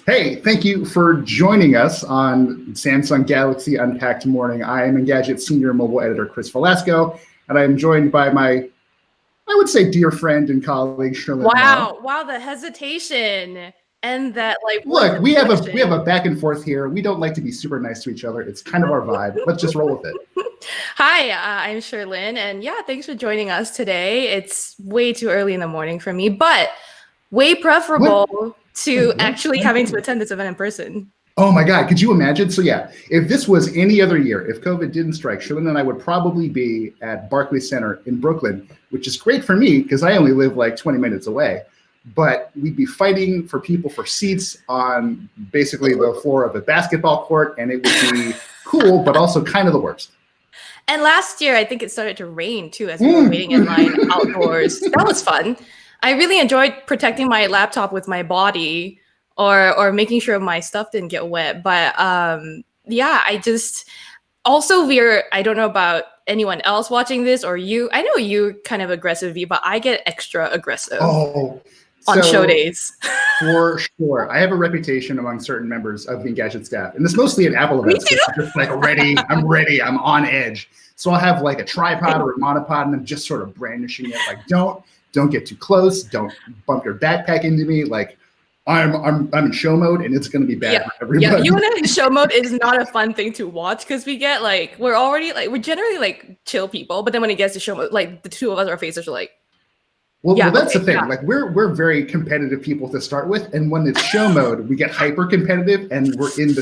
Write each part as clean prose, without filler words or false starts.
Hey, thank you for joining us on Samsung Galaxy Unpacked Morning. I am Engadget Senior Mobile Editor Chris Velasco, and I am joined by my, I would say, dear friend and colleague, Sherlyn Ma. Wow, the hesitation and that Look, we have a back and forth here. We don't like to be super nice to each other. It's kind of our vibe. Let's just roll with it. Hi, I'm Sherlyn, and yeah, thanks for joining us today. It's way too early in the morning for me, but way preferable to actually having to attend this event in person. Oh my God, could you imagine? So yeah, if this was any other year, if COVID didn't strike, Sherlyn and I would probably be at Barclays Center in Brooklyn, which is great for me because I only live like 20 minutes away. But we'd be fighting for people for seats on basically the floor of a basketball court, and it would be cool, but also kind of the worst. And last year, I think it started to rain too as we were waiting in line outdoors. That was fun. I really enjoyed protecting my laptop with my body or making sure my stuff didn't get wet. But yeah, I don't know about anyone else watching this or you. I know you're kind of aggressive, V, but I get extra aggressive on show days. For sure. I have a reputation among certain members of the Engadget staff, and this mostly at Apple events. Just like ready, I'm on edge. So I'll have like a tripod or a monopod, and I'm just sort of brandishing it, like don't get too close, don't bump your backpack into me. Like I'm in show mode, and it's gonna be bad for everybody. Yeah, you and in show mode is not a fun thing to watch because we're generally like chill people, but then when it gets to show mode, like the two of us, our faces are like. Well, that's the thing. Yeah. Like we're very competitive people to start with, and when it's show mode, we get hyper competitive, and we're within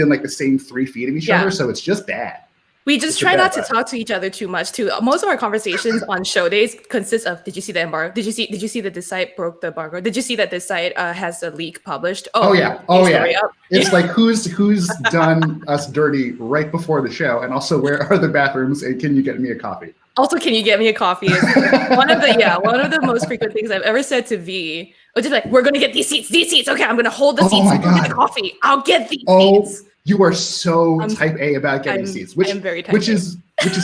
like the same 3 feet of each other. So it's just bad. We just try not to talk to each other too much. Too. Most of our conversations on show days consist of: Did you see the embargo? Did you see that this site broke the embargo? Did you see that this site has a leak published? Oh yeah. It's like who's done us dirty right before the show, and also where are the bathrooms? And can you get me a coffee? Also, can you get me a coffee? Is one of the most frequent things I've ever said to V, which is like, we're gonna get these seats. Okay, I'm gonna hold the seats. Go get the coffee. I'll get these seats. You are so type A about getting seats, which is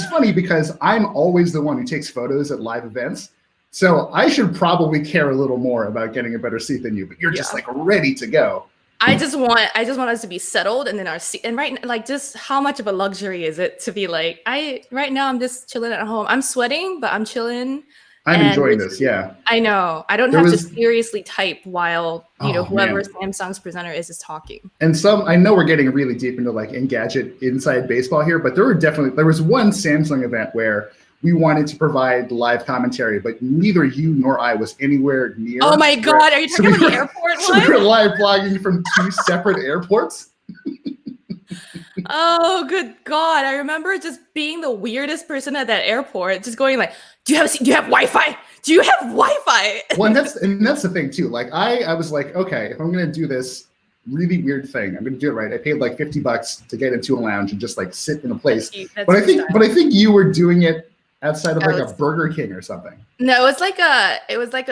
funny because I'm always the one who takes photos at live events. So I should probably care a little more about getting a better seat than you, but you're just like ready to go. I just want us to be settled and then our seat. And right, like, just how much of a luxury is it to be like, right now I'm just chilling at home. I'm sweating, but I'm chilling. I'm enjoying this. Yeah, I know. I don't have to seriously type while whoever Samsung's presenter is talking. And I know we're getting really deep into like Engadget inside baseball here, but there was one Samsung event where we wanted to provide live commentary, but neither you nor I was anywhere near. Oh my God, are you talking about the airport so we were live blogging from 2 separate airports. Oh, good God. I remember just being the weirdest person at that airport, just going like, do you have Wi-Fi? Do you have Wi-Fi? Well, and that's the thing too. Like I was like, okay, if I'm going to do this really weird thing, I'm going to do it right. I paid like $50 to get into a lounge and just like sit in a place. But I think you were doing it outside of like a Burger King or something. No, it was like a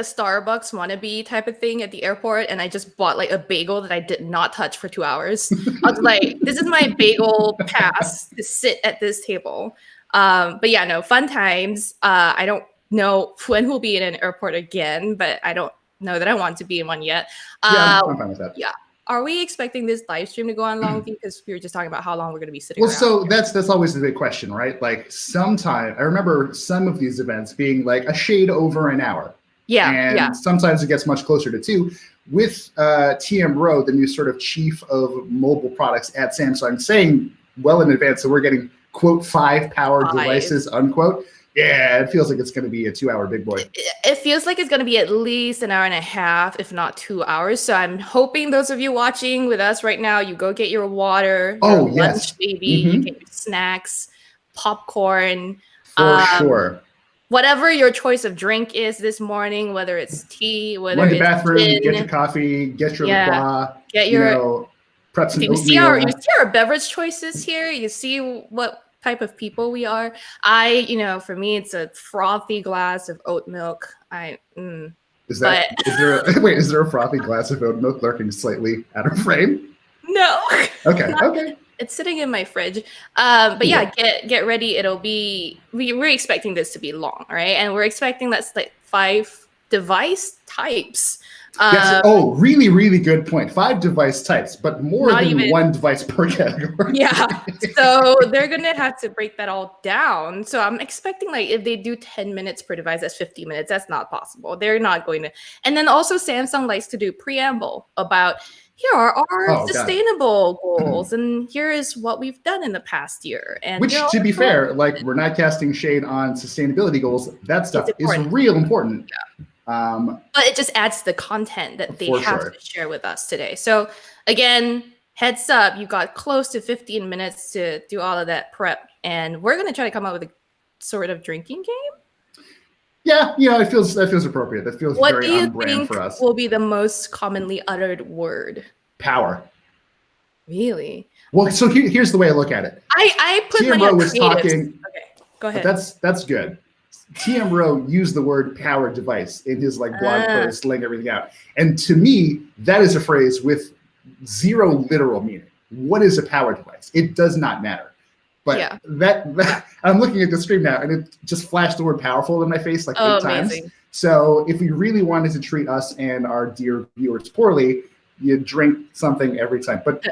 Starbucks wannabe type of thing at the airport, and I just bought like a bagel that I did not touch for 2 hours. I was like, this is my bagel pass to sit at this table. But yeah, no, fun times. I don't know when we'll be in an airport again, but I don't know that I want to be in one yet. I'm fine with that. Yeah. Are we expecting this live stream to go on long? Because we were just talking about how long we're going to be sitting around. So that's always the big question, right? Like I remember some of these events being like a shade over an hour. Yeah. And sometimes it gets much closer to 2. With TM Rowe, the new sort of chief of mobile products at Samsung, saying well in advance that we're getting, quote, 5 powered devices, unquote. Yeah, it feels like it's going to be a 2-hour big boy. It feels like it's going to be at least an hour and a half, if not 2 hours. So I'm hoping those of you watching with us right now, you go get your water, your lunch, baby, you get your snacks, popcorn. For sure. Whatever your choice of drink is this morning, whether it's tea, whether it's the bathroom, get your coffee, get your LaCroix, get your prep some you see our beverage choices here. You see what type of people we are. For me, it's a frothy glass of oat milk. Is there a frothy glass of oat milk lurking slightly out of frame? No. Okay. It's sitting in my fridge. But yeah, get ready. It'll be, we're expecting this to be long, right? And we're expecting that's like 5 device types. Yes. Oh, really, really good point. 5 device types, but more Not than even- one device per category. Yeah. So they're gonna have to break that all down. So I'm expecting like if they do 10 minutes per device, that's 50 minutes. That's not possible. They're not going to. And then also Samsung likes to do preamble about here are our Oh, God. sustainable goals, and here is what we've done in the past year. And Which, to be fair, like we're not casting shade on sustainability goals. That stuff is real important. Yeah. But it just adds to the content that they have to share with us today. So again, heads up, you got close to 15 minutes to do all of that prep, and we're going to try to come up with a sort of drinking game. Yeah, it feels appropriate. That feels very on brand for us. What do you think will be the most commonly uttered word? Power. Really? Well, so here's the way I look at it. I put TM Rowe was talking. Okay, go ahead. That's good. TM Rowe used the word power device in his like blog post, laying everything out. And to me, that is a phrase with zero literal meaning. What is a power device? It does not matter. But that I'm looking at the screen now, and it just flashed the word powerful in my face like 8 times. So if we really wanted to treat us and our dear viewers poorly, you drink something every time. But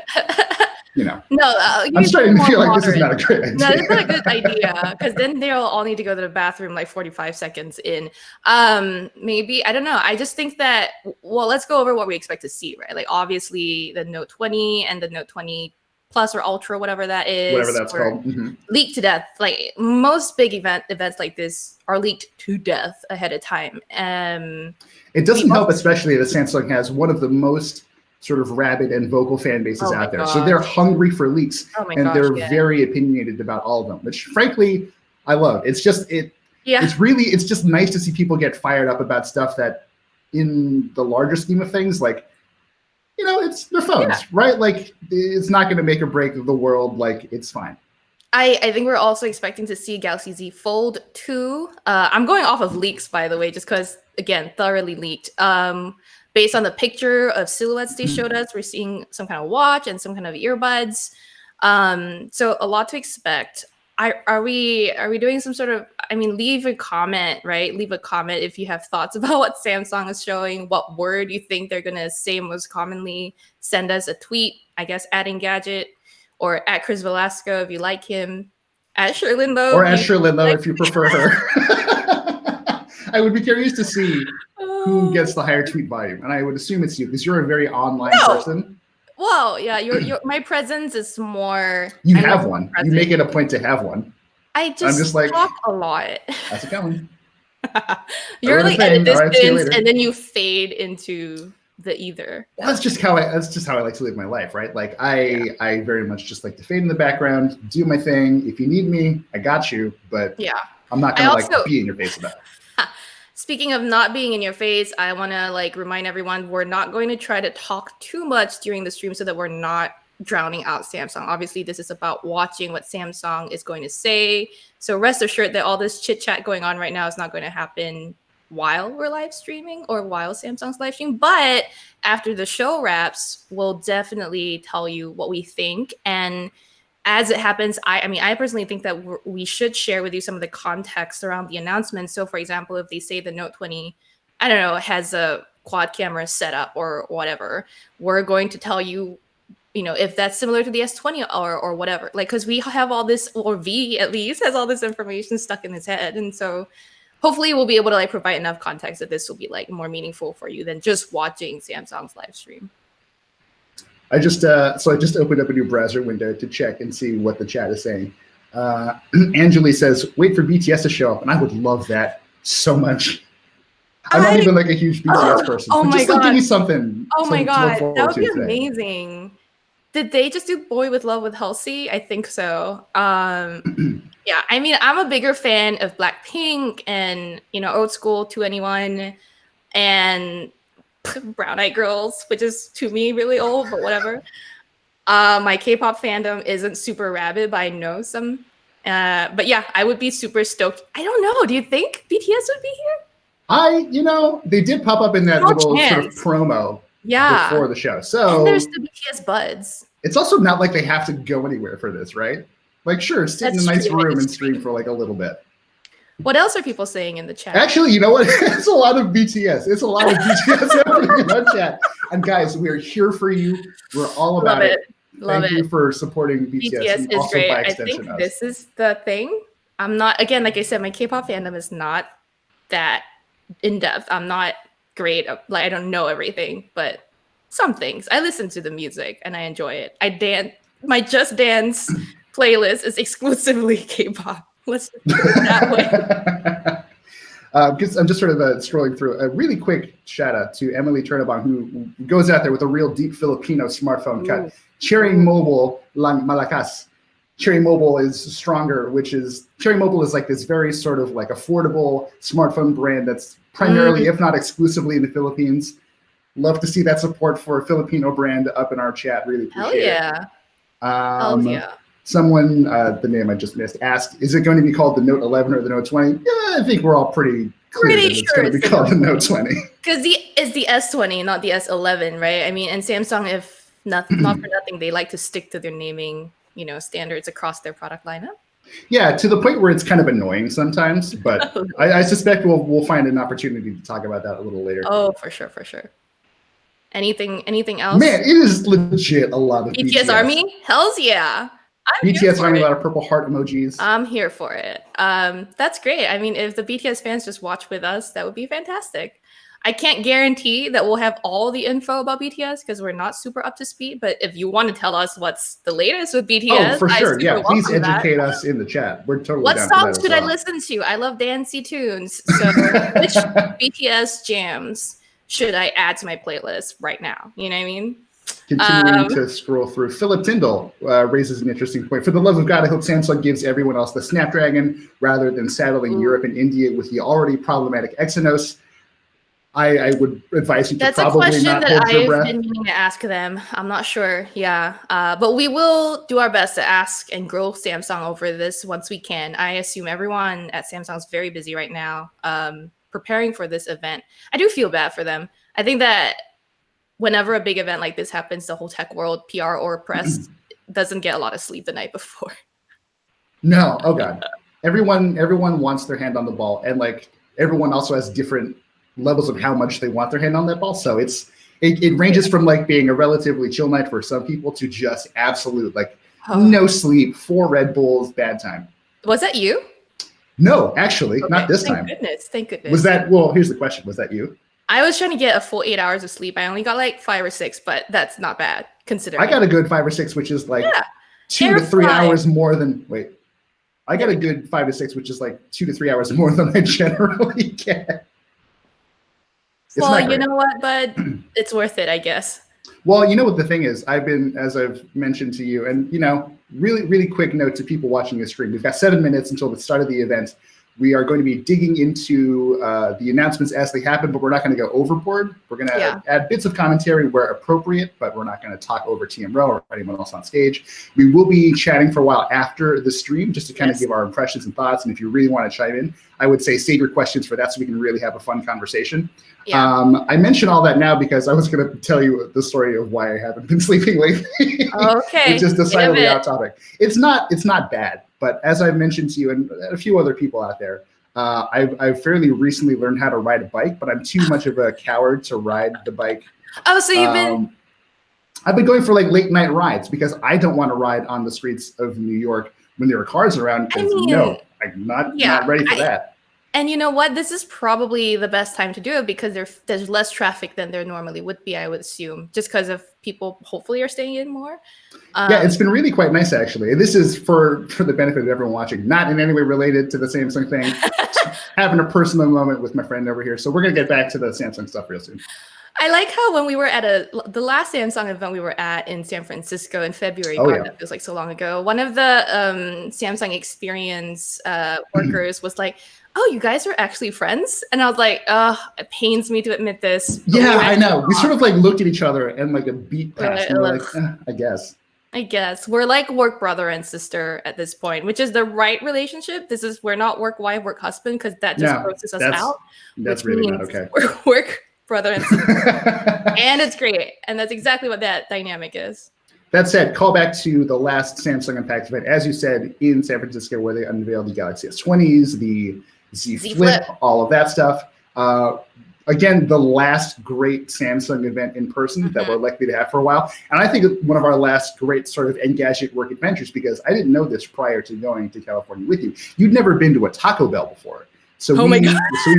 no, I'm starting to feel like this is not a good idea. No, it's not a good idea because then they'll all need to go to the bathroom like 45 seconds in. Maybe, I don't know. I just think that, well, let's go over what we expect to see, right? Like obviously the Note 20 and the Note 20 Plus or Ultra, whatever that is. Whatever that's called. Leaked to death. Like most big events like this are leaked to death ahead of time. It doesn't help, especially that Samsung has one of the most sort of rabid and vocal fan bases out there. So they're hungry for leaks, and they're very opinionated about all of them, which frankly, I love. It's just, it's just nice to see people get fired up about stuff that in the larger scheme of things, like, it's their phones, right? Like it's not going to make or break the world. Like it's fine. I think we're also expecting to see Galaxy Z Fold 2. I'm going off of leaks, by the way, just because, again, thoroughly leaked. Based on the picture of silhouettes they showed us, we're seeing some kind of watch and some kind of earbuds. So a lot to expect. Are we doing some sort of, leave a comment, right? Leave a comment if you have thoughts about what Samsung is showing, what word you think they're going to say most commonly. Send us a tweet, I guess, at Engadget, or at Chris Velasco if you like him, at Sherlyn Lowe. Or at Sherlyn Lowe if you prefer her. I would be curious to see who gets the higher tweet volume, and I would assume it's you because you're a very online person. Well, yeah, my presence is more. You have one. You make it a point to have one. I'm just like, talk a lot. How's it going? You're like at a distance, and then you fade into the ether. Well, that's just how I like to live my life, right? Like I very much just like to fade in the background, do my thing. If you need me, I got you. But I'm not gonna be in your face about it. Speaking of not being in your face, I want to remind everyone we're not going to try to talk too much during the stream so that we're not drowning out Samsung. Obviously, this is about watching what Samsung is going to say. So rest assured that all this chit chat going on right now is not going to happen while we're live streaming or while Samsung's live streaming. But after the show wraps, we'll definitely tell you what we think. And as it happens, I personally think that we should share with you some of the context around the announcement. So, for example, if they say the Note 20, I don't know, has a quad camera setup or whatever, we're going to tell you, if that's similar to the S20 or whatever. Because we have all this, or V at least has all this information stuck in his head, and so hopefully we'll be able to provide enough context that this will be more meaningful for you than just watching Samsung's live stream. I just opened up a new browser window to check and see what the chat is saying. Angeli says, "Wait for BTS to show up," and I would love that so much. I'm not even a huge BTS person. Oh my god! Give me something. Oh my god, that would be amazing. Did they just do "Boy with Love" with Halsey? I think so. Yeah, I'm a bigger fan of Blackpink and old school 2NE1 and Brown Eyed Girls, which is to me really old, but whatever. My K-pop fandom isn't super rabid, but I know some. But yeah, I would be super stoked. I don't know. Do you think BTS would be here? They did pop up in that little sort of promo before the show. So and there's the BTS buds. It's also not like they have to go anywhere for this, right? Sure, sit in a nice room and stream for a little bit. What else are people saying in the chat? Actually, you know what? It's a lot of BTS. It's a lot of BTS happening in our chat. And guys, we are here for you. We're all about it. Thank you for supporting BTS and is also great. by I extension think us. this is the thing. I'm not, again, like I said, my K-pop fandom is not that in-depth. I'm not great. Like, I don't know everything, but some things. I listen to the music and I enjoy it. I dance. My Just Dance playlist is exclusively K-pop. Let's just put it that way. Because I'm just sort of scrolling through a really quick shout out to Emily Turnabong, who goes out there with a real deep Filipino smartphone cut. Cherry Mobile lang malakas. Cherry Mobile is stronger, which is Cherry Mobile is like this very sort of like affordable smartphone brand that's primarily, if not exclusively, in the Philippines. Love to see that support for a Filipino brand up in our chat. Really appreciate it. Hell yeah. Someone, the name I just missed, asked, is it going to be called the Note 11 or the Note 20? Yeah, I think we're all pretty clear that it's going to be called the Note 20. Because it's the S20, not the S11, right? I mean, and Samsung, if not for nothing, they like to stick to their naming, standards across their product lineup. Yeah, to the point where it's kind of annoying sometimes, but I suspect we'll find an opportunity to talk about that a little later. Oh, for sure. Anything else? Man, it is legit a lot of BTS Army? Hells yeah. BTS Army, a lot of purple heart emojis. I'm here for it. That's great. I mean, if the BTS fans just watch with us, that would be fantastic. I can't guarantee that we'll have all the info about BTS because we're not super up to speed. But if you want to tell us what's the latest with BTS, for sure, yeah, please educate us in the chat. We're totally. What songs should I listen to? I love dancey tunes. So, which BTS jams should I add to my playlist right now? You know what I mean? Continuing to scroll through, Philip Tyndall raises an interesting point. For the love of God, I hope Samsung gives everyone else the Snapdragon rather than saddling Europe and India with the already problematic Exynos. I would advise you to probably not hold your breath. That's a question that I've been meaning to ask them. I'm not sure. Yeah. But we will do our best to ask and grill Samsung over this once we can. I assume everyone at Samsung is very busy right now preparing for this event. I do feel bad for them. I think that whenever a big event like this happens, the whole tech world, PR or press, doesn't get a lot of sleep the night before. No. Oh, God. Everyone wants their hand on the ball. And like everyone also has different levels of how much they want their hand on that ball. So it ranges from like being a relatively chill night for some people to just absolute like no sleep, 4 Red Bulls, bad time. Was that you? No, actually, not this time. Thank goodness. Was that, well, here's the question. Was that you? I was trying to get a full 8 hours of sleep. I only got like 5 or 6, but that's not bad considering. I got a good 5 or 6, which is like 2 to 3 hours more than, I got a good 5 to 6, which is like 2 to 3 hours more than I generally get. Well, you know what, bud? It's worth it, I guess. Well, you know what the thing is? I've been, as I've mentioned to you, and, really, really quick note to people watching this stream. We've got 7 minutes until the start of the event. We are going to be digging into the announcements as they happen, but we're not going to go overboard. We're going to add bits of commentary where appropriate, but we're not going to talk over TM Row or anyone else on stage. We will be chatting for a while after the stream just to kind of give our impressions and thoughts. And if you really want to chime in, I would say save your questions for that so we can really have a fun conversation. Yeah. I mention all that now because I was going to tell you the story of why I haven't been sleeping lately. Okay. It's just decidedly off topic. It's not bad. But as I've mentioned to you and a few other people out there, I've fairly recently learned how to ride a bike, but I'm too much of a coward to ride the bike. Oh, so you've been... I've been going for like late night rides because I don't want to ride on the streets of New York when there are cars around because I'm not ready for that. And you know what? This is probably the best time to do it because there's less traffic than there normally would be, I would assume, just because of people hopefully are staying in more. Yeah, it's been really quite nice, actually. This is for the benefit of everyone watching, not in any way related to the Samsung thing. Having a personal moment with my friend over here. So we're going to get back to the Samsung stuff real soon. I like how when we were at the last Samsung event we were at in San Francisco in February, that feels like so long ago, one of the Samsung experience workers was like, oh, you guys are actually friends? And I was like, it pains me to admit this. Yeah, I know. We sort of like looked at each other and like a beat passed. And we're like, I guess. We're like work brother and sister at this point, which is the right relationship. We're not work wife, work husband, because that just grosses us out. That's really not okay. We're work brother and sister. And it's great. And that's exactly what that dynamic is. That said, call back to the last Samsung Unpacked event, as you said, in San Francisco, where they unveiled the Galaxy S20s, the Z Z Flip, Flip. all of that stuff. Again, the last great Samsung event in person that we're likely to have for a while. And I think one of our last great sort of Engadget work adventures, because I didn't know this prior to going to California with you. You'd never been to a Taco Bell before. So we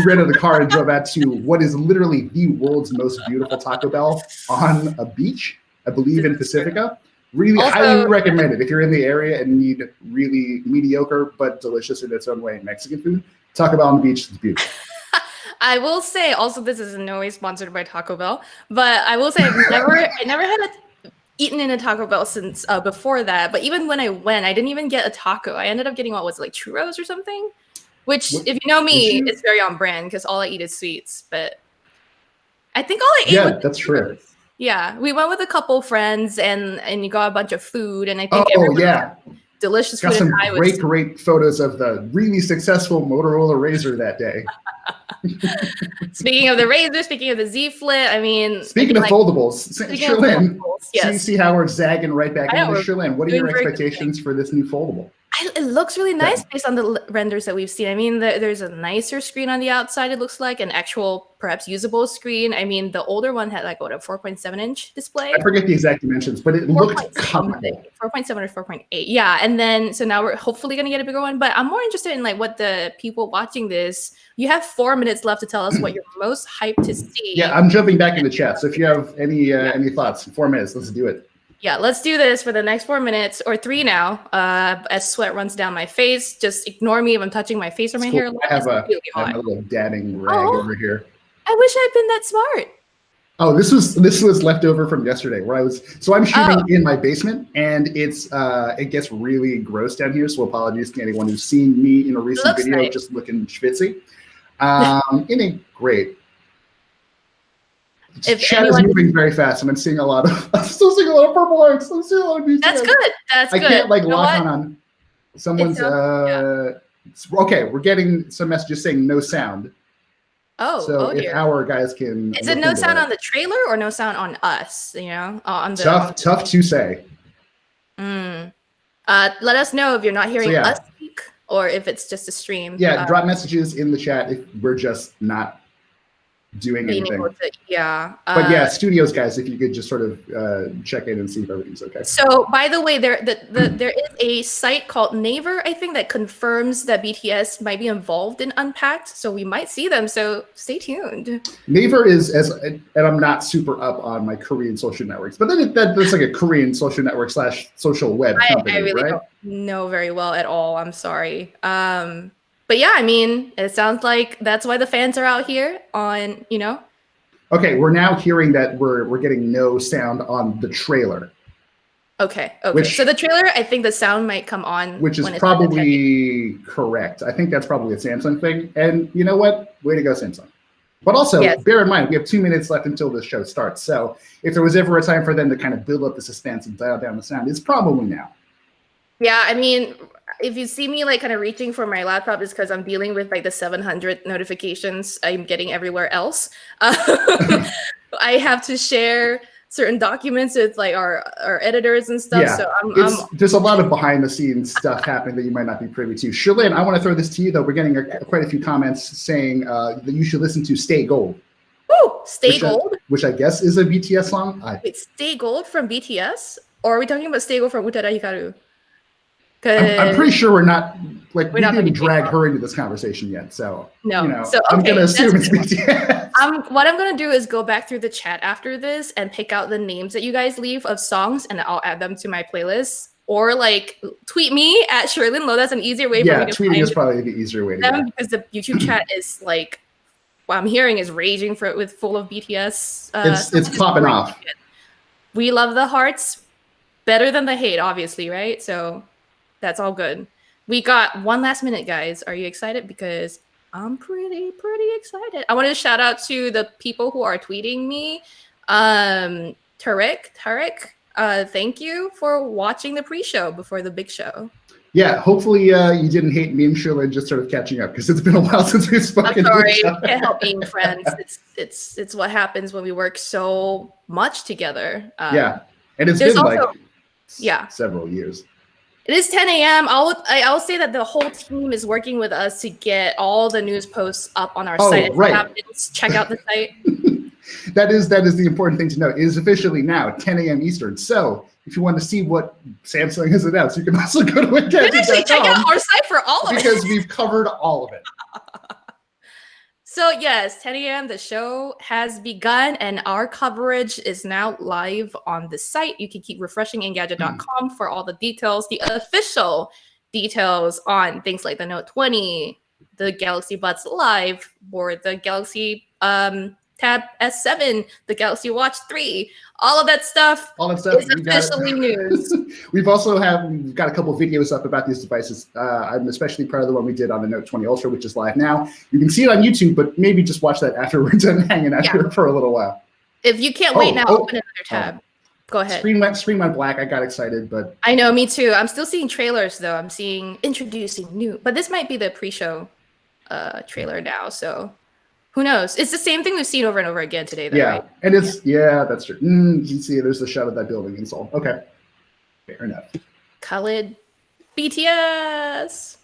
rented the car and drove out to what is literally the world's most beautiful Taco Bell on a beach, I believe in Pacifica. Really highly recommend it. If you're in the area and need really mediocre but delicious in its own way Mexican food, Taco Bell on the beach is beautiful. I will say also, this is in no way sponsored by Taco Bell, but I will say I never had eaten in a Taco Bell since before that. But even when I went, I didn't even get a taco. I ended up getting what was it, like churros or something, which if you know me, it's very on brand because all I eat is sweets. But I think all I ate was that's true. Yeah, we went with a couple friends and you got a bunch of food, and I think delicious got food. Some great photos of the really successful Motorola Razr that day. Speaking of the Razr, speaking of the Z Flip, I mean, speaking of foldables, Sherlyn, yes. see how we're zagging right back into Sherlyn. What are your expectations for this new foldable? It looks really nice based on the renders that we've seen. I mean, there's a nicer screen on the outside, it looks like, an actual, perhaps usable screen. I mean, the older one had like, what, a 4.7-inch display? I forget the exact dimensions, but it looked comfortable. 4.7 or 4.8. Yeah, and then, so now we're hopefully going to get a bigger one. But I'm more interested in like what the people watching this, you have 4 minutes left to tell us what you're most hyped to see. Yeah, I'm jumping back in the chat. So if you have any thoughts, 4 minutes, let's do it. Yeah, let's do this for the next 4 minutes, or 3 now, as sweat runs down my face. Just ignore me if I'm touching my face or my hair. I have a little dabbing rag over here. I wish I'd been that smart. Oh, this was left over from yesterday where I was. So I'm shooting in my basement, and it gets really gross down here. So apologies to anyone who's seen me in a recent video just looking schwitzy. It ain't great. Chat is moving very fast, and I'm still seeing a lot of purple hearts. I'm seeing a lot of BTS. That's good. That's good. I can't lock on someone's. Okay, we're getting some messages saying no sound. So if our guys can. Is it no sound on the trailer or no sound on us? You know, on the tough to say. Let us know if you're not hearing us speak or if it's just a stream. Yeah, drop messages in the chat if we're just not doing anything. But yeah, studios guys, if you could just sort of check in and see if everything's okay. So by the way, there is a site called Naver, I think, that confirms that BTS might be involved in Unpacked, so we might see them. So stay tuned. Naver is and I'm not super up on my Korean social networks, but then that's like a Korean social network / social web company, I really don't know very well at all. I'm sorry. But yeah, I mean, it sounds like that's why the fans are out here on, you know. Okay, we're now hearing that we're getting no sound on the trailer. Okay. So the trailer, I think the sound might come on. Which is probably correct. I think that's probably a Samsung thing. And you know what? Way to go, Samsung. But also, bear in mind, we have 2 minutes left until the show starts. So if there was ever a time for them to kind of build up the suspense and dial down the sound, it's probably now. Yeah, I mean, if you see me like kind of reaching for my laptop, it's because I'm dealing with like the 700 notifications I'm getting everywhere else. I have to share certain documents with like our editors and stuff. Yeah, so there's a lot of behind the scenes stuff happening that you might not be privy to. Sherlyn, I want to throw this to you though. We're getting quite a few comments saying that you should listen to Stay Gold. Woo! Stay Gold? Which I guess is a BTS song. Wait, Stay Gold from BTS? Or are we talking about Stay Gold from Utada Hikaru? I'm pretty sure we didn't drag her into this conversation yet. So no, you know, so I'm gonna assume it's BTS. What I'm gonna do is go back through the chat after this and pick out the names that you guys leave of songs, and I'll add them to my playlist. Or like tweet me at Sherlyn Low. That's an easier way for me to tweeting is probably the easier way to them because the YouTube chat is like what I'm hearing is raging with full of BTS. It's popping off. We love the hearts better than the hate, obviously, right? So that's all good. We got 1 last minute, guys. Are you excited? Because I'm pretty excited. I want to shout out to the people who are tweeting me. Tarek, thank you for watching the pre-show before the big show. Yeah, hopefully you didn't hate me and Sherlyn just sort of catching up because it's been a while since we've spoken. I'm sorry, can't help being friends. It's what happens when we work so much together. And it's been like several years. It is 10 a.m. I'll say that the whole team is working with us to get all the news posts up on our site. Right. Check out the site. That is the important thing to note. It is officially now 10 a.m. Eastern. So if you want to see what Samsung has announced, you can also go to Engadget.com. You can actually check out our site for all of it. Because we've covered all of it. So yes, 10 a.m. the show has begun and our coverage is now live on the site. You can keep refreshing Engadget.com for all the details, the official details on things like the Note 20, the Galaxy Buds Live, or the Galaxy Tab S7, the Galaxy Watch 3, all of that stuff. Is officially news. We've got a couple of videos up about these devices. I'm especially proud of the one we did on the Note 20 Ultra, which is live now. You can see it on YouTube, but maybe just watch that after we're done hanging out here for a little while. If you can't wait now, open another tab. Go ahead. Screen went black. I got excited, but I know, me too. I'm still seeing trailers though. I'm seeing introducing new, but this might be the pre-show trailer now. So who knows? It's the same thing we've seen over and over again today, though, right? And it's that's true. You can see there's the shot of that building installed. Okay, fair enough. Khalid, BTS.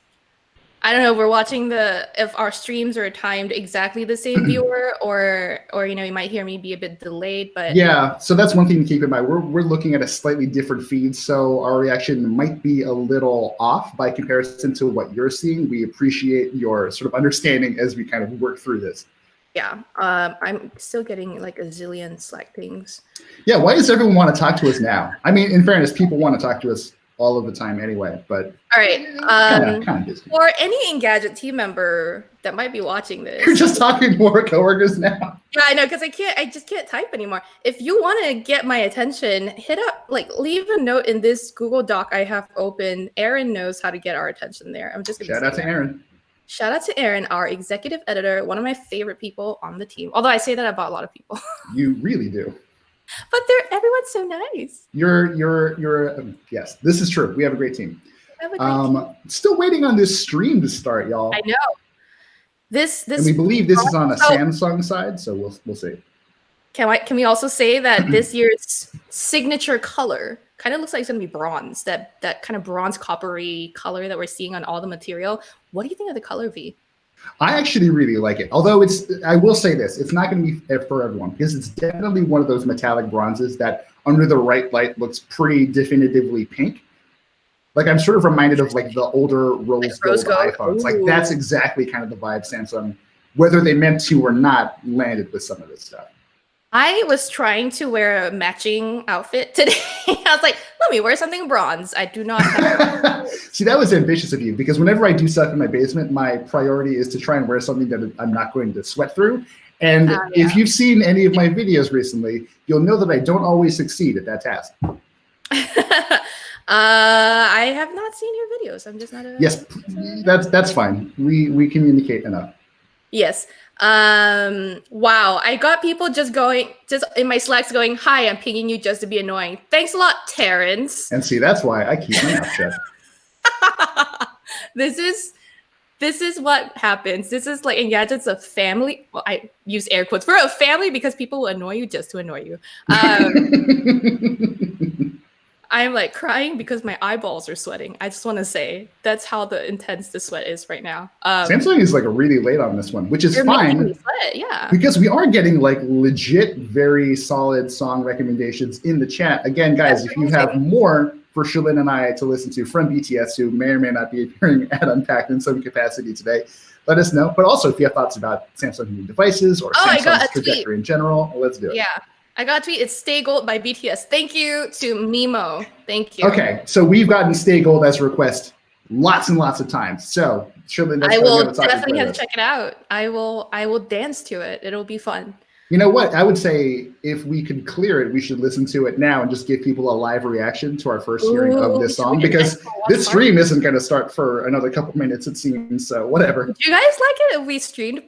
I don't know. We're watching if our streams are timed exactly the same viewer, or you might hear me be a bit delayed, but yeah. So that's one thing to keep in mind. We're looking at a slightly different feed, so our reaction might be a little off by comparison to what you're seeing. We appreciate your sort of understanding as we kind of work through this. Yeah, I'm still getting like a zillion Slack pings. Yeah, why does everyone want to talk to us now? I mean, in fairness, people want to talk to us all of the time anyway, but all right. Kind of busy. For any Engadget team member that might be watching this, you're just talking to more coworkers now. Yeah, I know, because I just can't type anymore. If you want to get my attention, leave a note in this Google Doc I have open. Aaron knows how to get our attention there. I'm just gonna shout out to Aaron. Shout out to Aaron, our executive editor, one of my favorite people on the team. Although I say that about a lot of people. You really do. But everyone's so nice. Yes, this is true. We have a great team. Still waiting on this stream to start, y'all. I know. This and we believe this is on a Samsung side, so we'll see. Can we also say that this year's signature color kind of looks like it's gonna be bronze, that kind of bronze coppery color that we're seeing on all the material. What do you think of the color, V? I actually really like it. Although I will say this, it's not going to be for everyone because it's definitely one of those metallic bronzes that under the right light looks pretty definitively pink. Like I'm sort of reminded of like the older rose gold iPhones. Like that's exactly kind of the vibe Samsung, whether they meant to or not, landed with some of this stuff. I was trying to wear a matching outfit today. I was like, let me wear something bronze. I do not have See, that was ambitious of you because whenever I do stuff in my basement, my priority is to try and wear something that I'm not going to sweat through. And if you've seen any of my videos recently, you'll know that I don't always succeed at that task. I have not seen your videos. I'm just not a... Yes, that's fine. We communicate enough. Yes. Wow. I got people just in my Slacks going, hi, I'm pinging you just to be annoying. Thanks a lot, Terrence. And see, that's why I keep my mouth shut. This is what happens. This is like Engadget's a family. Well, I use air quotes. We're a family because people will annoy you just to annoy you. I'm like crying because my eyeballs are sweating. I just want to say that's how intense the sweat is right now. Samsung is like really late on this one, which is fine. Sweat, yeah. Because we are getting like legit, very solid song recommendations in the chat. Again, guys, if you have more for Shalin and I to listen to from BTS, who may or may not be appearing at Unpacked in some capacity today, let us know. But also, if you have thoughts about Samsung new devices or Samsung's trajectory in general, let's do it. Yeah. I got a tweet. It's Stay Gold by BTS. Thank you to Mimo. Thank you. Okay, so we've gotten Stay Gold as a request lots and lots of times. So Shalin, I will definitely have to check it out. I will dance to it. It'll be fun. You know what? I would say if we could clear it, we should listen to it now and just give people a live reaction to our first hearing of this song because this stream isn't going to start for another couple minutes, it seems. So whatever. Do you guys like it if we streamed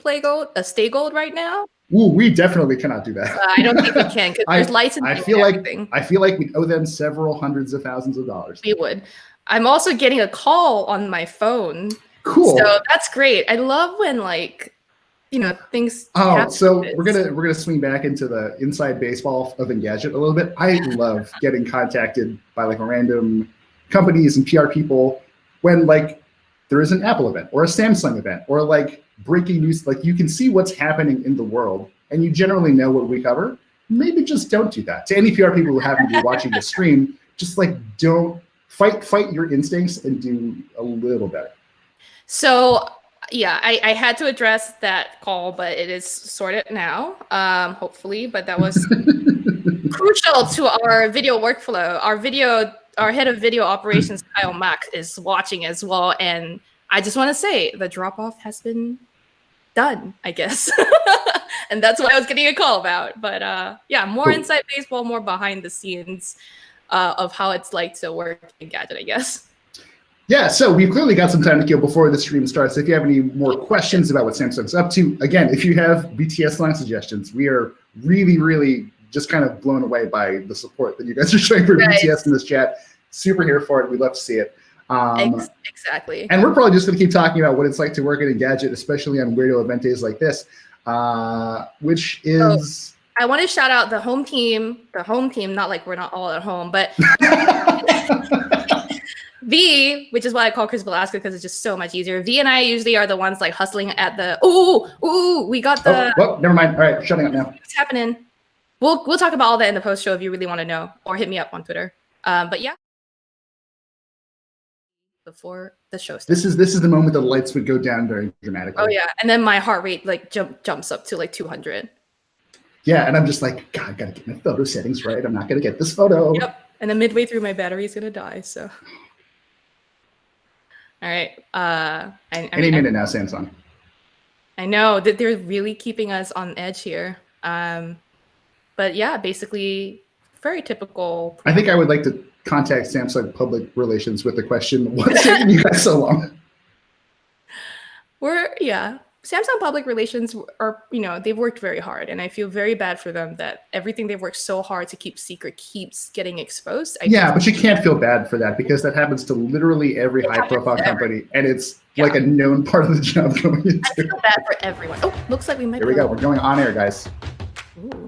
Stay Gold right now? Ooh, we definitely cannot do that. I don't think we can because there's licensing. I feel like we owe them several hundreds of thousands of dollars. We would. I'm also getting a call on my phone. Cool. So that's great. I love when things. Oh, so we're gonna swing back into the inside baseball of Engadget a little bit. I love getting contacted by like random companies and PR people when like there is an Apple event or a Samsung event or like breaking news, like you can see what's happening in the world and you generally know what we cover. Maybe just don't do that. To any PR people who happen to be watching the stream, just like don't fight your instincts and do a little better. So yeah, I had to address that call, but it is sorted now, hopefully. But that was crucial to our video workflow. Our head of video operations, Kyle Mack, is watching as well. And I just want to say the drop-off has been done, I guess. And that's what I was getting a call about. But yeah, more inside baseball, more behind the scenes of how it's like to work in Engadget, I guess. Yeah, so we've clearly got some time to kill before the stream starts. If you have any more questions about what Samsung's up to, again, if you have BTS line suggestions, we are really, really just kind of blown away by the support that you guys are showing for BTS in this chat. Super here for it. We'd love to see it. Exactly. And we're probably just going to keep talking about what it's like to work at Engadget, especially on weirdo event days like this, which is... I want to shout out the home team, not like we're not all at home, but... V, which is why I call Chris Velasquez because it's just so much easier. V and I usually are the ones like hustling at the we got the never mind. All right, shutting up now. What's happening? We'll talk about all that in the post show if you really want to know, or hit me up on Twitter. But yeah. Before the show starts. This is the moment the lights would go down very dramatically. Oh yeah. And then my heart rate like jumps up to like 200. Yeah, and I'm just like, God, I gotta get my photo settings right. I'm not gonna get this photo. Yep. And then midway through my battery is gonna die. So all right. Any minute now, Samsung. I know that they're really keeping us on edge here. But yeah, basically very typical. I think I would like to contact Samsung Public Relations with the question, what's taking you guys so long? Samsung Public Relations are, they've worked very hard, and I feel very bad for them that everything they've worked so hard to keep secret keeps getting exposed. But you can't feel bad for that because that happens to literally every high-profile company, and it's like a known part of the job going into. I feel bad for everyone. Oh, looks like we might. Here we go. We're going on air, guys. Ooh.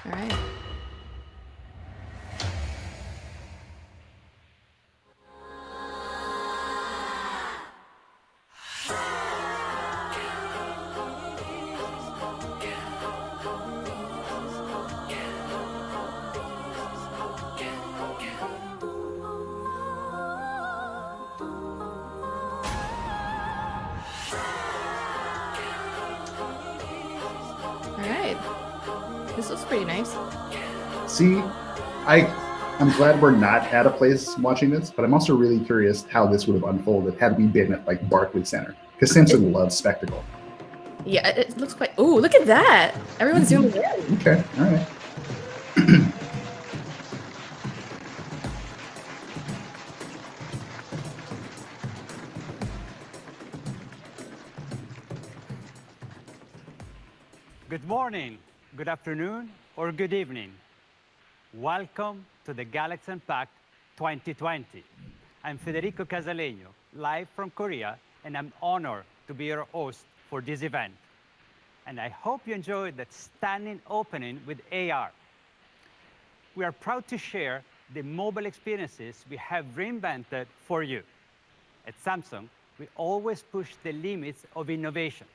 All right. This looks pretty nice. See, I'm glad we're not at a place watching this, but I'm also really curious how this would have unfolded had we been at like Barclays Center, because Samsung loves spectacle. Yeah, it looks quite. Ooh, look at that! Everyone's zooming in. Okay, all right. Good morning, good afternoon, or good evening. Welcome to the Galaxy Unpacked 2020. I'm Federico Casaleño, live from Korea, and I'm honored to be your host for this event. And I hope you enjoyed that stunning opening with AR. We are proud to share the mobile experiences we have reinvented for you. At Samsung, we always push the limits of innovations,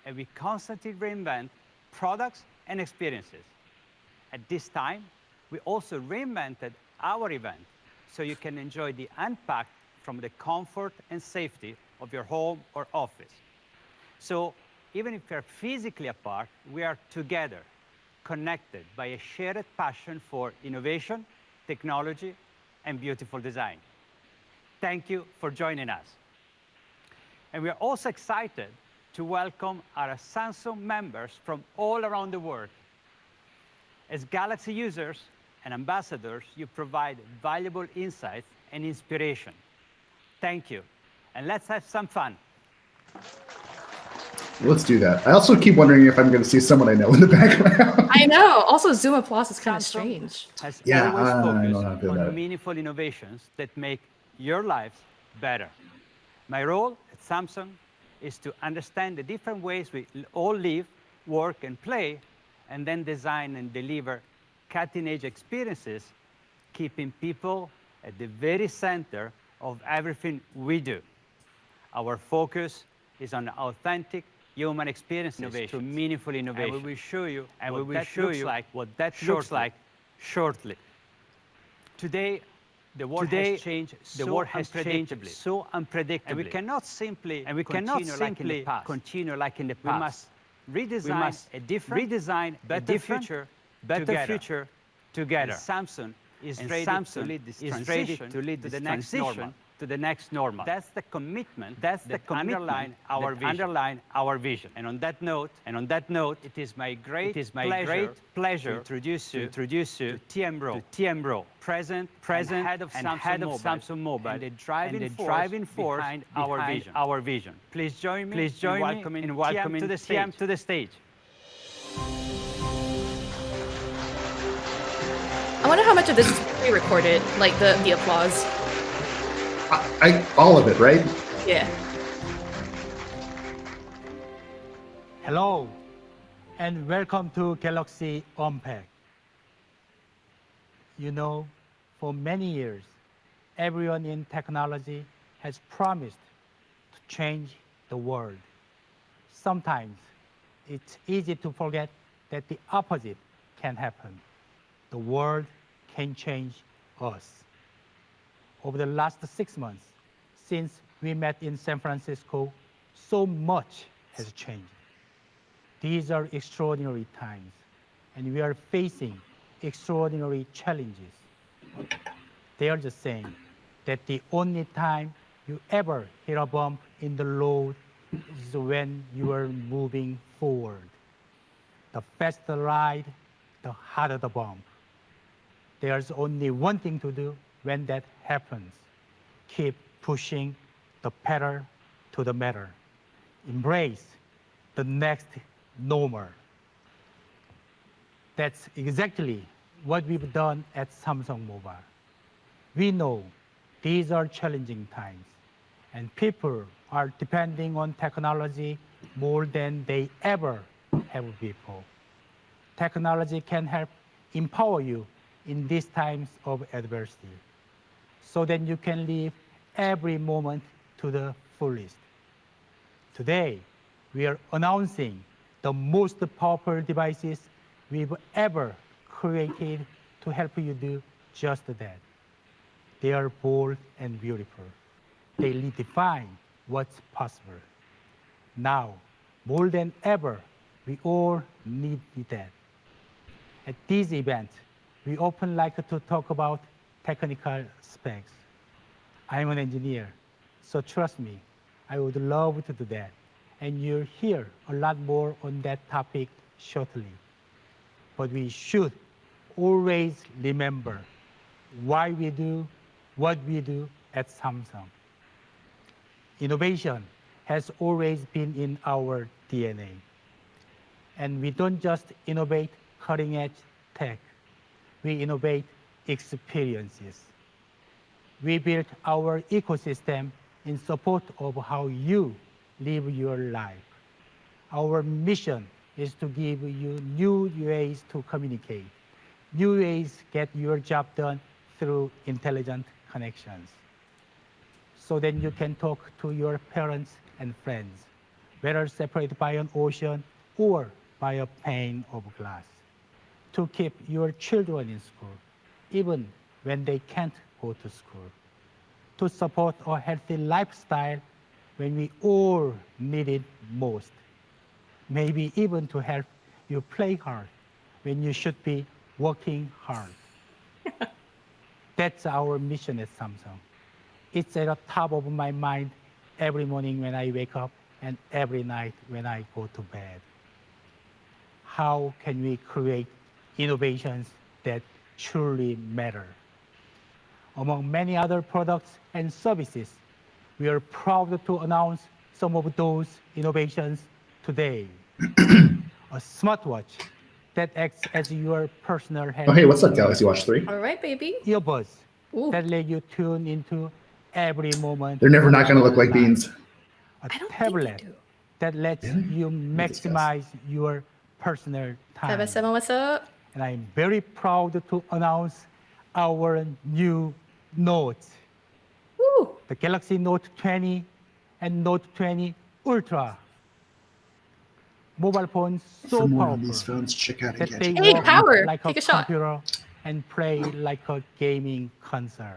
and we constantly reinvent products and experiences. At this time, we also reinvented our event so you can enjoy the Unpacked from the comfort and safety of your home or office. So even if we're physically apart, we are together, connected by a shared passion for innovation, technology, and beautiful design. Thank you for joining us. And we are also excited to welcome our Samsung members from all around the world. As Galaxy users and ambassadors, you provide valuable insights and inspiration. Thank you, and let's have some fun. Let's do that. I also keep wondering if I'm going to see someone I know in the background. I know. Also, Zoom Applause is kind of strange. Has always focused on meaningful innovations that make your lives better. My role at Samsung is to understand the different ways we all live, work, and play, and then design and deliver cutting-edge experiences keeping people at the very center of everything we do. Our focus is on authentic human experiences through meaningful innovation. And we will show you what that looks like shortly. Today, the world has changed so unpredictably. And we cannot simply continue like in the past. We must redesign a better future together. And Samsung is ready to lead this transition to the next normal. That's the commitment that underline our vision. And on that note, it is my great pleasure to introduce you to TM Rowe, President and head of Samsung Mobile, and the driving force behind our vision. Please join me in welcoming TM to the stage. I wonder how much of this is pre-recorded, like the applause. All of it, right? Yeah. Hello, and welcome to Galaxy Unpacked. You know, for many years, everyone in technology has promised to change the world. Sometimes it's easy to forget that the opposite can happen. The world can change us. Over the last 6 months, since we met in San Francisco, so much has changed. These are extraordinary times, and we are facing extraordinary challenges. They are just saying that the only time you ever hit a bump in the road is when you are moving forward. The faster the ride, the harder the bump. There's only one thing to do when that happens. Keep pushing the pedal to the metal. Embrace the next normal. That's exactly what we've done at Samsung Mobile. We know these are challenging times, and people are depending on technology more than they ever have before. Technology can help empower you in these times of adversity, so that you can live every moment to the fullest. Today, we are announcing the most powerful devices we've ever created to help you do just that. They are bold and beautiful. They redefine what's possible. Now, more than ever, we all need that. At this event, we often like to talk about technical specs. I'm an engineer, so trust me, I would love to do that. And you'll hear a lot more on that topic shortly. But we should always remember why we do what we do at Samsung. Innovation has always been in our DNA. And we don't just innovate cutting-edge tech. We innovate experiences. We built our ecosystem in support of how you live your life. Our mission is to give you new ways to communicate, new ways to get your job done through intelligent connections. So then you can talk to your parents and friends, whether separated by an ocean or by a pane of glass, to keep your children in school, even when they can't go to school, to support a healthy lifestyle when we all need it most, maybe even to help you play hard when you should be working hard. That's our mission at Samsung. It's at the top of my mind every morning when I wake up and every night when I go to bed. How can we create innovations that truly matter? Among many other products and services, we are proud to announce some of those innovations today. A smartwatch that acts as your personal health. Oh, hey, what's up, Galaxy Watch 3? All right, baby. Earbuds Ooh. that let you tune into every moment. They're never not going to of look like your life. beans. A I don't think tablet they do. that lets you maximize your personal time. 777, what's up? And I'm very proud to announce our new Note, Woo. the Galaxy Note 20 and Note 20 Ultra. Mobile phones so For more on powerful these phones, check out that they Engadget. Hey, work power. like a Take a shot. computer and play like a gaming console.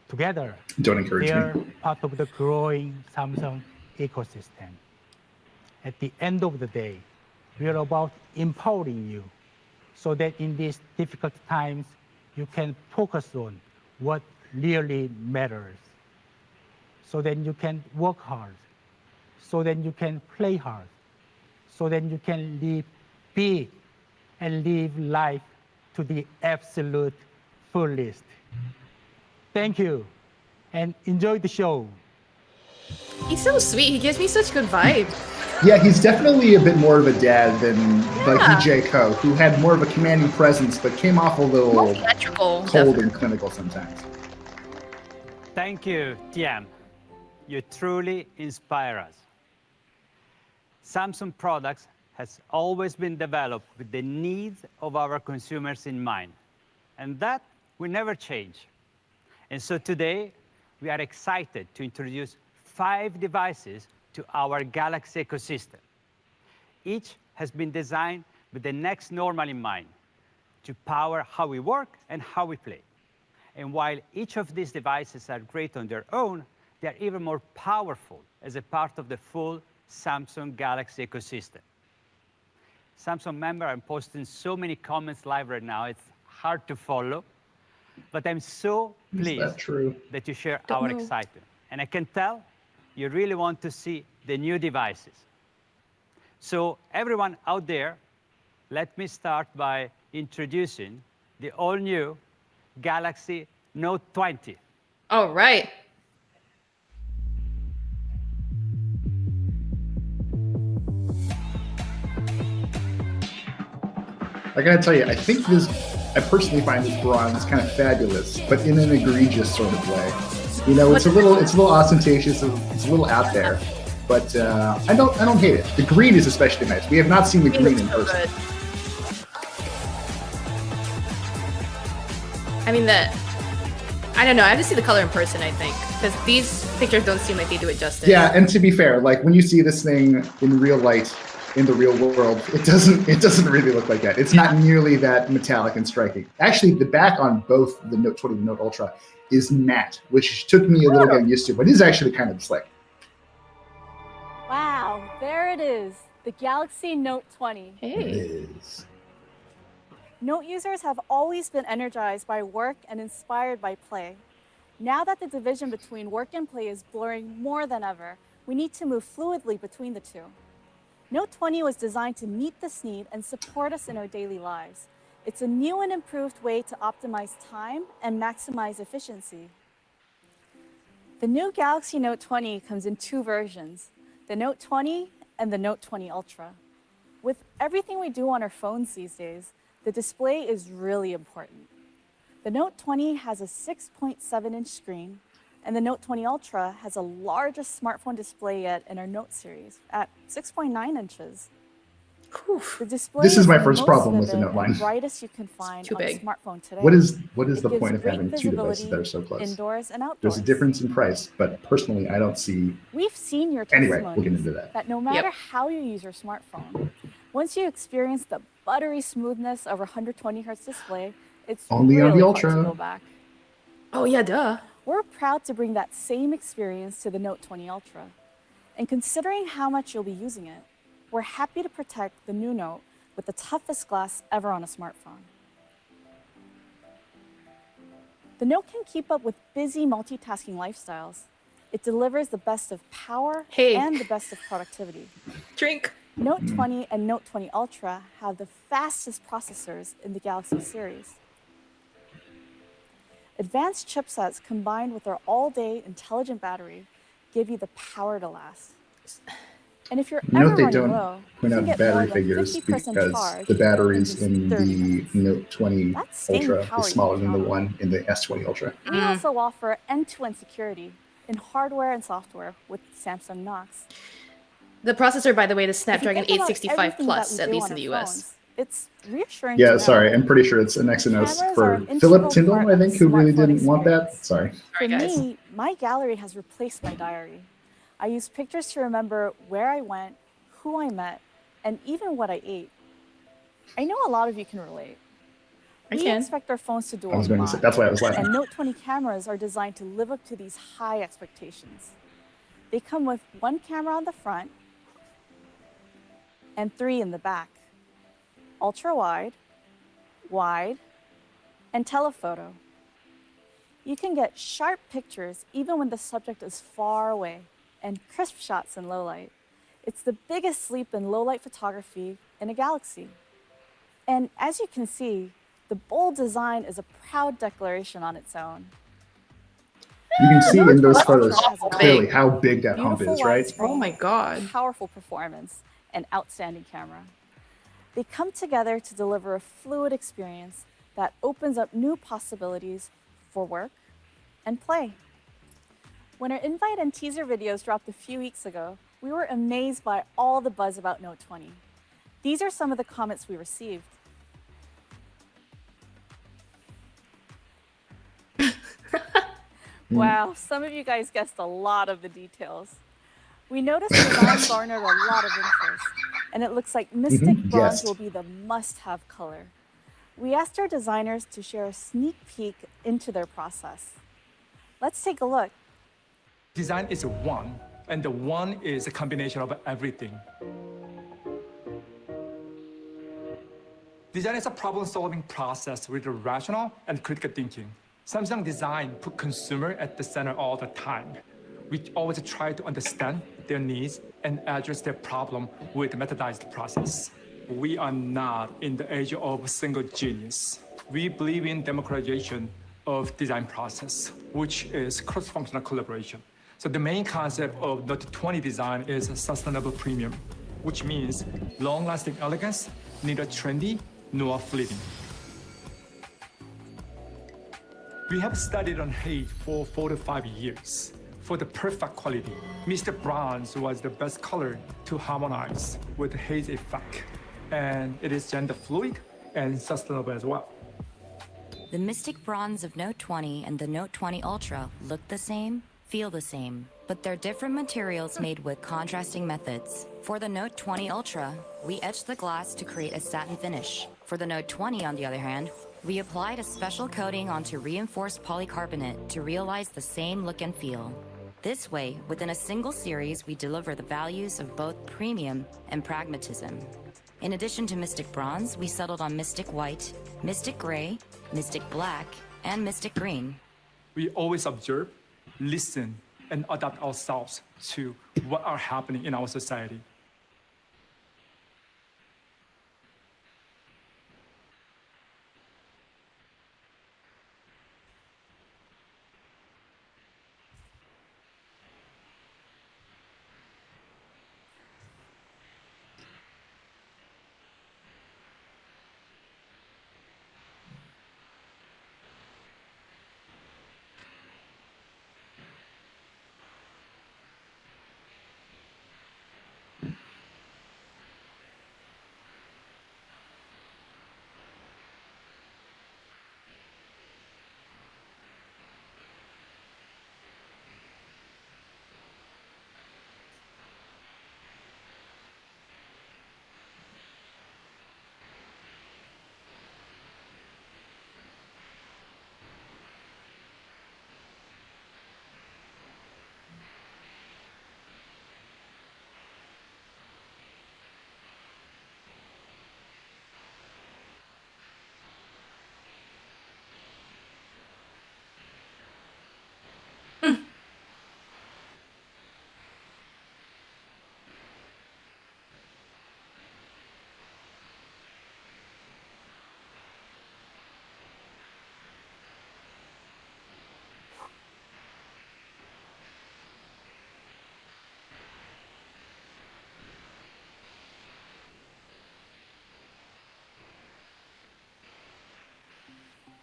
Together, Don't encourage they me. are part of the growing Samsung ecosystem. At the end of the day, we are about empowering you so that in these difficult times, you can focus on what really matters. So then you can work hard. So then you can play hard. So then you can live big and live life to the absolute fullest. Thank you and enjoy the show. He's so sweet. He gives me such good vibes. Yeah, he's definitely a bit more of a dad than like Yeah. DJ Ko, who had more of a commanding presence, but came off a More little theatrical. cold definitely. and clinical sometimes. Thank you, TM. You truly inspire us. Samsung products has always been developed with the needs of our consumers in mind, and that will never change. And so today, we are excited to introduce 5 devices to our Galaxy ecosystem. Each has been designed with the next normal in mind, to power how we work and how we play. And while each of these devices are great on their own, they are even more powerful as a part of the full Samsung Galaxy ecosystem. Samsung member are posting so many comments live right now, it's hard to follow. But I'm so pleased Is that true? that you share Don't our know. excitement. And I can tell you really want to see the new devices. So everyone out there, let me start by introducing the all-new Galaxy Note 20. All right. I gotta tell you, I think I personally find this bronze kind of fabulous, but in an egregious sort of way. You know, it's a little ostentatious, it's a little out there, but I don't hate it. The green is especially nice. We have not seen the It green looks in so person. good. I mean, I don't know. I have to see the color in person, I think, because these pictures don't seem like they do it justice. Yeah, and to be fair, like when you see this thing in real light, in the real world, it doesn't really look like that. It's not nearly that metallic and striking. Actually, the back on both the Note 20 and the Note Ultra is matte, which took me a little getting used to, but is actually kind of slick. Wow, there it is, the Galaxy Note 20. It Hey. is. Note users have always been energized by work and inspired by play. Now that the division between work and play is blurring more than ever, we need to move fluidly between the two. Note 20 was designed to meet this need and support us in our daily lives. It's a new and improved way to optimize time and maximize efficiency. The new Galaxy Note 20 comes in 2 versions, the Note 20 and the Note 20 Ultra. With everything we do on our phones these days, the display is really important. The Note 20 has a 6.7-inch screen, and the Note 20 Ultra has the largest smartphone display yet in our Note series at 6.9 inches. Whew. The display This is my the first most problem with the vivid Note line. and brightest you can find Too on a big. smartphone today. What is It the gives point of great having 2 devices that are so visibility close? indoors and outdoors. There's a difference in price, but personally, I don't see. We've seen your Anyway, testimonies we'll get into that. no matter how you use your smartphone, once you experience the buttery smoothness of a 120 Hz display, it's Only on really the hard to Ultra. go back. Oh yeah, duh. We're proud to bring that same experience to the Note 20 Ultra. And considering how much you'll be using it, we're happy to protect the new Note with the toughest glass ever on a smartphone. The Note can keep up with busy multitasking lifestyles. It delivers the best of power Hey. and the best of productivity. Drink. Note 20 and Note 20 Ultra have the fastest processors in the Galaxy series. Advanced chipsets combined with our all-day intelligent battery give you the power to last. And if you're Note ever they running don't low, point you out can get battery more than figures 50% because charge the batteries just in 30 the minutes. Note 20 That's staying Ultra power is you smaller can than the count on. one in the S20 Ultra. We also offer end-to-end security in hardware and software with Samsung Knox. The processor, by the way, the If you Snapdragon think about 865 everything that Plus, we at do least on in the our US. phones, It's reassuring to Yeah, know. sorry. I'm pretty sure it's an Exynos Cameras are for an Philip integral Tyndall, part I of think, the who really smartphone didn't want that. experience. Sorry. For guys. me, my gallery has replaced my diary. I use pictures to remember where I went, who I met, and even what I ate. I know a lot of you can relate. I We can. expect our phones to do I was a going to say, lot, that's why I was laughing. and Note 20 cameras are designed to live up to these high expectations. They come with one camera on the front and 3 in the back: ultra wide, wide, and telephoto. You can get sharp pictures even when the subject is far away, and crisp shots in low light. It's the biggest leap in low light photography in a galaxy. And as you can see, the bold design is a proud declaration on its own. You can see in those Ultra photos has a clearly how big that hump beautiful is, right? widescreen, Oh my God. powerful performance, and outstanding camera. They come together to deliver a fluid experience that opens up new possibilities for work and play. When our invite and teaser videos dropped a few weeks ago, we were amazed by all the buzz about Note 20. These are some of the comments we received. Wow, some of you guys guessed a lot of the details. We noticed design garnered a lot of interest, and it looks like Mystic Bronze Guessed. will be the must-have color. We asked our designers to share a sneak peek into their process. Let's take a look. Design is one, and the one is a combination of everything. Design is a problem-solving process with rational and critical thinking. Samsung Design put consumer at the center all the time. We always try to understand their needs and address their problem with a methodized process. We are not in the age of single genius. We believe in democratization of design process, which is cross-functional collaboration. So the main concept of Note 20 design is a sustainable premium, which means long-lasting elegance, neither trendy nor fleeting. We have studied on haze for 4 to 5 years. For the perfect quality, Mr. Bronze was the best color to harmonize with the haze effect. And it is gender fluid and sustainable as well. The Mystic Bronze of Note 20 and the Note 20 Ultra look the same, feel the same, but they're different materials made with contrasting methods. For the Note 20 Ultra, we etched the glass to create a satin finish. For the Note 20, on the other hand, we applied a special coating onto reinforced polycarbonate to realize the same look and feel. This way, within a single series, we deliver the values of both premium and pragmatism. In addition to Mystic Bronze, we settled on Mystic White, Mystic Gray, Mystic Black, and Mystic Green. We always observe, listen, and adapt ourselves to what are happening in our society.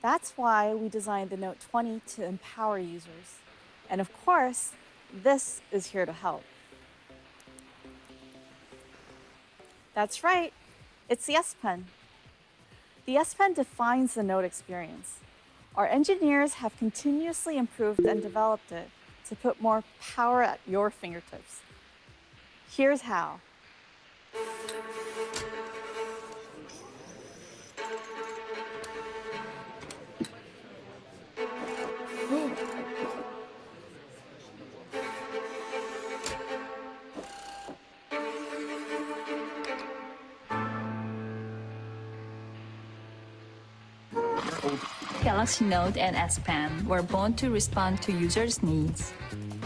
That's why we designed the Note 20 to empower users. And of course, this is here to help. That's right, it's the S Pen. The S Pen defines the Note experience. Our engineers have continuously improved and developed it to put more power at your fingertips. Here's how. Galaxy Note and S Pen were born to respond to users' needs.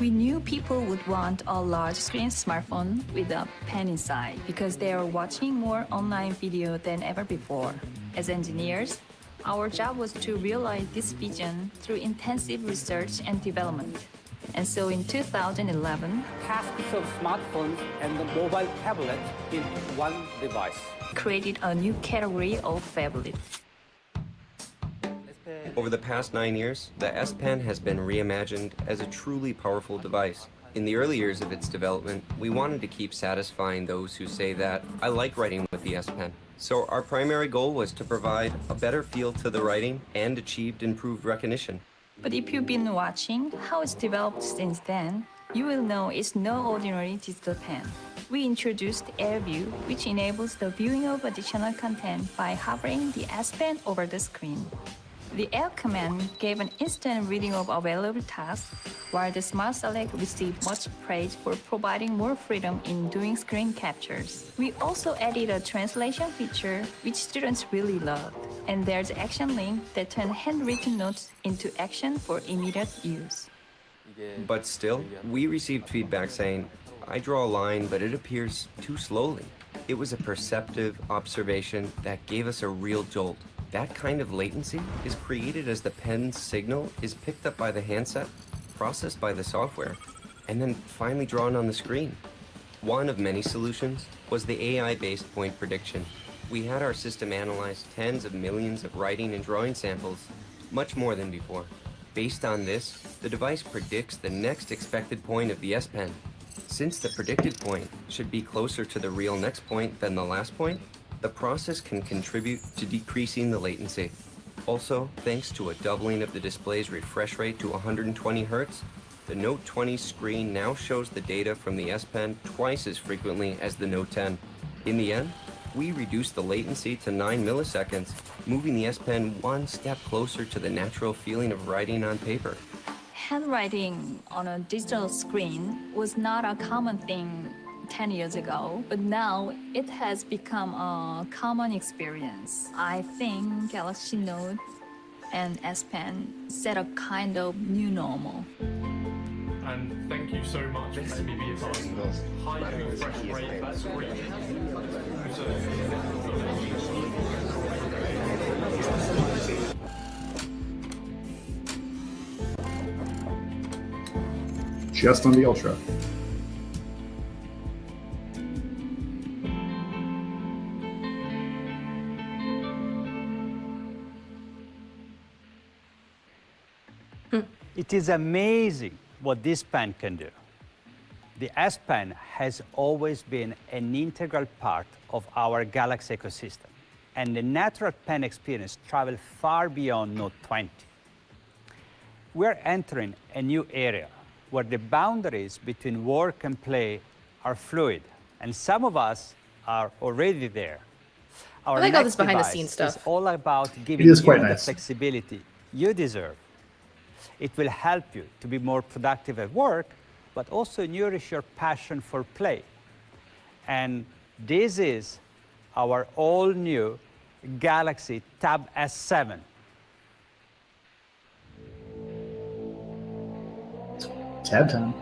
We knew people would want a large screen smartphone with a pen inside because they are watching more online video than ever before. As engineers, our job was to realize this vision through intensive research and development. And so in 2011, Tasks of smartphones and the mobile tablet in one device. created a new category of phablet. Over the past 9 years, the S Pen has been reimagined as a truly powerful device. In the early years of its development, we wanted to keep satisfying those who say that, I like writing with the S Pen. So our primary goal was to provide a better feel to the writing and achieved improved recognition. But if you've been watching how it's developed since then, you will know it's no ordinary digital pen. We introduced AirView, which enables the viewing of additional content by hovering the S Pen over the screen. The Air command gave an instant reading of available tasks, while the Smart Select received much praise for providing more freedom in doing screen captures. We also added a translation feature, which students really loved. And there's Action Link that turned handwritten notes into action for immediate use. But still, we received feedback saying, I draw a line, but it appears too slowly. It was a perceptive observation that gave us a real jolt. That kind of latency is created as the pen's signal is picked up by the handset, processed by the software, and then finally drawn on the screen. One of many solutions was the AI-based point prediction. We had our system analyze tens of millions of writing and drawing samples, much more than before. Based on this, the device predicts the next expected point of the S Pen. Since the predicted point should be closer to the real next point than the last point, the process can contribute to decreasing the latency. Also, thanks to a doubling of the display's refresh rate to 120 Hz, the Note 20 screen now shows the data from the S Pen twice as frequently as the Note 10. In the end, we reduced the latency to 9 milliseconds, moving the S Pen one step closer to the natural feeling of writing on paper. Handwriting on a digital screen was not a common thing 10 years ago, but now it has become a common experience. I think Galaxy Note and S Pen set a kind of new normal. And thank you so much for letting me be a part of this high refresh rate, that's great. Just on the Ultra. It is amazing what this pen can do. The S Pen has always been an integral part of our Galaxy ecosystem, and the natural pen experience travels far beyond Note 20. We're entering a new area where the boundaries between work and play are fluid, and some of us are already there. Our I like all next this behind the device scenes is stuff. all about giving is you quite the nice. flexibility you deserve. It will help you to be more productive at work, but also nourish your passion for play. And this is our all-new Galaxy Tab S7. Tab time.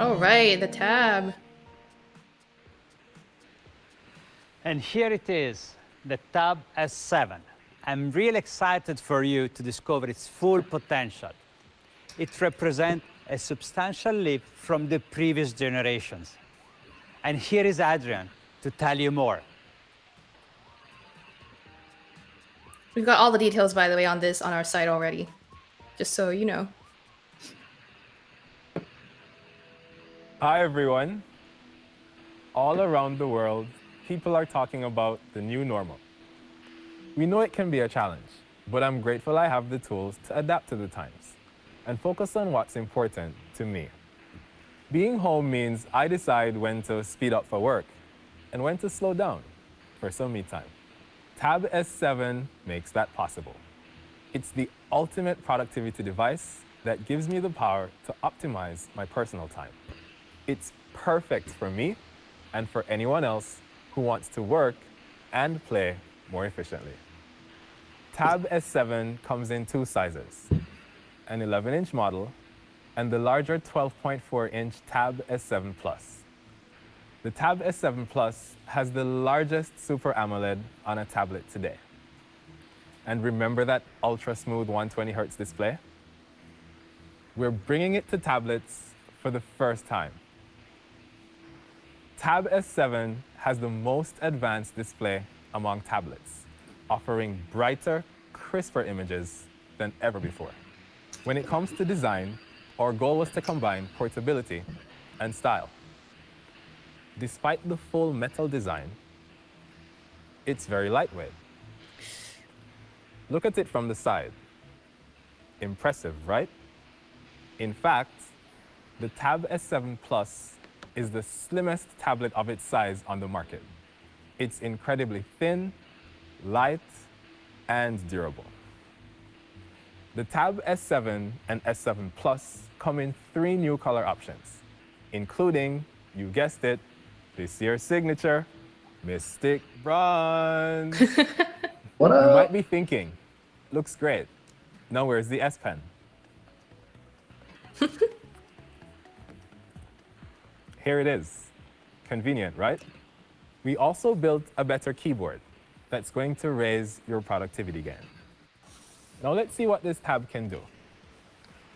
All right, the tab. And here it is, the Tab S7. I'm really excited for you to discover its full potential. It represents a substantial leap from the previous generations. And here is Adrian to tell you more. We've got all the details, by the way, on this on our site already, just so you know. Hi, everyone. All around the world, people are talking about the new normal. We know it can be a challenge, but I'm grateful I have the tools to adapt to the times and focus on what's important to me. Being home means I decide when to speed up for work and when to slow down for some me time. Tab S7 makes that possible. It's the ultimate productivity device that gives me the power to optimize my personal time. It's perfect for me and for anyone else who wants to work and play more efficiently. Tab S7 comes in two sizes, an 11-inch model and the larger 12.4-inch Tab S7 Plus. The Tab S7 Plus has the largest Super AMOLED on a tablet today. And remember that ultra-smooth 120Hz display? We're bringing it to tablets for the first time. Tab S7 has the most advanced display among tablets, offering brighter, crisper images than ever before. When it comes to design, our goal was to combine portability and style. Despite the full metal design, it's very lightweight. Look at it from the side. Impressive, right? In fact, the Tab S7 Plus is the slimmest tablet of its size on the market. It's incredibly thin, light, and durable. The Tab S7 and S7 Plus come in 3 new color options, including, you guessed it, this year's signature, Mystic Bronze. What You up? might be thinking, looks great. Now where's the S Pen? Here it is. Convenient, right? We also built a better keyboard that's going to raise your productivity game. Now let's see what this tab can do.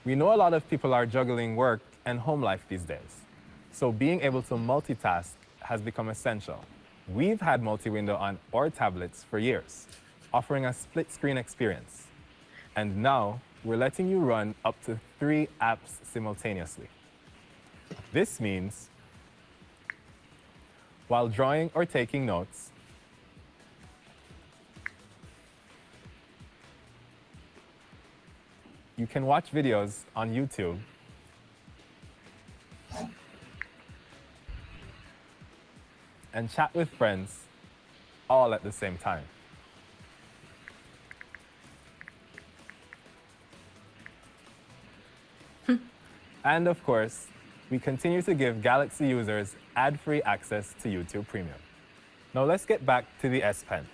We know a lot of people are juggling work and home life these days, so being able to multitask has become essential. We've had multi-window on our tablets for years, offering a split-screen experience. And now we're letting you run up to 3 apps simultaneously. This means while drawing or taking notes, you can watch videos on YouTube and chat with friends all at the same time. And of course, we continue to give Galaxy users ad-free access to YouTube Premium. Now let's get back to the S Pen.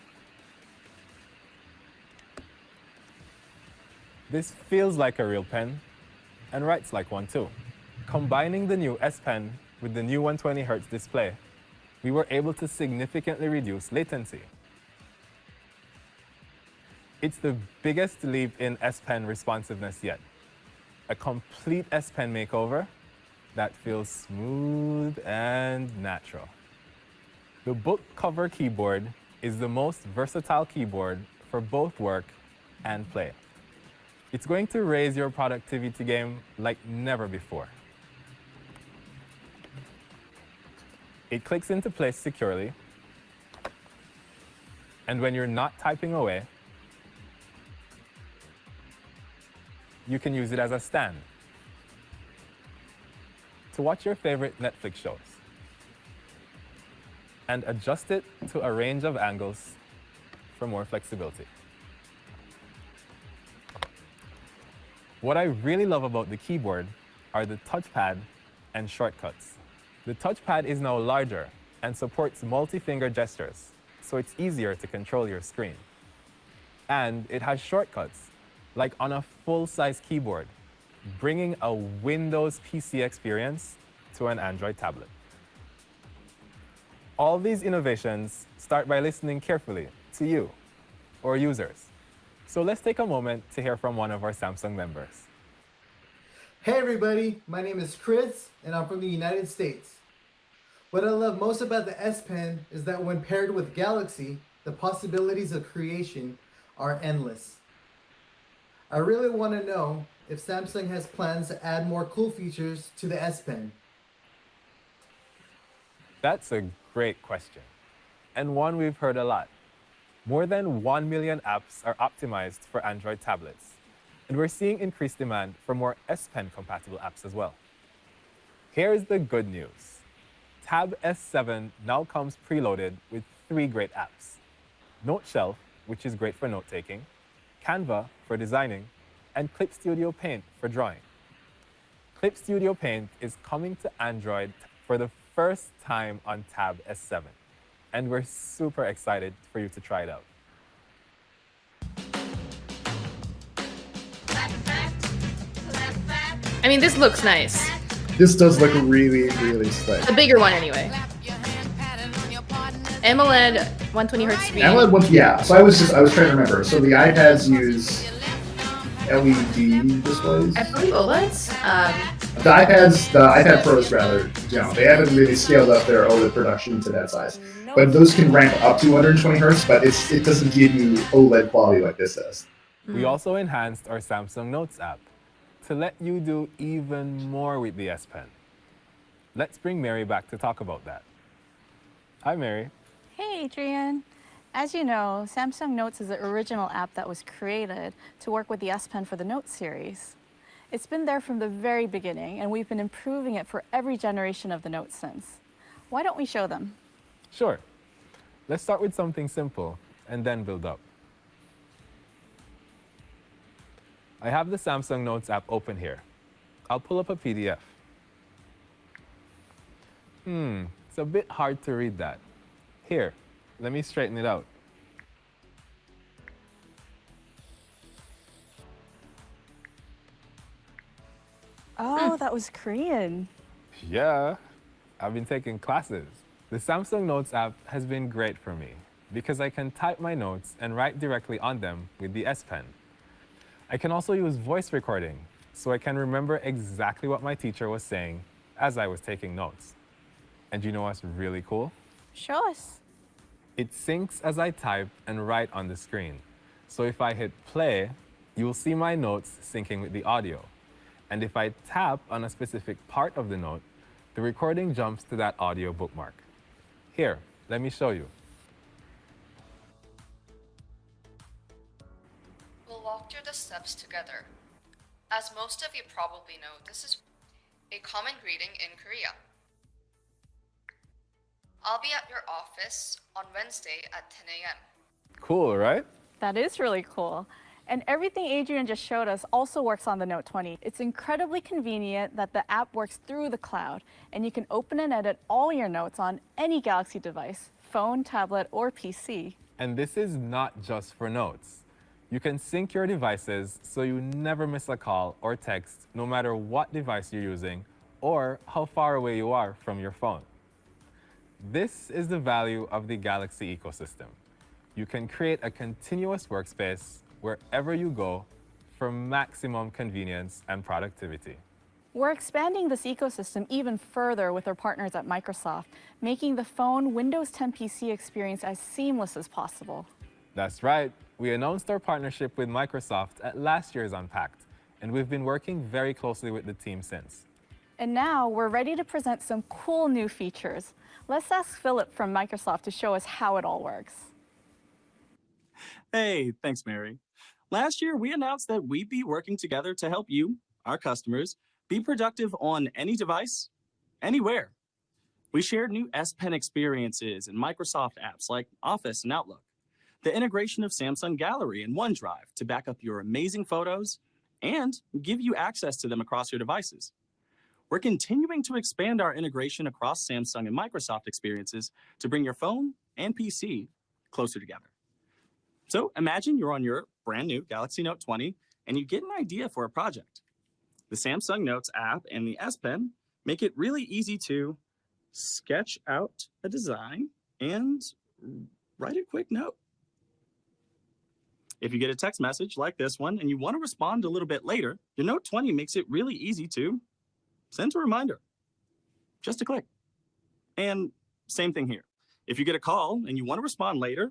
This feels like a real pen and writes like one too. Combining the new S Pen with the new 120Hz display, we were able to significantly reduce latency. It's the biggest leap in S Pen responsiveness yet. A complete S Pen makeover that feels smooth and natural. The book cover keyboard is the most versatile keyboard for both work and play. It's going to raise your productivity game like never before. It clicks into place securely, and when you're not typing away, you can use it as a stand to watch your favorite Netflix shows and adjust it to a range of angles for more flexibility. What I really love about the keyboard are the touchpad and shortcuts. The touchpad is now larger and supports multi-finger gestures, so it's easier to control your screen. And it has shortcuts, like on a full-size keyboard, bringing a Windows PC experience to an Android tablet. All these innovations start by listening carefully to you, or users. So let's take a moment to hear from one of our Samsung members. Hey everybody, my name is Chris and I'm from the United States. What I love most about the S Pen is that when paired with Galaxy, the possibilities of creation are endless. I really want to know if Samsung has plans to add more cool features to the S Pen. That's a great question, and one we've heard a lot. More than 1 million apps are optimized for Android tablets, and we're seeing increased demand for more S Pen compatible apps as well. Here's the good news. Tab S7 now comes preloaded with 3 great apps. Note Shelf, which is great for note-taking, Canva for designing, and Clip Studio Paint for drawing. Clip Studio Paint is coming to Android for the first time on Tab S7, and we're super excited for you to try it out. I mean, this looks nice. This does look really, really slick. The bigger one, anyway. AMOLED 120 hertz screen. AMOLED, yeah. So I was trying to remember. So the iPads use LED displays. I believe OLEDs. The iPad Pros rather, they haven't really scaled up their OLED production to that size. But those can ramp up to 120 hertz, but it doesn't give you OLED quality like this does. We also enhanced our Samsung Notes app to let you do even more with the S Pen. Let's bring Mary back to talk about that. Hi, Mary. Hey, Adrian. As you know, Samsung Notes is the original app that was created to work with the S Pen for the Note series. It's been there from the very beginning, and we've been improving it for every generation of the Note since. Why don't we show them? Sure. Let's start with something simple and then build up. I have the Samsung Notes app open here. I'll pull up a PDF. It's a bit hard to read that. Here, let me straighten it out. Oh, that was Korean. Yeah, I've been taking classes. The Samsung Notes app has been great for me because I can type my notes and write directly on them with the S Pen. I can also use voice recording, so I can remember exactly what my teacher was saying as I was taking notes. And you know what's really cool? Show us. It syncs as I type and write on the screen. So if I hit play, you will see my notes syncing with the audio. And if I tap on a specific part of the note, the recording jumps to that audio bookmark. Here, let me show you. We'll walk through the steps together. As most of you probably know, this is a common greeting in Korea. I'll be at your office on Wednesday at 10 a.m. Cool, right? That is really cool. And everything Adrian just showed us also works on the Note 20. It's incredibly convenient that the app works through the cloud, and you can open and edit all your notes on any Galaxy device, phone, tablet, or PC. And this is not just for notes. You can sync your devices so you never miss a call or text, no matter what device you're using or how far away you are from your phone. This is the value of the Galaxy ecosystem. You can create a continuous workspace wherever you go for maximum convenience and productivity. We're expanding this ecosystem even further with our partners at Microsoft, making the phone Windows 10 PC experience as seamless as possible. That's right. We announced our partnership with Microsoft at last year's Unpacked, and we've been working very closely with the team since. And now we're ready to present some cool new features. Let's ask Philip from Microsoft to show us how it all works. Hey, thanks, Mary. Last year, we announced that we'd be working together to help you, our customers, be productive on any device, anywhere. We shared new S Pen experiences and Microsoft apps like Office and Outlook, the integration of Samsung Gallery and OneDrive to back up your amazing photos and give you access to them across your devices. We're continuing to expand our integration across Samsung and Microsoft experiences to bring your phone and PC closer together. So imagine you're on your brand new Galaxy Note 20 and you get an idea for a project. The Samsung Notes app and the S Pen Make it really easy to sketch out a design and write a quick note. If you get a text message like this one and you want to respond a little bit later, your Note 20 makes it really easy to send a reminder. Just a click. And same thing here. If you get a call and you want to respond later,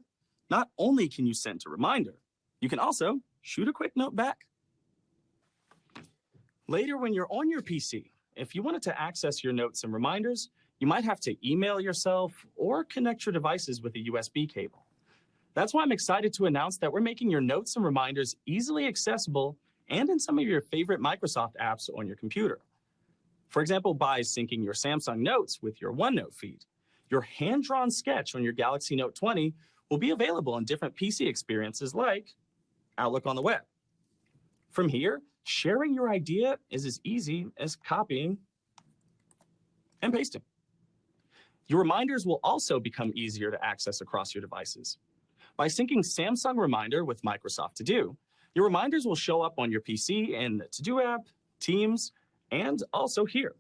not only can you send a reminder, you can also shoot a quick note back. Later, when you're on your PC, if you wanted to access your notes and reminders, you might have to email yourself or connect your devices with a USB cable. That's why I'm excited to announce that we're making your notes and reminders easily accessible and in some of your favorite Microsoft apps on your computer. For example, by syncing your Samsung Notes with your OneNote feed, your hand-drawn sketch on your Galaxy Note 20 will be available in different PC experiences like Outlook on the web. From here, sharing your idea is as easy as copying and pasting. Your reminders will also become easier to access across your devices. By syncing Samsung Reminder with Microsoft To Do, your reminders will show up on your PC in the To Do app, Teams, and also here.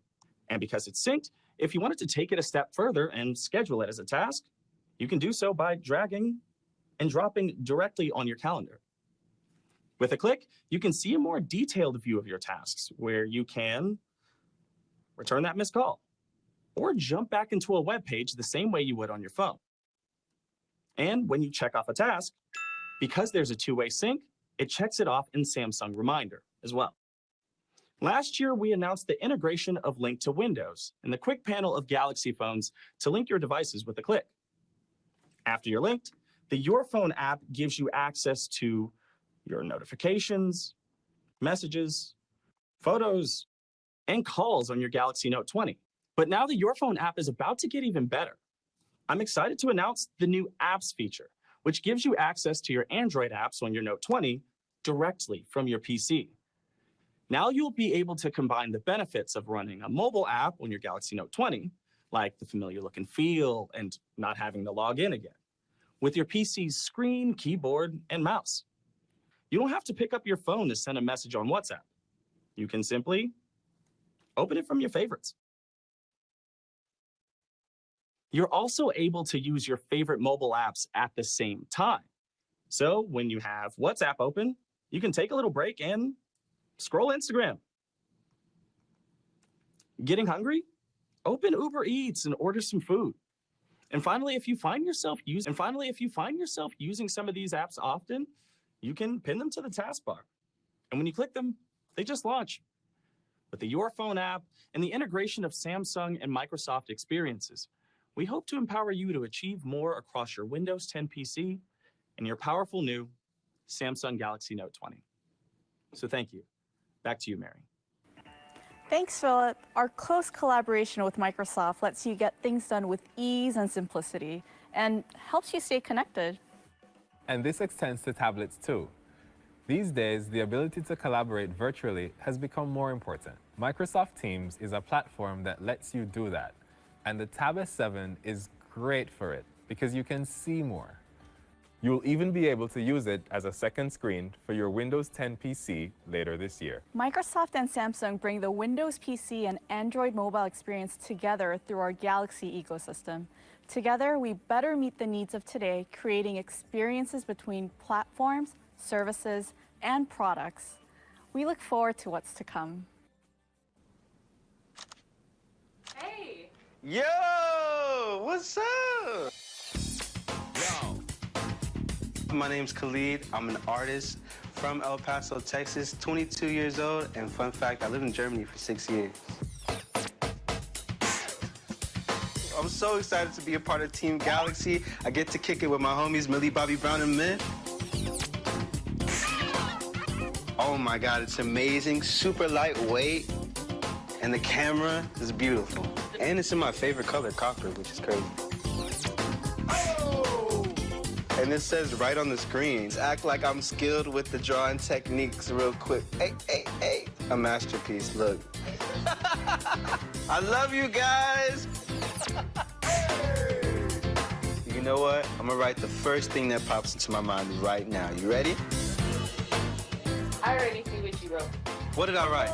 And because it's synced, if you wanted to take it a step further and schedule it as a task, you can do so by dragging and dropping directly on your calendar. With a click, you can see a more detailed view of your tasks where you can return that missed call or jump back into a web page the same way you would on your phone. And when you check off a task, because there's a two-way sync, it checks it off in Samsung Reminder as well. Last year, we announced the integration of Link to Windows and the quick panel of Galaxy phones to link your devices with a click. After you're linked, the Your Phone app gives you access to your notifications, messages, photos, and calls on your Galaxy Note 20. But now the Your Phone app is about to get even better. I'm excited to announce the new Apps feature, which gives you access to your Android apps on your Note 20 directly from your PC. Now you'll be able to combine the benefits of running a mobile app on your Galaxy Note 20, like the familiar look and feel and not having to log in again, with your PC's screen, keyboard, and mouse. You don't have to pick up your phone to send a message on WhatsApp. You can simply open it from your favorites. You're also able to use your favorite mobile apps at the same time. So when you have WhatsApp open, you can take a little break and scroll Instagram. Getting hungry? Open Uber Eats and order some food. And finally, if you find yourself using some of these apps often, you can pin them to the taskbar. And when you click them, they just launch. With the Your Phone app and the integration of Samsung and Microsoft experiences, we hope to empower you to achieve more across your Windows 10 PC and your powerful new Samsung Galaxy Note 20. So thank you. Back to you, Mary. Thanks, Philip. Our close collaboration with Microsoft lets you get things done with ease and simplicity and helps you stay connected. And this extends to tablets too. These days, the ability to collaborate virtually has become more important. Microsoft Teams is a platform that lets you do that. And the Tab S7 is great for it because you can see more. You'll even be able to use it as a second screen for your Windows 10 PC later this year. Microsoft and Samsung bring the Windows PC and Android mobile experience together through our Galaxy ecosystem. Together, we better meet the needs of today, creating experiences between platforms, services, and products. We look forward to what's to come. Hey! Yo, what's up? Yo. My name's Khalid. I'm an artist from El Paso, Texas, 22 years old. And fun fact, I lived in Germany for 6 years. I'm so excited to be a part of Team Galaxy. I get to kick it with my homies, Millie, Bobby Brown, and Mint. Oh my God, it's amazing, super lightweight, and the camera is beautiful. And it's in my favorite color, copper, which is crazy. Oh! And it says right on the screen, act like I'm skilled with the drawing techniques real quick. Hey, hey, hey. A masterpiece, look. I love you guys. You know what? I'm gonna write the first thing that pops into my mind right now. You ready? I already see what you wrote. What did I write?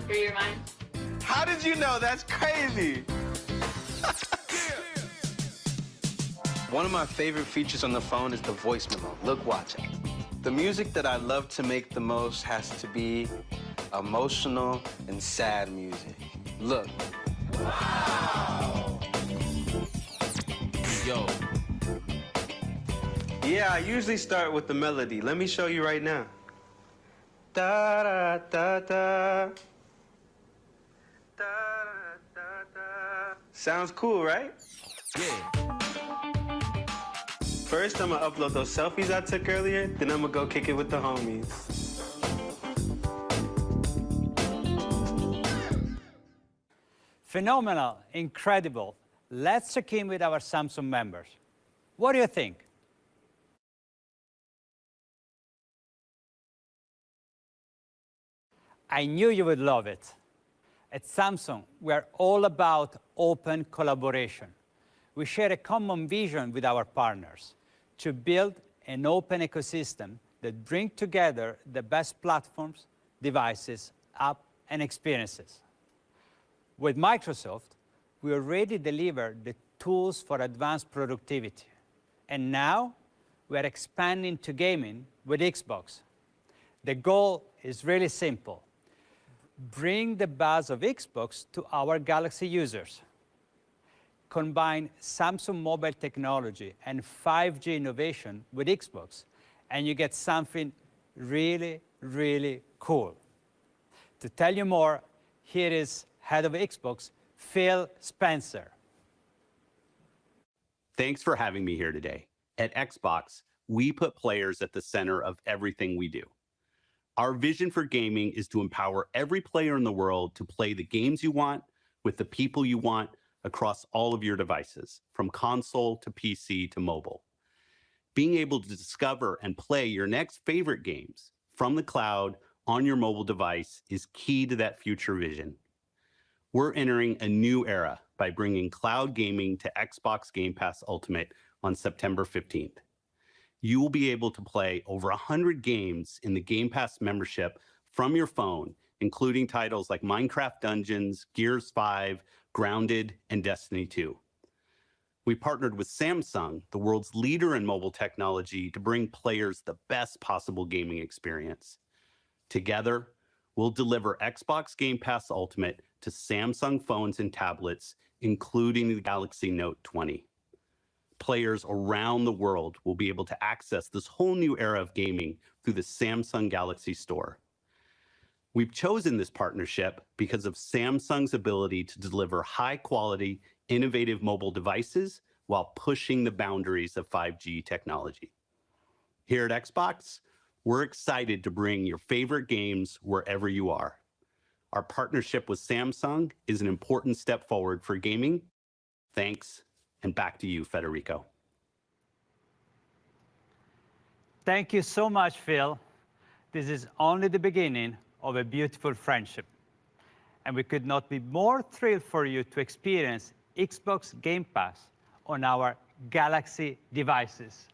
Hear your mind? How did you know? That's crazy. One of my favorite features on the phone is the voice memo. Look, watch it. The music that I love to make the most has to be emotional and sad music. Look. Wow. Yo. Yeah, I usually start with the melody. Let me show you right now. Da da da da. Sounds cool, right? Yeah. First, I'm gonna upload those selfies I took earlier, then I'm gonna go kick it with the homies. Phenomenal, incredible. Let's check in with our Samsung members. What do you think? I knew you would love it. At Samsung, we are all about open collaboration. We share a common vision with our partners to build an open ecosystem that brings together the best platforms, devices, apps, and experiences. With Microsoft, we already deliver the tools for advanced productivity. And now, we are expanding to gaming with Xbox. The goal is really simple. Bring the buzz of Xbox to our Galaxy users. Combine Samsung mobile technology and 5G innovation with Xbox, and you get something really, really cool. To tell you more, here is head of Xbox, Phil Spencer. Thanks for having me here today. At Xbox, we put players at the center of everything we do. Our vision for gaming is to empower every player in the world to play the games you want with the people you want across all of your devices, from console to PC to mobile. Being able to discover and play your next favorite games from the cloud on your mobile device is key to that future vision. We're entering a new era by bringing cloud gaming to Xbox Game Pass Ultimate on September 15th. You will be able to play over 100 games in the Game Pass membership from your phone, including titles like Minecraft Dungeons, Gears 5, Grounded, and Destiny 2. We partnered with Samsung, the world's leader in mobile technology, to bring players the best possible gaming experience. Together, we'll deliver Xbox Game Pass Ultimate to Samsung phones and tablets, including the Galaxy Note 20. Players around the world will be able to access this whole new era of gaming through the Samsung Galaxy Store. We've chosen this partnership because of Samsung's ability to deliver high-quality, innovative mobile devices while pushing the boundaries of 5G technology. Here at Xbox, we're excited to bring your favorite games wherever you are. Our partnership with Samsung is an important step forward for gaming. Thanks, and back to you, Federico. Thank you so much, Phil. This is only the beginning of a beautiful friendship. And we could not be more thrilled for you to experience Xbox Game Pass on our Galaxy devices.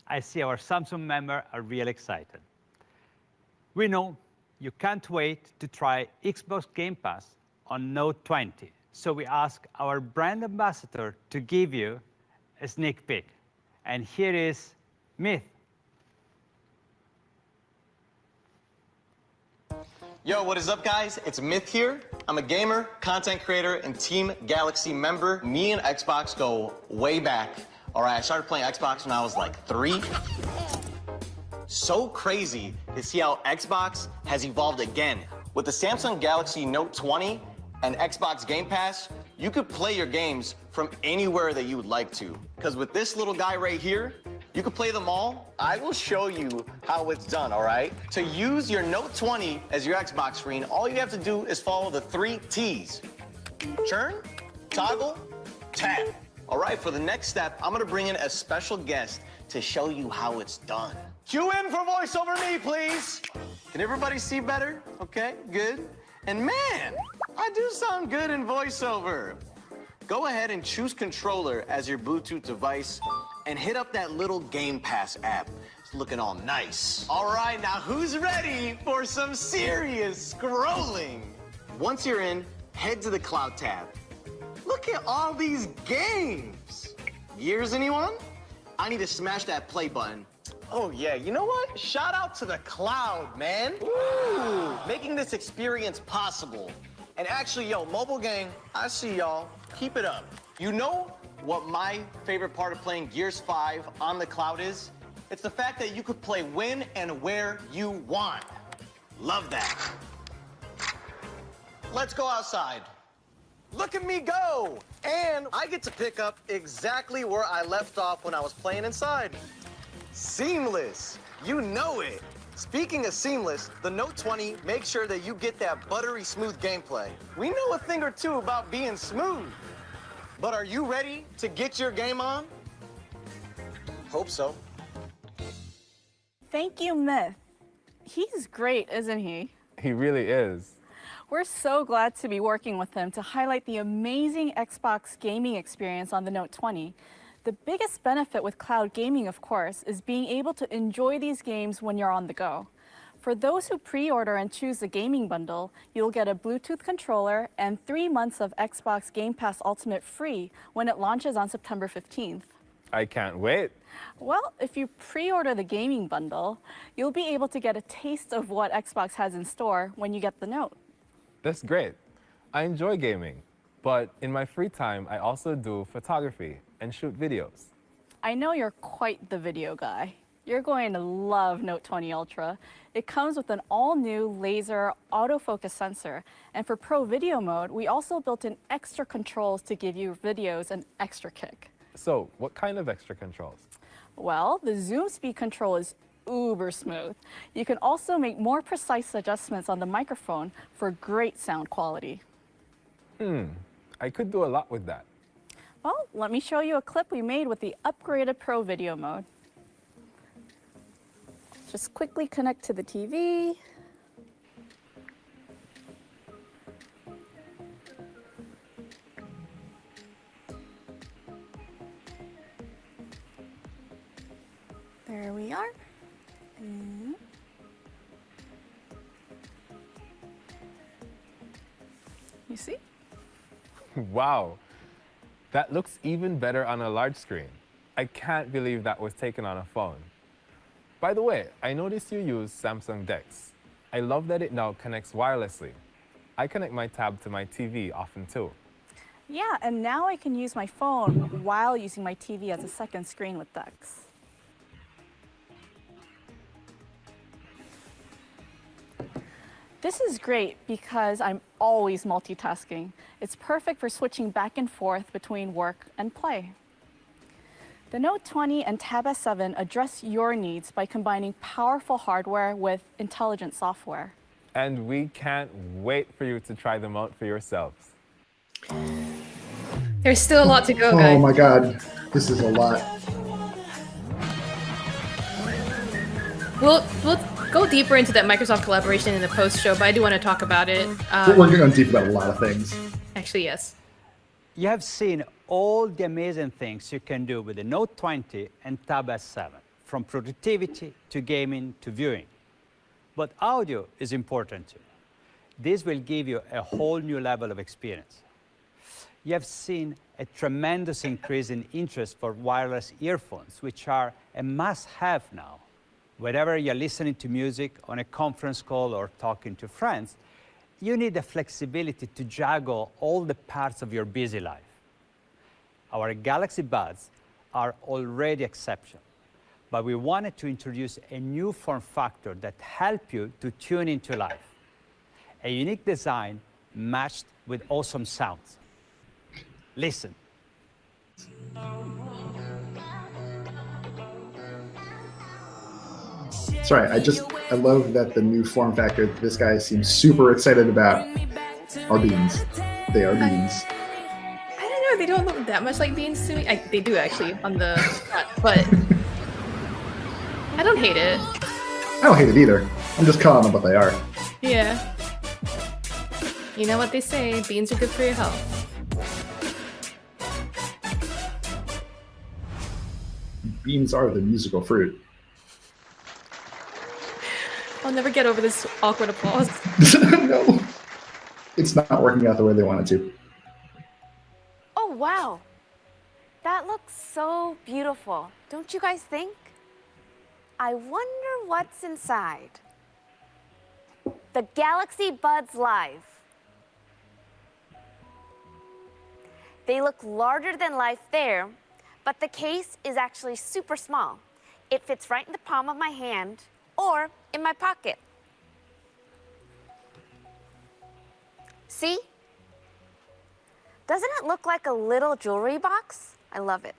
I see our Samsung members are really excited. We know you can't wait to try Xbox Game Pass on Note 20. So we ask our brand ambassador to give you a sneak peek. And here is Myth. Yo, what is up, guys? It's Myth here. I'm a gamer, content creator, and Team Galaxy member. Me and Xbox go way back. All right, I started playing Xbox when I was like 3. So crazy to see how Xbox has evolved again. With the Samsung Galaxy Note 20 and Xbox Game Pass, you could play your games from anywhere that you would like to. Because with this little guy right here, you can play them all. I will show you how it's done, all right? To use your Note 20 as your Xbox screen, all you have to do is follow the 3 T's. Churn, toggle, tap. All right, for the next step, I'm gonna bring in a special guest to show you how it's done. Cue in for voice over me, please. Can everybody see better? Okay, good. And man, I do sound good in voiceover. Go ahead and choose controller as your Bluetooth device and hit up that little Game Pass app. looking all nice. All right, now who's ready for some serious scrolling? Once you're in, head to the Cloud tab. Look at all these games. Gears, anyone? I need to smash that play button. Oh yeah, you know what? Shout out to the Cloud, man. Ooh, making this experience possible. And actually, yo, mobile gang, I see y'all. Keep it up. You know what my favorite part of playing Gears 5 on the Cloud is? It's the fact that you could play when and where you want. Love that. Let's go outside. Look at me go! And I get to pick up exactly where I left off when I was playing inside. Seamless, you know it. Speaking of seamless, the Note 20 makes sure that you get that buttery smooth gameplay. We know a thing or two about being smooth. But are you ready to get your game on? Hope so. Thank you, Myth. He's great, isn't he? He really is. We're so glad to be working with him to highlight the amazing Xbox gaming experience on the Note 20. The biggest benefit with cloud gaming, of course, is being able to enjoy these games when you're on the go. For those who pre-order and choose the gaming bundle, you'll get a Bluetooth controller and 3 months of Xbox Game Pass Ultimate free when it launches on September 15th. I can't wait. Well, if you pre-order the gaming bundle, you'll be able to get a taste of what Xbox has in store when you get the Note. That's great. I enjoy gaming, but in my free time, I also do photography and shoot videos. I know you're quite the video guy. You're going to love Note 20 Ultra. It comes with an all-new laser autofocus sensor. And for Pro Video mode, we also built in extra controls to give you videos an extra kick. So, what kind of extra controls? Well, the zoom speed control is uber smooth. You can also make more precise adjustments on the microphone for great sound quality. I could do a lot with that. Well, let me show you a clip we made with the upgraded Pro Video mode. Just quickly connect to the TV. There we are. You see? Wow, that looks even better on a large screen. I can't believe that was taken on a phone. By the way, I noticed you use Samsung DeX. I love that it now connects wirelessly. I connect my tab to my TV often too. Yeah, and now I can use my phone while using my TV as a second screen with DeX. This is great because I'm always multitasking. It's perfect for switching back and forth between work and play. The Note 20 and Tab S7 address your needs by combining powerful hardware with intelligent software. And we can't wait for you to try them out for yourselves. There's still a lot to go, guys. Oh my God, this is a lot. We'll go deeper into that Microsoft collaboration in the post-show, but I do want to talk about it. We're going deep about a lot of things. Actually, yes. You have seen all the amazing things you can do with the Note 20 and Tab S7, from productivity to gaming to viewing. But audio is important too. This will give you a whole new level of experience. You have seen a tremendous increase in interest for wireless earphones, which are a must-have now. Whenever you're listening to music on a conference call or talking to friends, you need the flexibility to juggle all the parts of your busy life. Our Galaxy Buds are already exceptional, but we wanted to introduce a new form factor that helps you to tune into life. A unique design matched with awesome sounds. Listen. Sorry, I love that the new form factor this guy seems super excited about are beans. They are beans. I don't know, they don't look that much like beans to me. They do actually on the front, but I don't hate it. I don't hate it either. I'm just calling them what they are. Yeah. You know what they say, beans are good for your health. Beans are the musical fruit. I'll never get over this awkward applause. No. It's not working out the way they wanted to. Oh, wow. That looks so beautiful, don't you guys think? I wonder what's inside. The Galaxy Buds Live. They look larger than life there, but the case is actually super small. It fits right in the palm of my hand or in my pocket. See? Doesn't it look like a little jewelry box? I love it.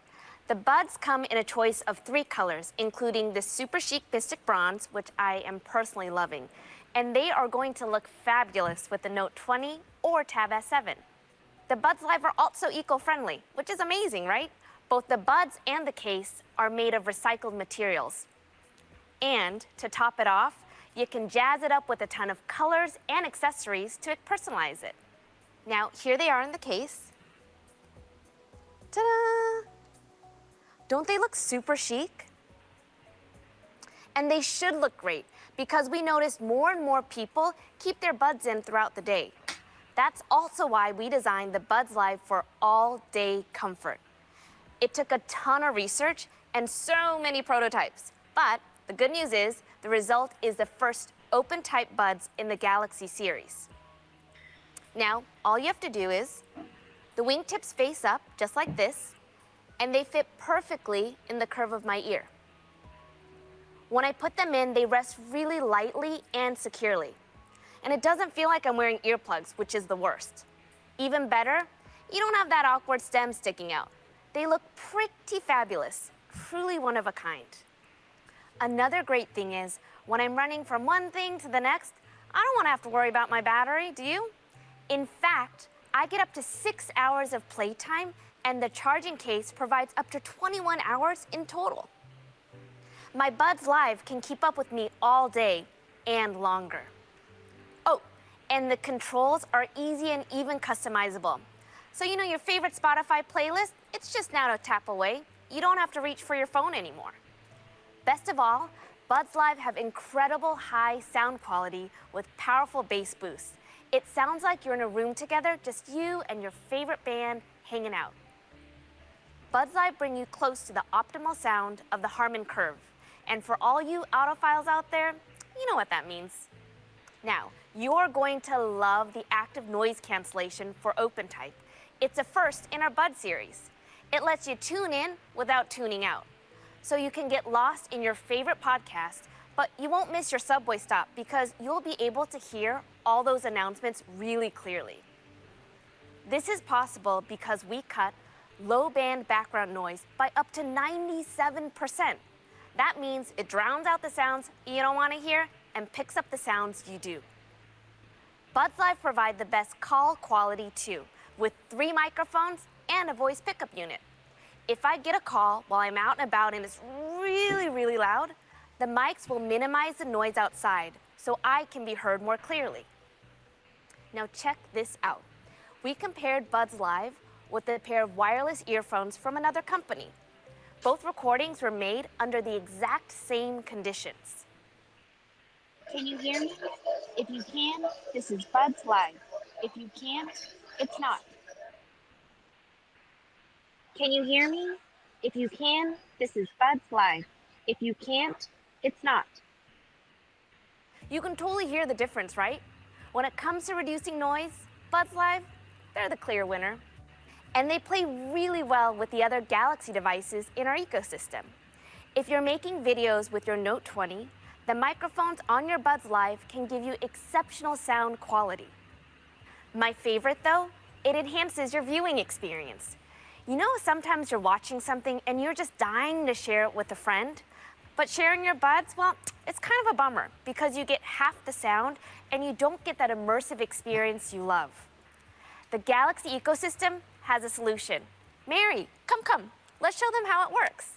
The buds come in a choice of 3 colors, including the super chic Mystic Bronze, which I am personally loving. And they are going to look fabulous with the Note 20 or Tab S7. The Buds Live are also eco-friendly, which is amazing, right? Both the buds and the case are made of recycled materials. And to top it off, you can jazz it up with a ton of colors and accessories to personalize it. Now, here they are in the case. Ta-da! Don't they look super chic? And they should look great because we notice more and more people keep their buds in throughout the day. That's also why we designed the Buds Live for all-day comfort. It took a ton of research and so many prototypes, but the good news is the result is the first open-type buds in the Galaxy series. Now, all you have to do is, the wingtips face up just like this, and they fit perfectly in the curve of my ear. When I put them in, they rest really lightly and securely. And it doesn't feel like I'm wearing earplugs, which is the worst. Even better, you don't have that awkward stem sticking out. They look pretty fabulous, truly one of a kind. Another great thing is, when I'm running from one thing to the next, I don't want to have to worry about my battery, do you? In fact, I get up to 6 hours of playtime, and the charging case provides up to 21 hours in total. My Buds Live can keep up with me all day and longer. Oh, and the controls are easy and even customizable. So you know your favorite Spotify playlist? It's just now to tap away. You don't have to reach for your phone anymore. Best of all, Buds Live have incredible high sound quality with powerful bass boosts. It sounds like you're in a room together, just you and your favorite band hanging out. Buds Live bring you close to the optimal sound of the Harman curve. And for all you audiophiles out there, you know what that means. Now, you're going to love the active noise cancellation for OpenType. It's a first in our Bud series. It lets you tune in without tuning out. So you can get lost in your favorite podcast, but you won't miss your subway stop because you'll be able to hear all those announcements really clearly. This is possible because we cut low-band background noise by up to 97%. That means it drowns out the sounds you don't want to hear and picks up the sounds you do. Buds Live provide the best call quality too, with 3 microphones and a voice pickup unit. If I get a call while I'm out and about and it's really, really loud, the mics will minimize the noise outside so I can be heard more clearly. Now check this out. We compared Buds Live with a pair of wireless earphones from another company. Both recordings were made under the exact same conditions. Can you hear me? If you can, this is Buds Live. If you can't, it's not. Can you hear me? If you can, this is Buds Live. If you can't, it's not. You can totally hear the difference, right? When it comes to reducing noise, Buds Live, they're the clear winner. And they play really well with the other Galaxy devices in our ecosystem. If you're making videos with your Note 20, the microphones on your Buds Live can give you exceptional sound quality. My favorite though, it enhances your viewing experience. You know, sometimes you're watching something and you're just dying to share it with a friend, but sharing your buds, well, it's kind of a bummer because you get half the sound and you don't get that immersive experience you love. The Galaxy ecosystem has a solution. Mary, come. Let's show them how it works.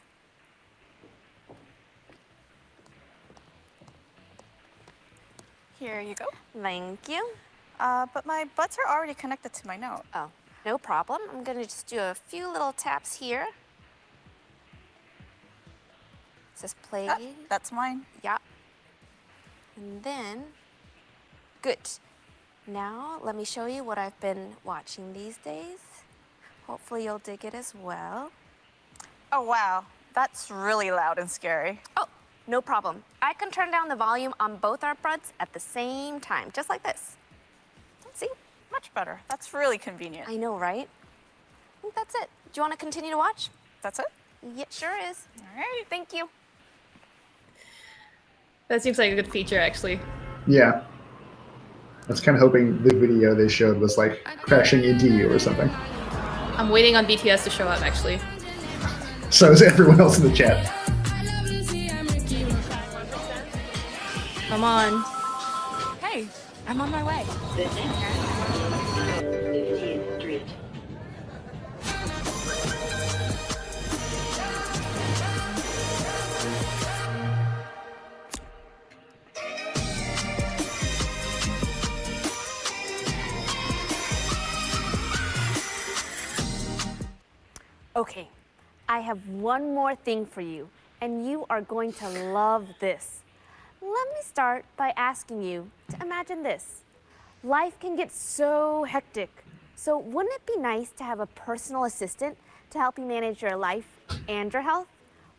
Here you go. Thank you. But my buds are already connected to my Note. Oh, no problem. I'm gonna just do a few little taps here. Is this play? That's mine. Yeah. And then, good. Now, let me show you what I've been watching these days. Hopefully you'll dig it as well. Oh, wow. That's really loud and scary. Oh, no problem. I can turn down the volume on both our buds at the same time, just like this. See? Much better. That's really convenient. I know, right? I think that's it. Do you want to continue to watch? That's it? Yeah, sure is. All right. Thank you. That seems like a good feature, actually. Yeah. I was kind of hoping the video they showed was like crashing into you or something. I'm waiting on BTS to show up, actually. So is everyone else in the chat. Come on. Hey, I'm on my way. Okay, I have one more thing for you, and you are going to love this. Let me start by asking you to imagine this. Life can get so hectic, so wouldn't it be nice to have a personal assistant to help you manage your life and your health?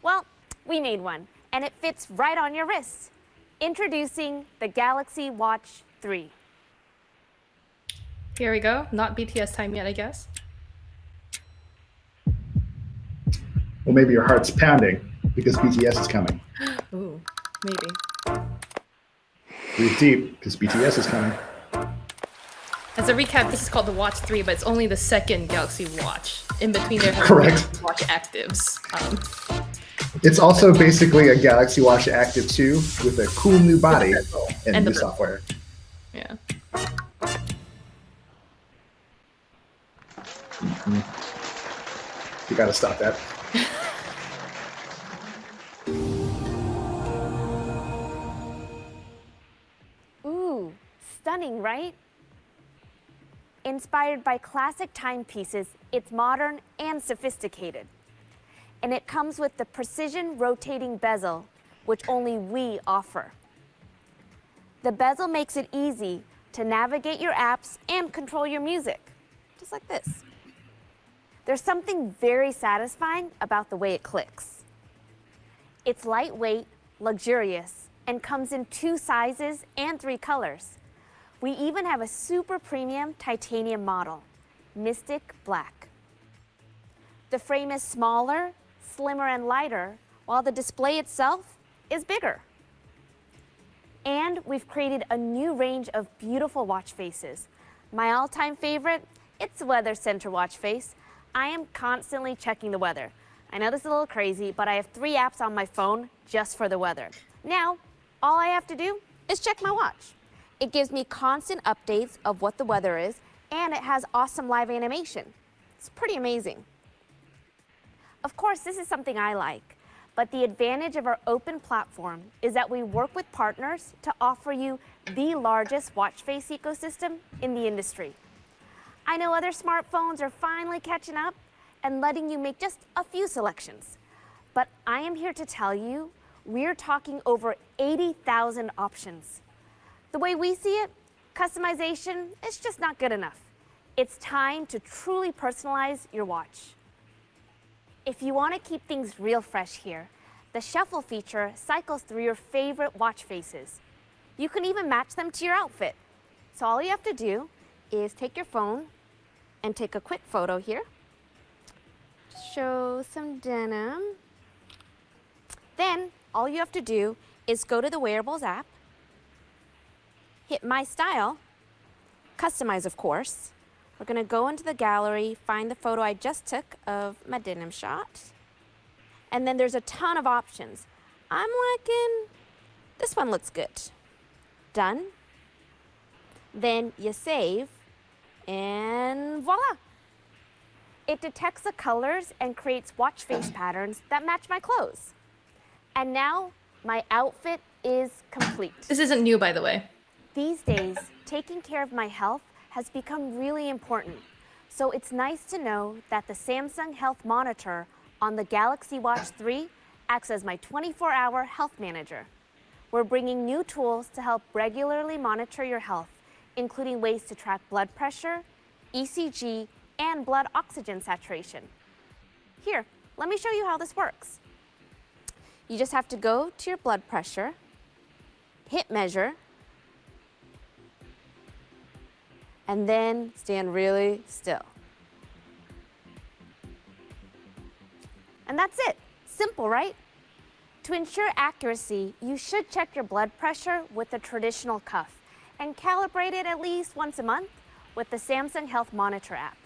Well, we made one, and it fits right on your wrist. Introducing the Galaxy Watch 3. Here we go. Not BTS time yet, I guess. Well, maybe your heart's pounding because BTS is coming. Ooh, maybe. Breathe deep because BTS is coming. As a recap, this is called the Watch 3, but it's only the second Galaxy Watch. In between there have Correct. Watch Actives. It's also basically a Galaxy Watch Active 2 with a cool new body and new software. Yeah. You gotta stop that. Ooh, stunning, right? Inspired by classic timepieces, it's modern and sophisticated. And it comes with the precision rotating bezel, which only we offer. The bezel makes it easy to navigate your apps and control your music, just like this. There's something very satisfying about the way it clicks. It's lightweight, luxurious, and comes in 2 sizes and 3 colors. We even have a super premium titanium model, Mystic Black. The frame is smaller, slimmer, and lighter, while the display itself is bigger. And we've created a new range of beautiful watch faces. My all-time favorite, it's the Weather Center watch face. I am constantly checking the weather. I know this is a little crazy, but I have 3 apps on my phone just for the weather. Now, all I have to do is check my watch. It gives me constant updates of what the weather is, and it has awesome live animation. It's pretty amazing. Of course, this is something I like, but the advantage of our open platform is that we work with partners to offer you the largest watch face ecosystem in the industry. I know other smartphones are finally catching up and letting you make just a few selections, but I am here to tell you we're talking over 80,000 options. The way we see it, customization is just not good enough. It's time to truly personalize your watch. If you want to keep things real fresh here, the shuffle feature cycles through your favorite watch faces. You can even match them to your outfit. So all you have to do is take your phone and take a quick photo here. Show some denim. Then all you have to do is go to the Wearables app, hit My Style, customize of course. We're gonna go into the gallery, find the photo I just took of my denim shot. And then there's a ton of options. I'm liking, this one looks good. Done. Then you save, and voila. It detects the colors and creates watch face patterns that match my clothes. And now my outfit is complete. This isn't new, by the way. These days, taking care of my health has become really important. So it's nice to know that the Samsung Health Monitor on the Galaxy Watch 3 acts as my 24-hour health manager. we're bringing new tools to help regularly monitor your health, including ways to track blood pressure, ECG, and blood oxygen saturation. Here, let me show you how this works. You just have to go to your blood pressure, hit measure, and then stand really still. And that's it. Simple, right? To ensure accuracy, you should check your blood pressure with a traditional cuff and calibrate it at least once a month with the Samsung Health Monitor app.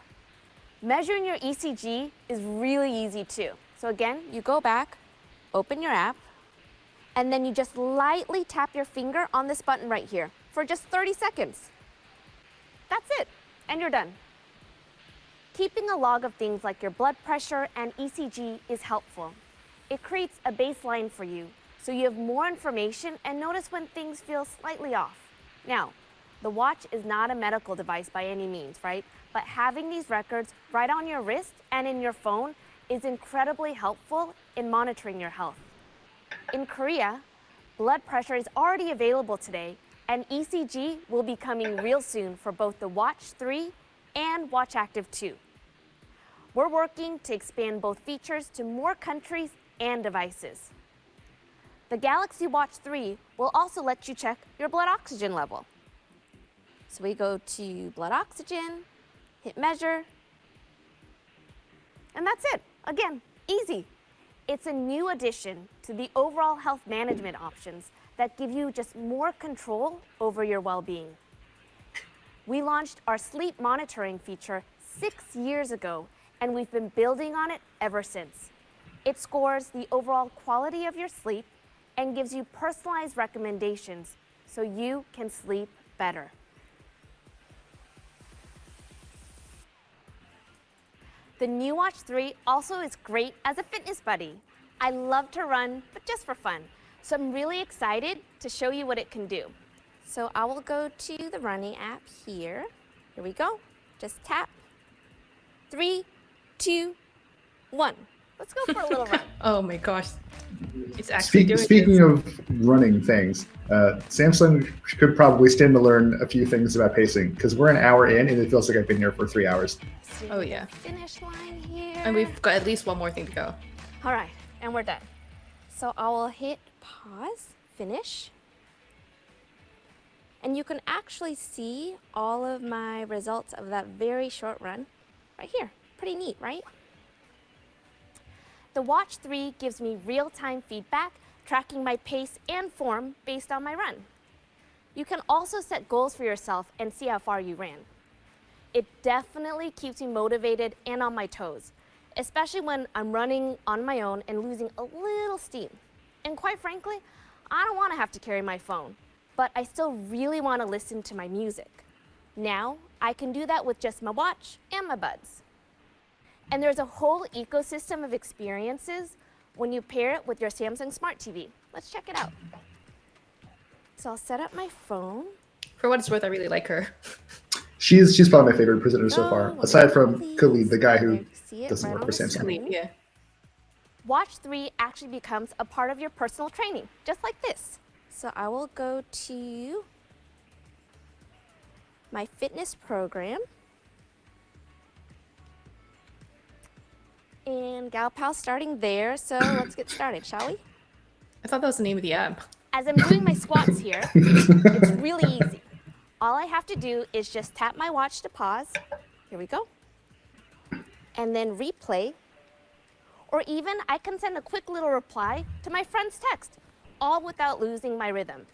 Measuring your ECG is really easy too. So again, you go back, open your app, and then you just lightly tap your finger on this button right here for just 30 seconds. That's it, and you're done. Keeping a log of things like your blood pressure and ECG is helpful. It creates a baseline for you, so you have more information and notice when things feel slightly off. Now, the watch is not a medical device by any means, right? But having these records right on your wrist and in your phone is incredibly helpful in monitoring your health. In Korea, blood pressure is already available today, and ECG will be coming real soon for both the Watch 3 and Watch Active 2. We're working to expand both features to more countries and devices. The Galaxy Watch 3 will also let you check your blood oxygen level. So we go to blood oxygen, hit measure, and that's it. Again, easy. It's a new addition to the overall health management options that give you just more control over your well-being. We launched our sleep monitoring feature 6 years ago, and we've been building on it ever since. It scores the overall quality of your sleep and gives you personalized recommendations so you can sleep better. The new Watch 3 also is great as a fitness buddy. I love to run, but just for fun. So I'm really excited to show you what it can do. So I will go to the running app here. Here we go. Just tap. 3, 2, 1. Let's go for a little run. Oh my gosh. It's actually doing Speaking of running things, Samsung could probably stand to learn a few things about pacing, because we're an hour in and it feels like I've been here for 3 hours. Oh yeah. Finish line here. And we've got at least one more thing to go. All right, and we're done. So I will hit pause, finish. And you can actually see all of my results of that very short run right here. Pretty neat, right? The Watch 3 gives me real-time feedback, tracking my pace and form based on my run. You can also set goals for yourself and see how far you ran. It definitely keeps me motivated and on my toes, especially when I'm running on my own and losing a little steam. And quite frankly, I don't want to have to carry my phone, but I still really want to listen to my music. Now, I can do that with just my watch and my buds. And there's a whole ecosystem of experiences when you pair it with your Samsung Smart TV. Let's check it out. So I'll set up my phone. For what it's worth, I really like her. She's probably my favorite presenter so far, aside from Khalid, the guy who doesn't work for Samsung. Yeah. Watch 3 actually becomes a part of your personal training, just like this. So I will go to my fitness program. And Galpal's starting there, so let's get started, shall we? I thought that was the name of the app. As I'm doing my squats here, it's really easy. All I have to do is just tap my watch to pause. Here we go. And then replay. Or even I can send a quick little reply to my friend's text, all without losing my rhythm.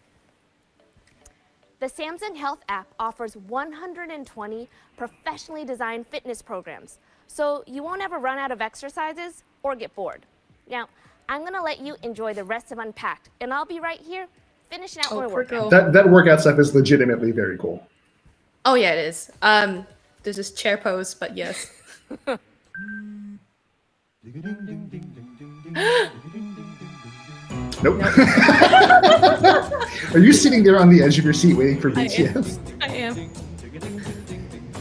The Samsung Health app offers 120 professionally designed fitness programs, so you won't ever run out of exercises or get bored. Now, I'm gonna let you enjoy the rest of Unpacked, and I'll be right here finishing out my workout. That workout stuff is legitimately very cool. Oh yeah, it is. There's this chair pose, but yes. Nope. Are you sitting there on the edge of your seat waiting for BTS? I am.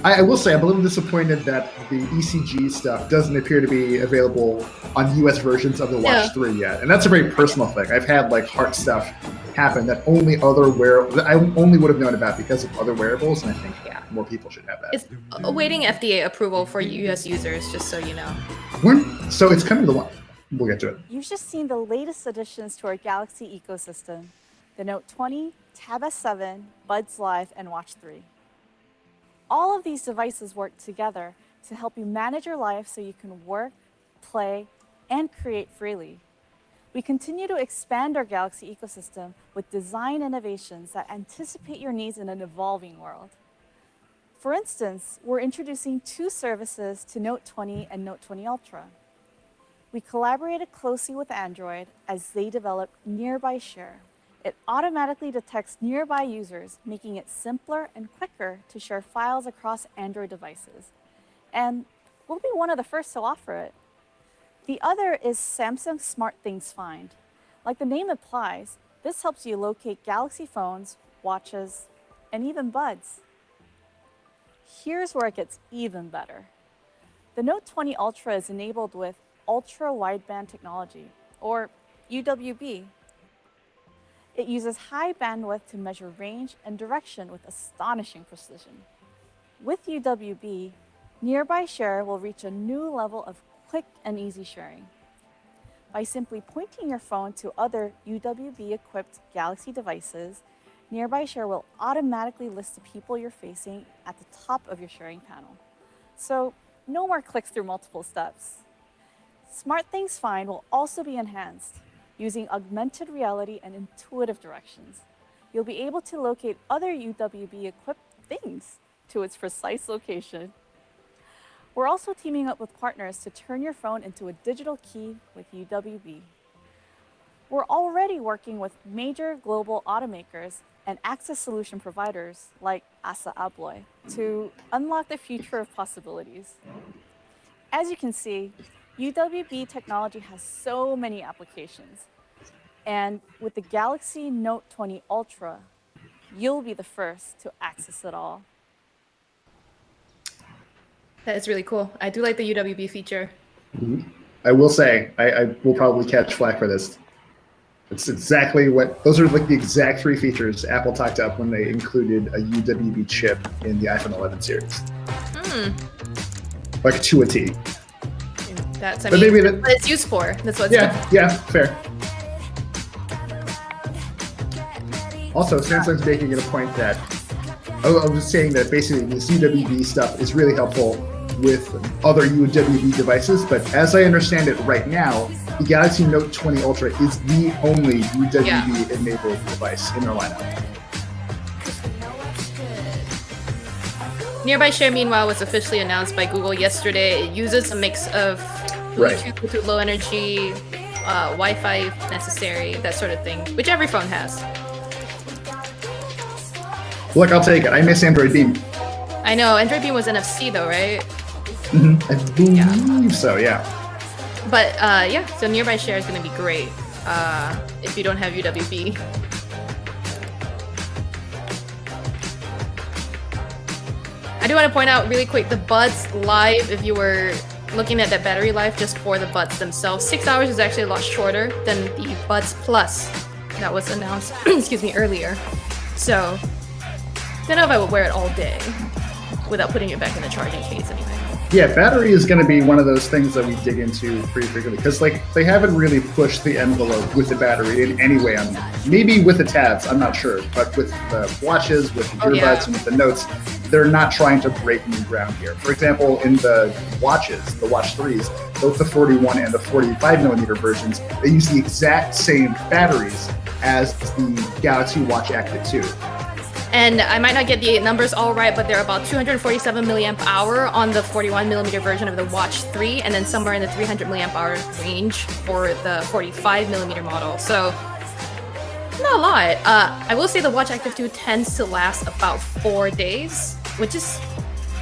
I will say I'm a little disappointed that the ECG stuff doesn't appear to be available on US versions of the Watch 3 yet. And that's a very personal thing. I've had like heart stuff happen that only other that I only would have known about because of other wearables, and I think more people should have that. It's awaiting FDA approval for US users, just so you know. So it's coming to one. We'll get to it. You've just seen the latest additions to our Galaxy ecosystem, the Note 20, Tab S7, Buds Live, and Watch 3. All of these devices work together to help you manage your life so you can work, play, and create freely. We continue to expand our Galaxy ecosystem with design innovations that anticipate your needs in an evolving world. For instance, we're introducing 2 services to Note 20 and Note 20 Ultra. We collaborated closely with Android as they developed Nearby Share. It automatically detects nearby users, making it simpler and quicker to share files across Android devices. And we'll be one of the first to offer it. The other is Samsung SmartThings Find. Like the name implies, this helps you locate Galaxy phones, watches, and even buds. Here's where it gets even better. The Note 20 Ultra is enabled with ultra-wideband technology, or UWB. It uses high bandwidth to measure range and direction with astonishing precision. With UWB, Nearby Share will reach a new level of quick and easy sharing. By simply pointing your phone to other UWB-equipped Galaxy devices, Nearby Share will automatically list the people you're facing at the top of your sharing panel. So no more clicks through multiple steps. SmartThings Find will also be enhanced using augmented reality and intuitive directions. You'll be able to locate other UWB-equipped things to its precise location. We're also teaming up with partners to turn your phone into a digital key with UWB. We're already working with major global automakers and access solution providers like Assa Abloy to unlock the future of possibilities. As you can see, UWB technology has so many applications. And with the Galaxy Note 20 Ultra, you'll be the first to access it all. That is really cool. I do like the UWB feature. I will say, I will probably catch flack for this. It's exactly those are like the exact 3 features Apple talked up when they included a UWB chip in the iPhone 11 series. Like to a T. That's, I But mean, maybe what it's used for. That's what it's good. Yeah, fair. Also, Samsung's making it a point that I was saying that basically this UWB stuff is really helpful with other UWB devices, but as I understand it right now, the Galaxy Note 20 Ultra is the only UWB-enabled device in their lineup. Nearby Share, meanwhile, was officially announced by Google yesterday. It uses a mix of Bluetooth, low energy, Wi-Fi if necessary, that sort of thing, which every phone has. Look, I'll take it. I miss Android Beam. I know, Android Beam was NFC though, right? I believe so, yeah. But yeah, so Nearby Share is going to be great if you don't have UWB. I do want to point out really quick, the Buds Live, if you were looking at that battery life just for the Buds themselves, 6 hours is actually a lot shorter than the Buds Plus that was announced excuse me, earlier. So I don't know if I would wear it all day without putting it back in the charging case anyway. Yeah, battery is going to be one of those things that we dig into pretty frequently because like they haven't really pushed the envelope with the battery in any way. Maybe with the tabs, I'm not sure, but with the watches, with the earbuds, and with the notes, they're not trying to break new ground here. For example, in the watches, the Watch 3s, both the 41 and the 45 millimeter versions, they use the exact same batteries as the Galaxy Watch Active 2. And I might not get the numbers all right, but they're about 247 milliamp hour on the 41 millimeter version of the Watch 3, and then somewhere in the 300 milliamp hour range for the 45 millimeter model. So not a lot. I will say the Watch Active 2 tends to last about 4 days, which is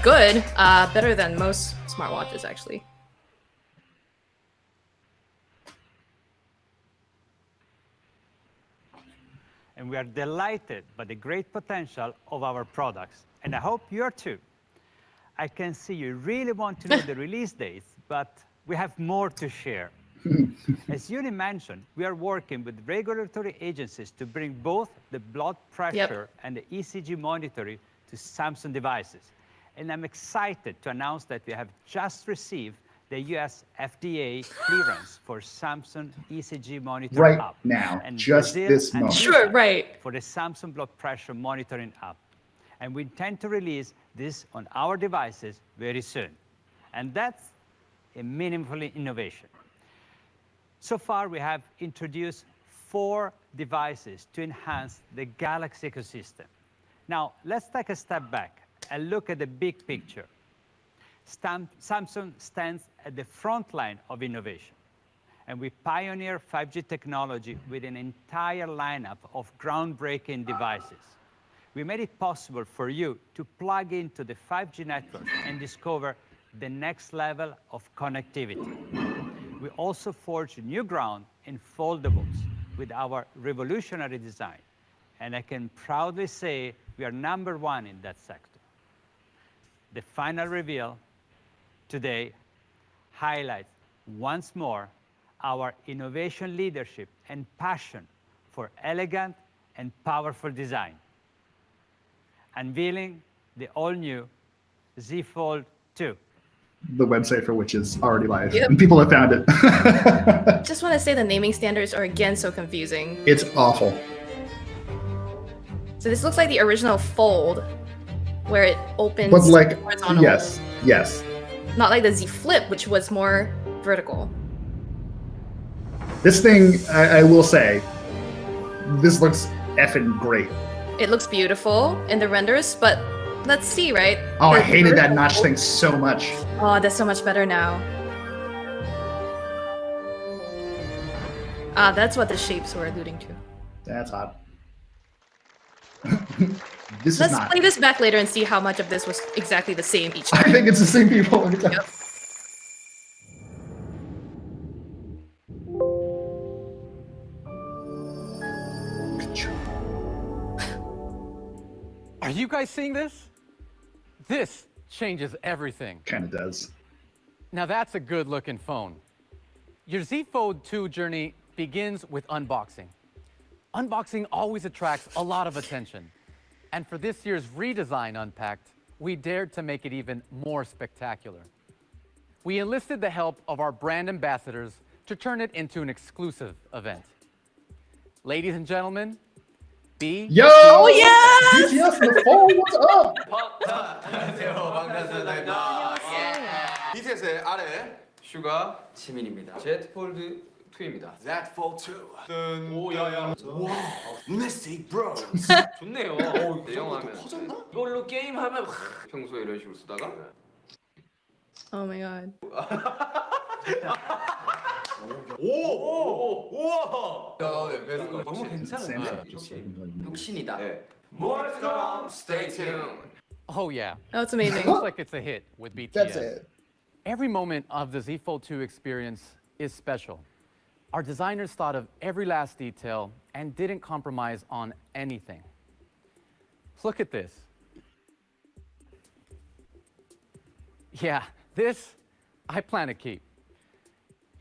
good. Better than most smartwatches, actually. And we are delighted by the great potential of our products, and I hope you are too. I can see you really want to know the release dates, but we have more to share. As Yuni mentioned, we are working with regulatory agencies to bring both the blood pressure and the ECG monitoring to Samsung devices. And I'm excited to announce that we have just received the US FDA clearance for Samsung ECG monitor Right app. now, And just Brazil this and moment. Sure, Japan right. for the Samsung blood pressure monitoring app. And we intend to release this on our devices very soon. And that's a meaningful innovation. So far, we have introduced 4 devices to enhance the Galaxy ecosystem. Now, let's take a step back and look at the big picture. Samsung stands at the front line of innovation, and we pioneer 5G technology with an entire lineup of groundbreaking devices. We made it possible for you to plug into the 5G network and discover the next level of connectivity. We also forged new ground in foldables with our revolutionary design, and I can proudly say we are #1 in that sector. The final reveal today highlights once more our innovation leadership and passion for elegant and powerful design. Unveiling the all-new Z Fold 2. The website for which is already live, Yep. and people have found it. Just want to say the naming standards are again so confusing. It's awful. So this looks like the original Fold, where it opens But like, horizontal. yes. Not like the Z Flip, which was more vertical. This thing, I will say, this looks effing great. It looks beautiful in the renders, but let's see, right? Oh, I The hated that vertical- notch thing so much. Oh, that's so much better now. Ah, that's what the shapes were alluding to. That's hot. This Let's is not. play this back later and see how much of this was exactly the same each I time. think it's the same people every time. Are you guys seeing this? This changes everything. Kind of does. Now that's a good looking phone. Your Z Fold 2 journey begins with unboxing. Unboxing always attracts a lot of attention. And for this year's redesign Unpacked, we dared to make it even more spectacular. We enlisted the help of our brand ambassadors to turn it into an exclusive event. Ladies and gentlemen, B. Yo! Oh, yes! BTS the phone, what's up? 안녕하세요. 반갑습니다. BTS의 아래 슈가 지민입니다. Z 폴드 2입니다. Z Fold 2. 오야야. 와, Mystic Bros. 좋네요. 대형화면. 커졌나? 이걸로 게임하면 평소에 이런 식으로 쓰다가. Oh my god. 우와. 야, 베스트. 너무 괜찮은데. 혁신이다. More to come. Stay tuned. Oh yeah. Oh, it's amazing. Looks like it's a hit with BTS. That's it. Every moment of the Z Fold 2 experience is special. Our designers thought of every last detail and didn't compromise on anything. Look at this. Yeah, this I plan to keep.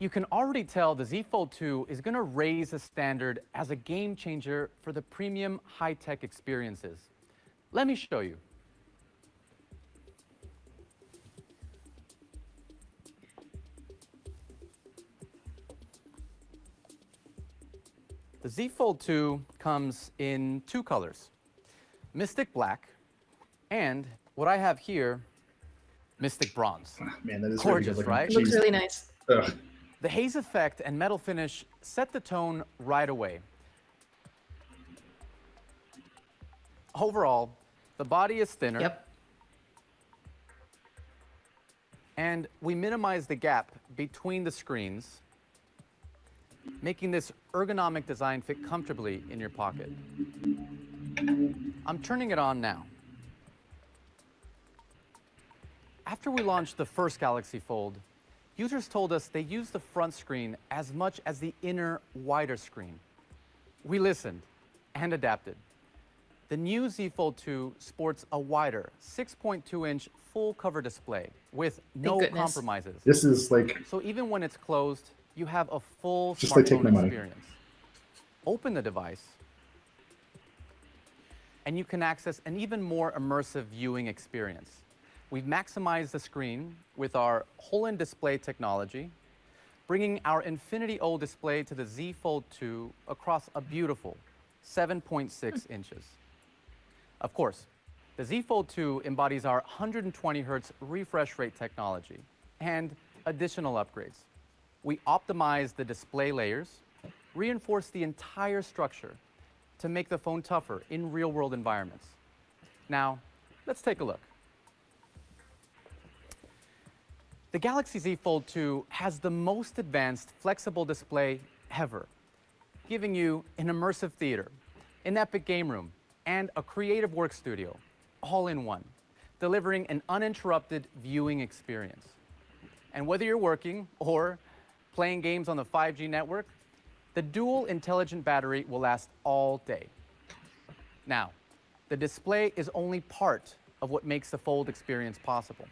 You can already tell the Z Fold 2 is going to raise the standard as a game changer for the premium high-tech experiences. Let me show you. The Z Fold 2 comes in 2 colors, Mystic Black and what I have here, Mystic Bronze. Man, that is Gorgeous, really good right? It looks really nice. Ugh. The haze effect and metal finish set the tone right away. Overall, the body is thinner. Yep. And we minimize the gap between the screens, making this ergonomic design fit comfortably in your pocket. I'm turning it on now. After we launched the first Galaxy Fold, users told us they used the front screen as much as the inner, wider screen. We listened and adapted. The new Z Fold 2 sports a wider 6.2-inch full cover display with no goodness. compromises. This is like, So even when it's closed, you have a full Just like take smartphone my money. experience. Open the device, and you can access an even more immersive viewing experience. We've maximized the screen with our whole-in display technology, bringing our Infinity O display to the Z Fold 2 across a beautiful 7.6 inches. Of course, the Z Fold 2 embodies our 120 Hz refresh rate technology and additional upgrades. We optimize the display layers, reinforce the entire structure to make the phone tougher in real-world environments. Now, let's take a look. The Galaxy Z Fold 2 has the most advanced flexible display ever, giving you an immersive theater, an epic game room, and a creative work studio, all in one, delivering an uninterrupted viewing experience. And whether you're working or playing games on the 5G network, the dual intelligent battery will last all day. Now, the display is only part of what makes the Fold experience possible.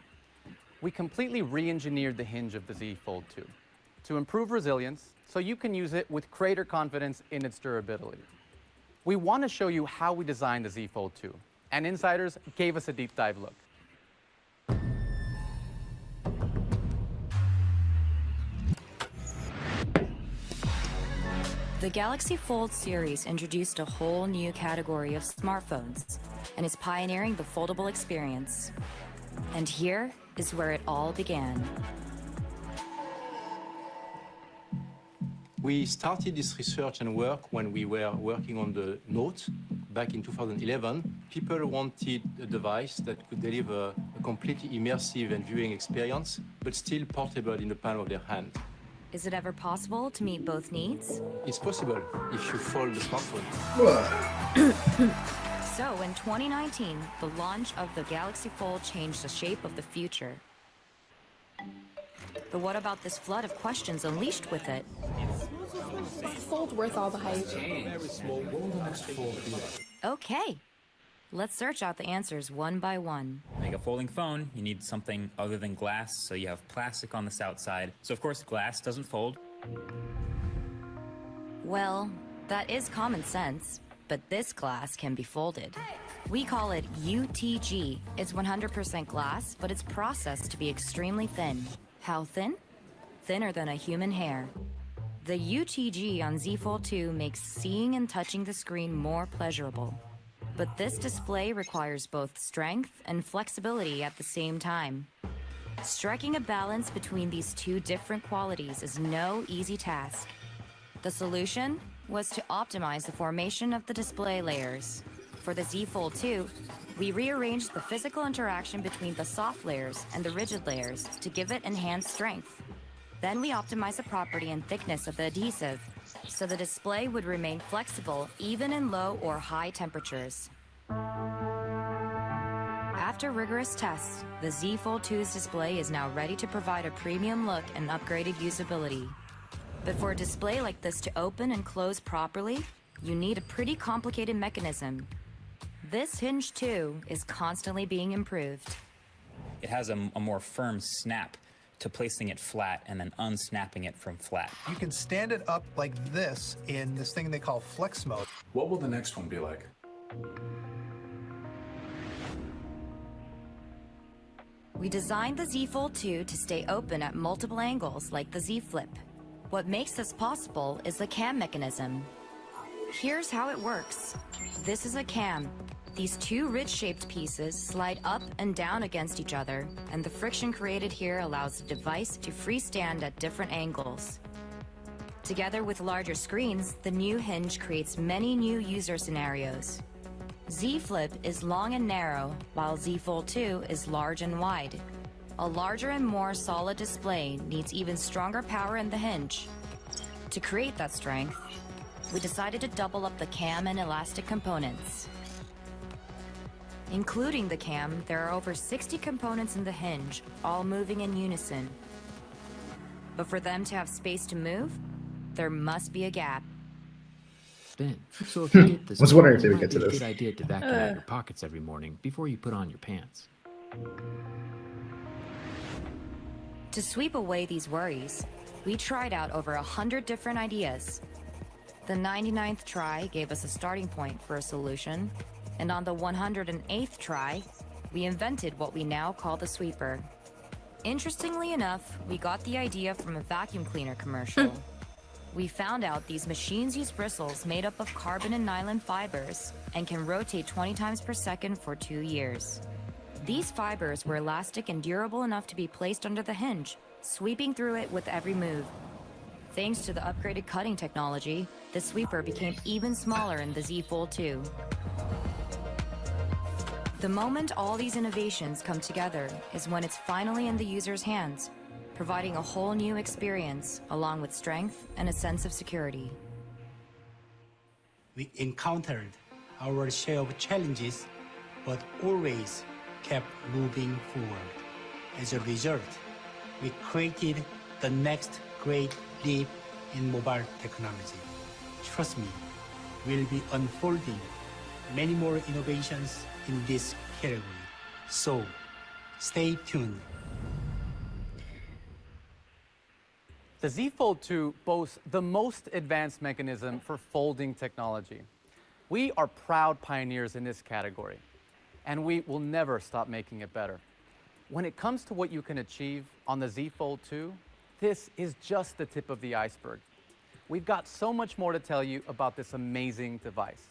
We completely re-engineered the hinge of the Z Fold 2 to improve resilience so you can use it with greater confidence in its durability. We want to show you how we designed the Z Fold 2, and insiders gave us a deep dive look. The Galaxy Fold series introduced a whole new category of smartphones and is pioneering the foldable experience. And here is where it all began. We started this research and work when we were working on the Note back in 2011. People wanted a device that could deliver a completely immersive and viewing experience, but still portable in the palm of their hand. Is it ever possible to meet both needs? It's possible if you fold the smartphone. So in 2019, the launch of the Galaxy Fold changed the shape of the future. But what about this flood of questions unleashed with it? Is the Fold worth all the hype? Okay, let's search out the answers one by one. To make a folding phone, you need something other than glass, so you have plastic on this outside. So of course, glass doesn't fold. Well, that is common sense, but this glass can be folded. We call it UTG. It's 100% glass, but it's processed to be extremely thin. How thin? Thinner than a human hair. The UTG on Z Fold 2 makes seeing and touching the screen more pleasurable. But this display requires both strength and flexibility at the same time. Striking a balance between these two different qualities is no easy task. The solution was to optimize the formation of the display layers. For the Z Fold 2, we rearranged the physical interaction between the soft layers and the rigid layers to give it enhanced strength. Then we optimized the property and thickness of the adhesive, so the display would remain flexible even in low or high temperatures. After rigorous tests, the Z Fold 2's display is now ready to provide a premium look and upgraded usability. But for a display like this to open and close properly, you need a pretty complicated mechanism. This hinge too is constantly being improved. It has a more firm snap to placing it flat and then unsnapping it from flat. You can stand it up like this in this thing they call flex mode. What will the next one be like? We designed the Z Fold 2 to stay open at multiple angles like the Z Flip. What makes this possible is the cam mechanism. Here's how it works. This is a cam. These two ridge-shaped pieces slide up and down against each other, and the friction created here allows the device to freestand at different angles. Together with larger screens, the new hinge creates many new user scenarios. Z Flip is long and narrow, while Z Fold 2 is large and wide. A larger and more solid display needs even stronger power in the hinge. To create that strength, we decided to double up the cam and elastic components. Including the cam, there are over 60 components in the hinge, all moving in unison. But for them to have space to move, there must be a gap. Ben, so if you get this, I was wondering if they it would might get to be a this. good idea to vacuum out your pockets every morning before you put on your pants. To sweep away these worries, We tried out over 100 different ideas. The 99th try gave us a starting point for a solution, and on the 108th try, we invented what we now call the sweeper. Interestingly enough, we got the idea from a vacuum cleaner commercial. We found out these machines use bristles made up of carbon and nylon fibers and can rotate 20 times per second for 2 years. These fibers were elastic and durable enough to be placed under the hinge, sweeping through it with every move. Thanks to the upgraded cutting technology, the sweeper became even smaller in the Z Fold 2. The moment all these innovations come together is when it's finally in the user's hands, providing a whole new experience along with strength and a sense of security. We encountered our share of challenges, but always kept moving forward. As a result, we created the next great leap in mobile technology. Trust me, we'll be unfolding many more innovations in this category. So, stay tuned. The Z Fold 2 boasts the most advanced mechanism for folding technology. We are proud pioneers in this category, and we will never stop making it better. When it comes to what you can achieve on the Z Fold 2, this is just the tip of the iceberg. We've got so much more to tell you about this amazing device.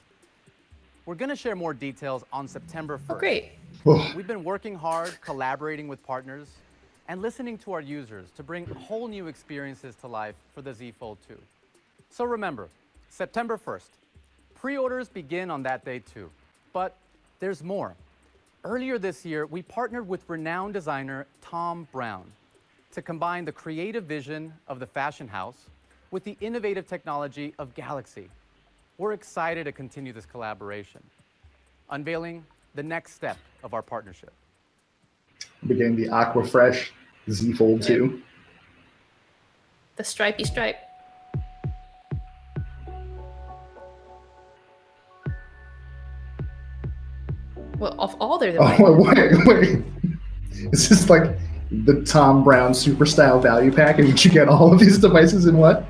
We're going to share more details on September 1st. Oh, great. We've been working hard, collaborating with partners, and listening to our users to bring whole new experiences to life for the Z Fold 2. So remember, September 1st. Pre-orders begin on that day too. But there's more. Earlier this year, we partnered with renowned designer Tom Brown to combine the creative vision of the fashion house with the innovative technology of Galaxy. We're excited to continue this collaboration, unveiling the next step of our partnership. Beginning the Aqua Fresh Z Fold 2. The stripy stripe. Well, of all their devices. Oh, wait. Is this like the Tom Brown Super Style Value Pack in which you get all of these devices in what?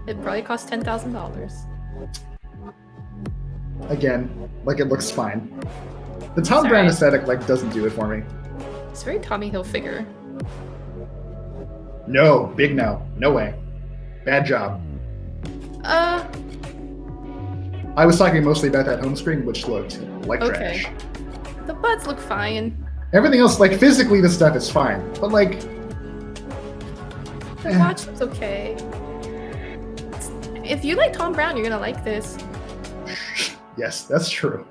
It probably cost $10,000. Again, like it looks fine. The Tom Brown aesthetic like doesn't do it for me. It's very Tommy Hilfiger. No, big no. No way. Bad job. I was talking mostly about that home screen, which looked like trash. The buds look fine. Everything else, like physically, the stuff is fine, but like The watch looks okay. If you like Tom Brown, you're gonna like this. Yes, that's true.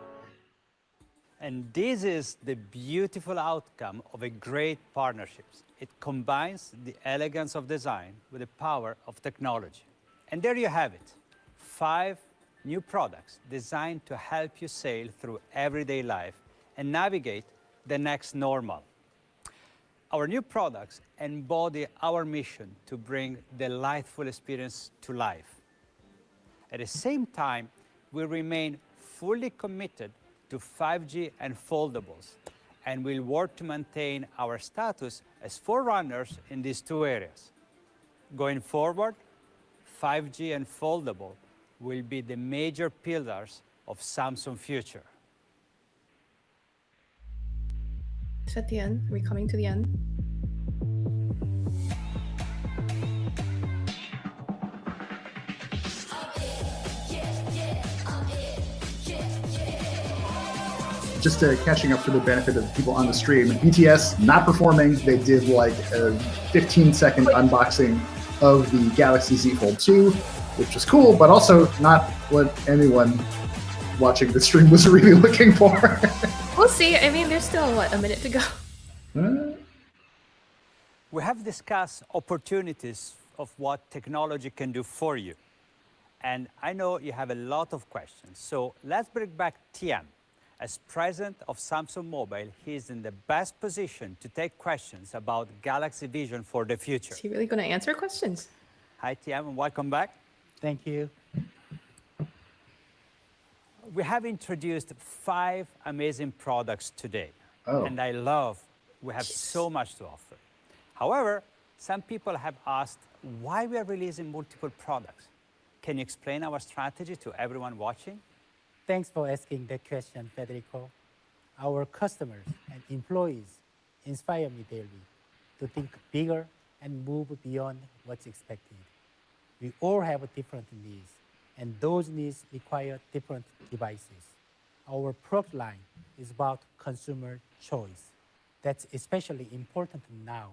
And this is the beautiful outcome of a great partnership. It combines the elegance of design with the power of technology. And there you have it, 5 new products designed to help you sail through everyday life and navigate the next normal. Our new products embody our mission to bring delightful experience to life. At the same time, we remain fully committed to 5G and foldables, and will work to maintain our status as forerunners in these 2 areas. Going forward, 5G and foldable will be the major pillars of Samsung's future. Is that the end? Are we coming to the end? Just catching up for the benefit of people on the stream, BTS not performing. They did like a 15-second unboxing of the Galaxy Z Fold 2, which was cool, but also not what anyone watching the stream was really looking for. We'll see. I mean, there's still, what, a minute to go? We have discussed opportunities of what technology can do for you. And I know you have a lot of questions. So let's bring back Tian. As president of Samsung Mobile, he is in the best position to take questions about Galaxy vision for the future. Is he really going to answer questions? Hi, Tian, and welcome back. Thank you. We have introduced 5 amazing products today. Oh. And I love, we have so much to offer. However, Some people have asked why we are releasing multiple products. Can you explain our strategy to everyone watching? Thanks for asking that question, Federico. Our customers and employees inspire me daily to think bigger and move beyond what's expected. We all have different needs, and those needs require different devices. Our product line is about consumer choice. That's especially important now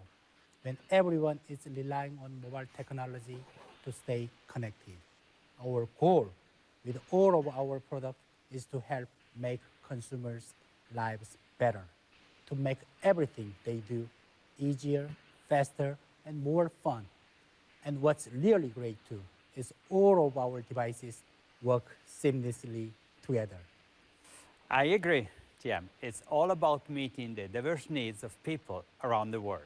when everyone is relying on mobile technology to stay connected. Our goal with all of our products is to help make consumers' lives better, to make everything they do easier, faster, and more fun. And what's really great too is all of our devices work seamlessly together. I agree, TM. It's all about meeting the diverse needs of people around the world.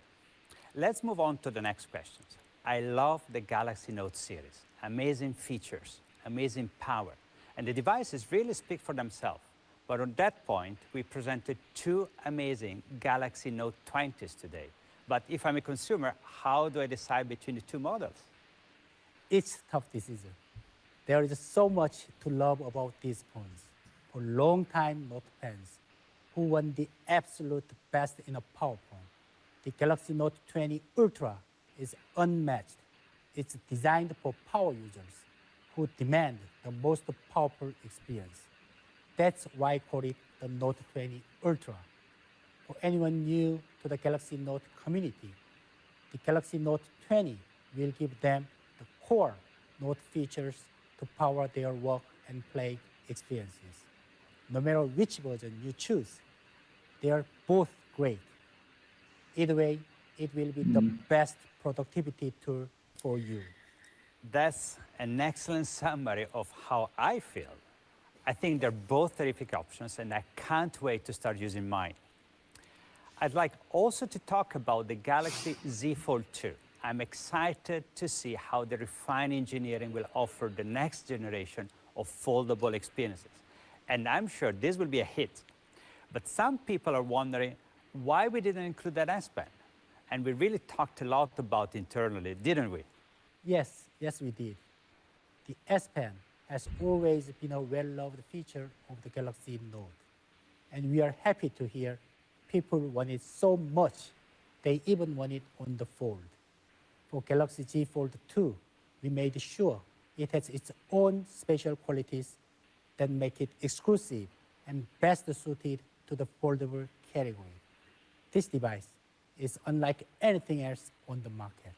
Let's move on to the next questions. I love the Galaxy Note series. Amazing features, amazing power, and the devices really speak for themselves. But on that point, we presented two amazing Galaxy Note 20s today. But if I'm a consumer, how do I decide between the two models? It's a tough decision. There is so much to love about these phones. For long-time Note fans who want the absolute best in a power phone, the Galaxy Note 20 Ultra is unmatched. It's designed for power users who demand the most powerful experience. That's why I call it the Note 20 Ultra. For anyone new to the Galaxy Note community, the Galaxy Note 20 will give them the core Note features to power their work and play experiences. No matter which version you choose, they are both great. Either way, it will be the best productivity tool for you. That's an excellent summary of how I feel. I think they're both terrific options, and I can't wait to start using mine. I'd like also to talk about the Galaxy Z Fold 2. I'm excited to see how the refined engineering will offer the next generation of foldable experiences. And I'm sure this will be a hit. But some people are wondering why we didn't include that S Pen. And we really talked a lot about it internally, didn't we? Yes, we did. The S Pen has always been a well-loved feature of the Galaxy Note. And we are happy to hear people want it so much, they even want it on the Fold. For Galaxy Z Fold 2, we made sure it has its own special qualities that make it exclusive and best suited to the foldable category. This device is unlike anything else on the market,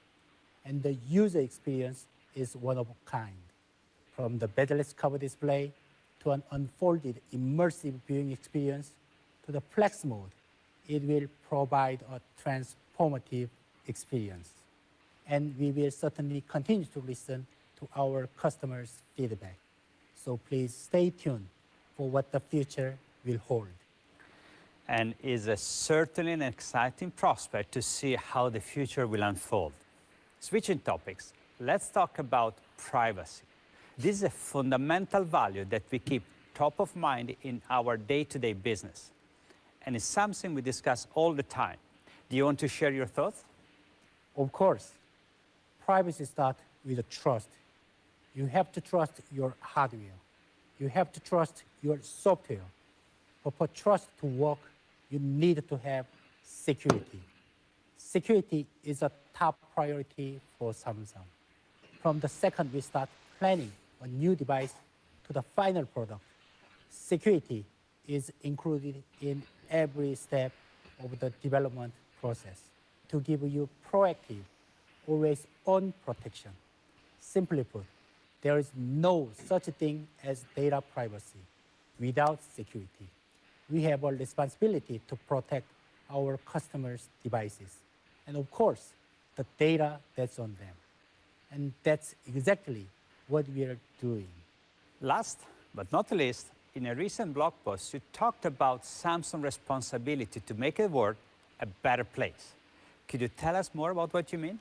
and the user experience is one of a kind. From the bezel-less cover display to an unfolded immersive viewing experience to the flex mode, it will provide a transformative experience. And we will certainly continue to listen to our customers' feedback. So please stay tuned for what the future will hold. And it's certainly an exciting prospect to see how the future will unfold. Switching topics, let's talk about privacy. This is a fundamental value that we keep top of mind in our day-to-day business. And it's something we discuss all the time. Do you want to share your thoughts? Of course. Privacy starts with trust. You have to trust your hardware. You have to trust your software. But for trust to work, you need to have security. Security is a top priority for Samsung. From the second we start planning a new device to the final product, security is included in every step of the development process to give you proactive, always on protection. Simply put, there is no such thing as data privacy without security. We have a responsibility to protect our customers' devices, and of course, the data that's on them. And that's exactly what we are doing. Last but not least, in a recent blog post, you talked about Samsung's responsibility to make the world a better place. Could you tell us more about what you mean?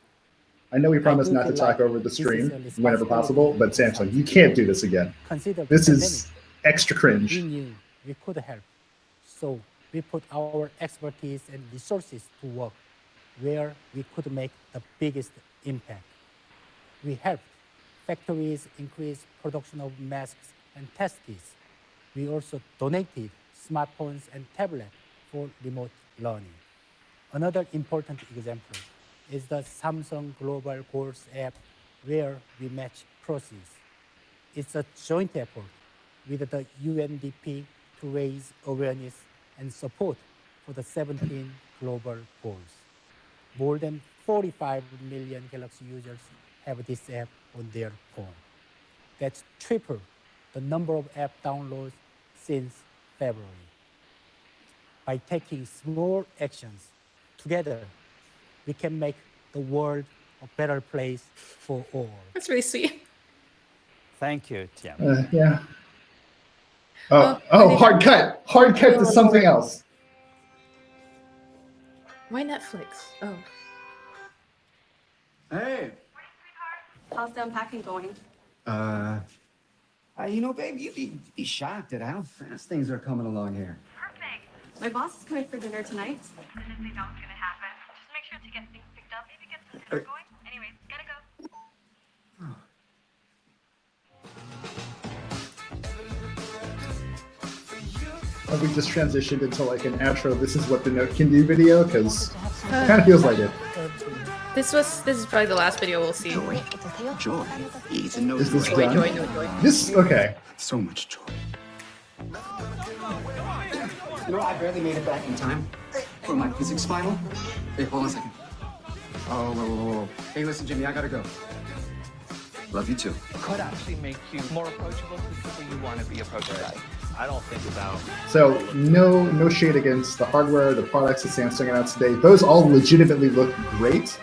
I know we promised not to talk over the stream whenever possible, but Samsung, you can't do this again. This is extra cringe. We knew we could help, so we put our expertise and resources to work. where we could make the biggest impact. We helped factories increase production of masks and test kits. We also donated smartphones and tablets for remote learning. Another important example is the Samsung Global Goals app, where we match proceeds. It's a joint effort with the UNDP to raise awareness and support for the 17 global goals. More than 45 million Galaxy users have this app on their phone. That's triple the number of app downloads since February. By taking small actions together, we can make the world a better place for all. That's really sweet. Thank you, Tiam. Yeah. Hard cut. Hard cut to something else. Why Netflix? Oh. Hey. How's the unpacking going? You know, babe, you'd be shocked at how fast things are coming along here. Perfect. My boss is coming for dinner tonight. Honestly, that's gonna happen. Just make sure to get things picked up. Maybe get some dinner going. Anyways, gotta go. We just transitioned into like an outro. This is what the Note can do video, because it kind of feels like it. This is probably the last video we'll see. Joy. It's a no Is this joy. done? Joy. This okay. So much joy. You know, I barely made it back in time for my physics final. Hey, hold on a second. Oh, whoa. Hey, listen, Jimmy, I gotta go. Love you too. Could actually make you more approachable to people you want to be approached by. I don't think about. So no shade against the hardware, the products that Samsung announced today. Those all legitimately look great,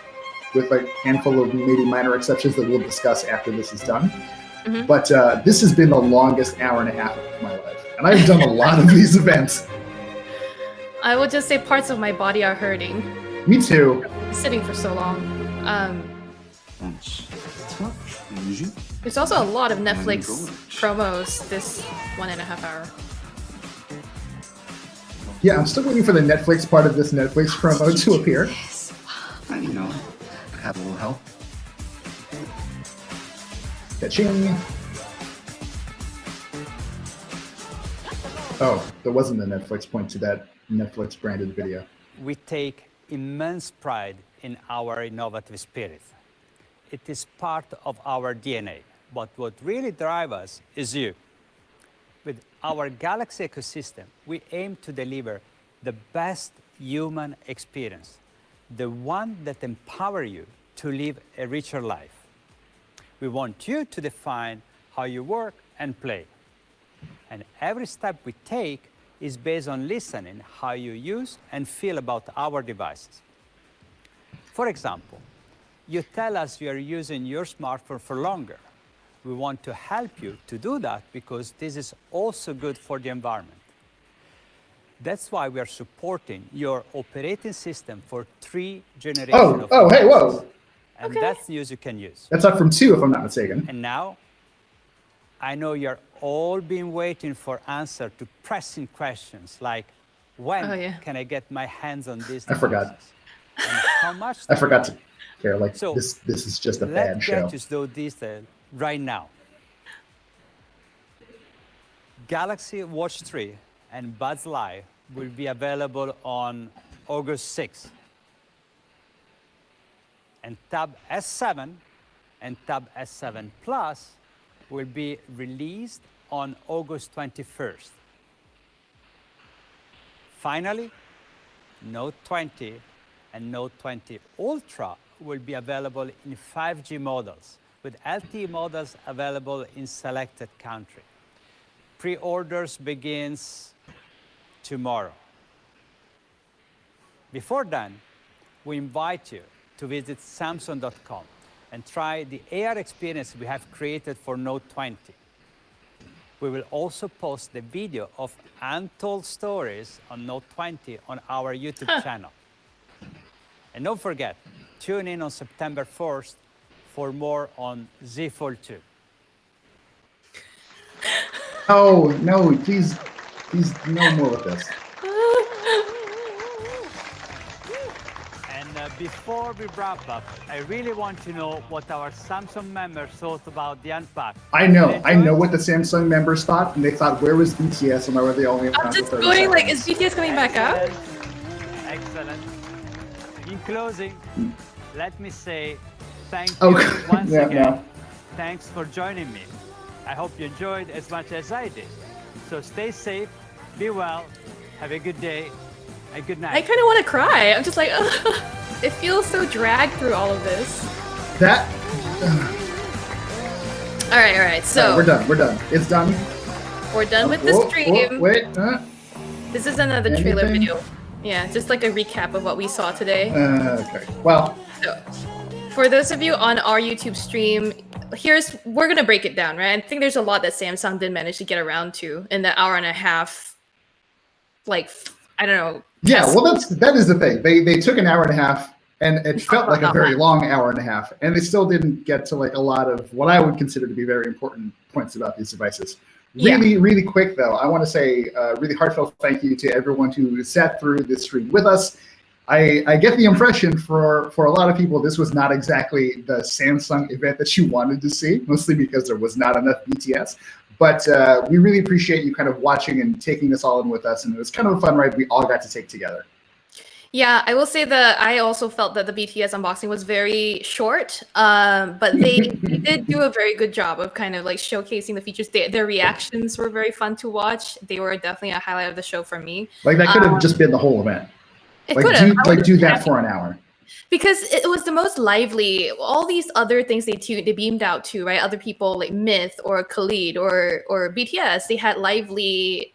with like a handful of maybe minor exceptions that we'll discuss after this is done. Mm-hmm. But this has been the longest hour and a half of my life, and I've done a lot of these events. I would just say parts of my body are hurting. Me too. Sitting for so long. There's also a lot of Netflix promos this 1.5 hour. Yeah, I'm still waiting for the Netflix part of this Netflix promo to appear. You know, have a little help. Ka-ching. Oh, there wasn't a Netflix point to that Netflix branded video. We take immense pride in our innovative spirit. It is part of our DNA, but what really drives us is you. With our Galaxy ecosystem, we aim to deliver the best human experience, the one that empowers you to live a richer life. We want you to define how you work and play. And every step we take is based on listening how you use and feel about our devices. For example, you tell us you are using your smartphone for longer. We want to help you to do that because this is also good for the environment. That's why we are supporting your operating system for 3 generations. Oh, hey, whoa. And that's news you can use. That's up from 2, if I'm not mistaken. And now, I know you're all been waiting for answer to pressing questions like, when can I get my hands on this? I forgot. And how much? I forgot to care. Like, So, this is just a bad let's show. get to those details right now. Galaxy Watch 3 and Buds Live will be available on August 6th. And Tab S7 and Tab S7 Plus will be released on August 21st. Finally, Note 20 and Note 20 Ultra will be available in 5G models, with LTE models available in selected countries. Pre-orders begins tomorrow. Before then, we invite you to visit Samsung.com and try the AR experience we have created for Note 20. We will also post the video of untold stories on Note 20 on our YouTube channel. And don't forget, tune in on September 1st for more on Z Fold 2. Oh, no, please, no more with this. And before we wrap up, I really want to know what our Samsung members thought about the Unpacked. I know what the Samsung members thought, and they thought, where was BTS, and why were they only around I'm just for 30 going like, seconds? is BTS coming back out? Excellent. In closing, let me say thank you Oh, once yeah, again. no. Thanks for joining me. I hope you enjoyed as much as I did. So stay safe, be well, have a good day, and good night. I kind of want to cry. I'm just like, ugh. It feels so dragged through all of this. That. All right. So We're done. It's done. We're done with the stream. Wait. This is another trailer video. Yeah, just like a recap of what we saw today. Okay. Well. So, for those of you on our YouTube stream, we're gonna break it down, right? I think there's a lot that Samsung did manage to get around to in the hour and a half. Like, I don't know. Yeah, well, that is the thing. They took an hour and a half, and it felt like a very long hour and a half, and they still didn't get to like a lot of what I would consider to be very important points about these devices. Really quick though, I want to say a really heartfelt thank you to everyone who sat through this stream with us. I get the impression for a lot of people this was not exactly the Samsung event that you wanted to see, mostly because there was not enough BTS. But we really appreciate you kind of watching and taking this all in with us, and it was kind of a fun ride we all got to take together. Yeah, I will say that I also felt that the BTS unboxing was very short, but they did do a very good job of kind of like showcasing the features. Their reactions were very fun to watch. They were definitely a highlight of the show for me. Like that could have just been the whole event. It could have. Do that for an hour. Because it was the most lively. All these other things they beamed out to, right? Other people like Myth or Khalid or BTS, they had lively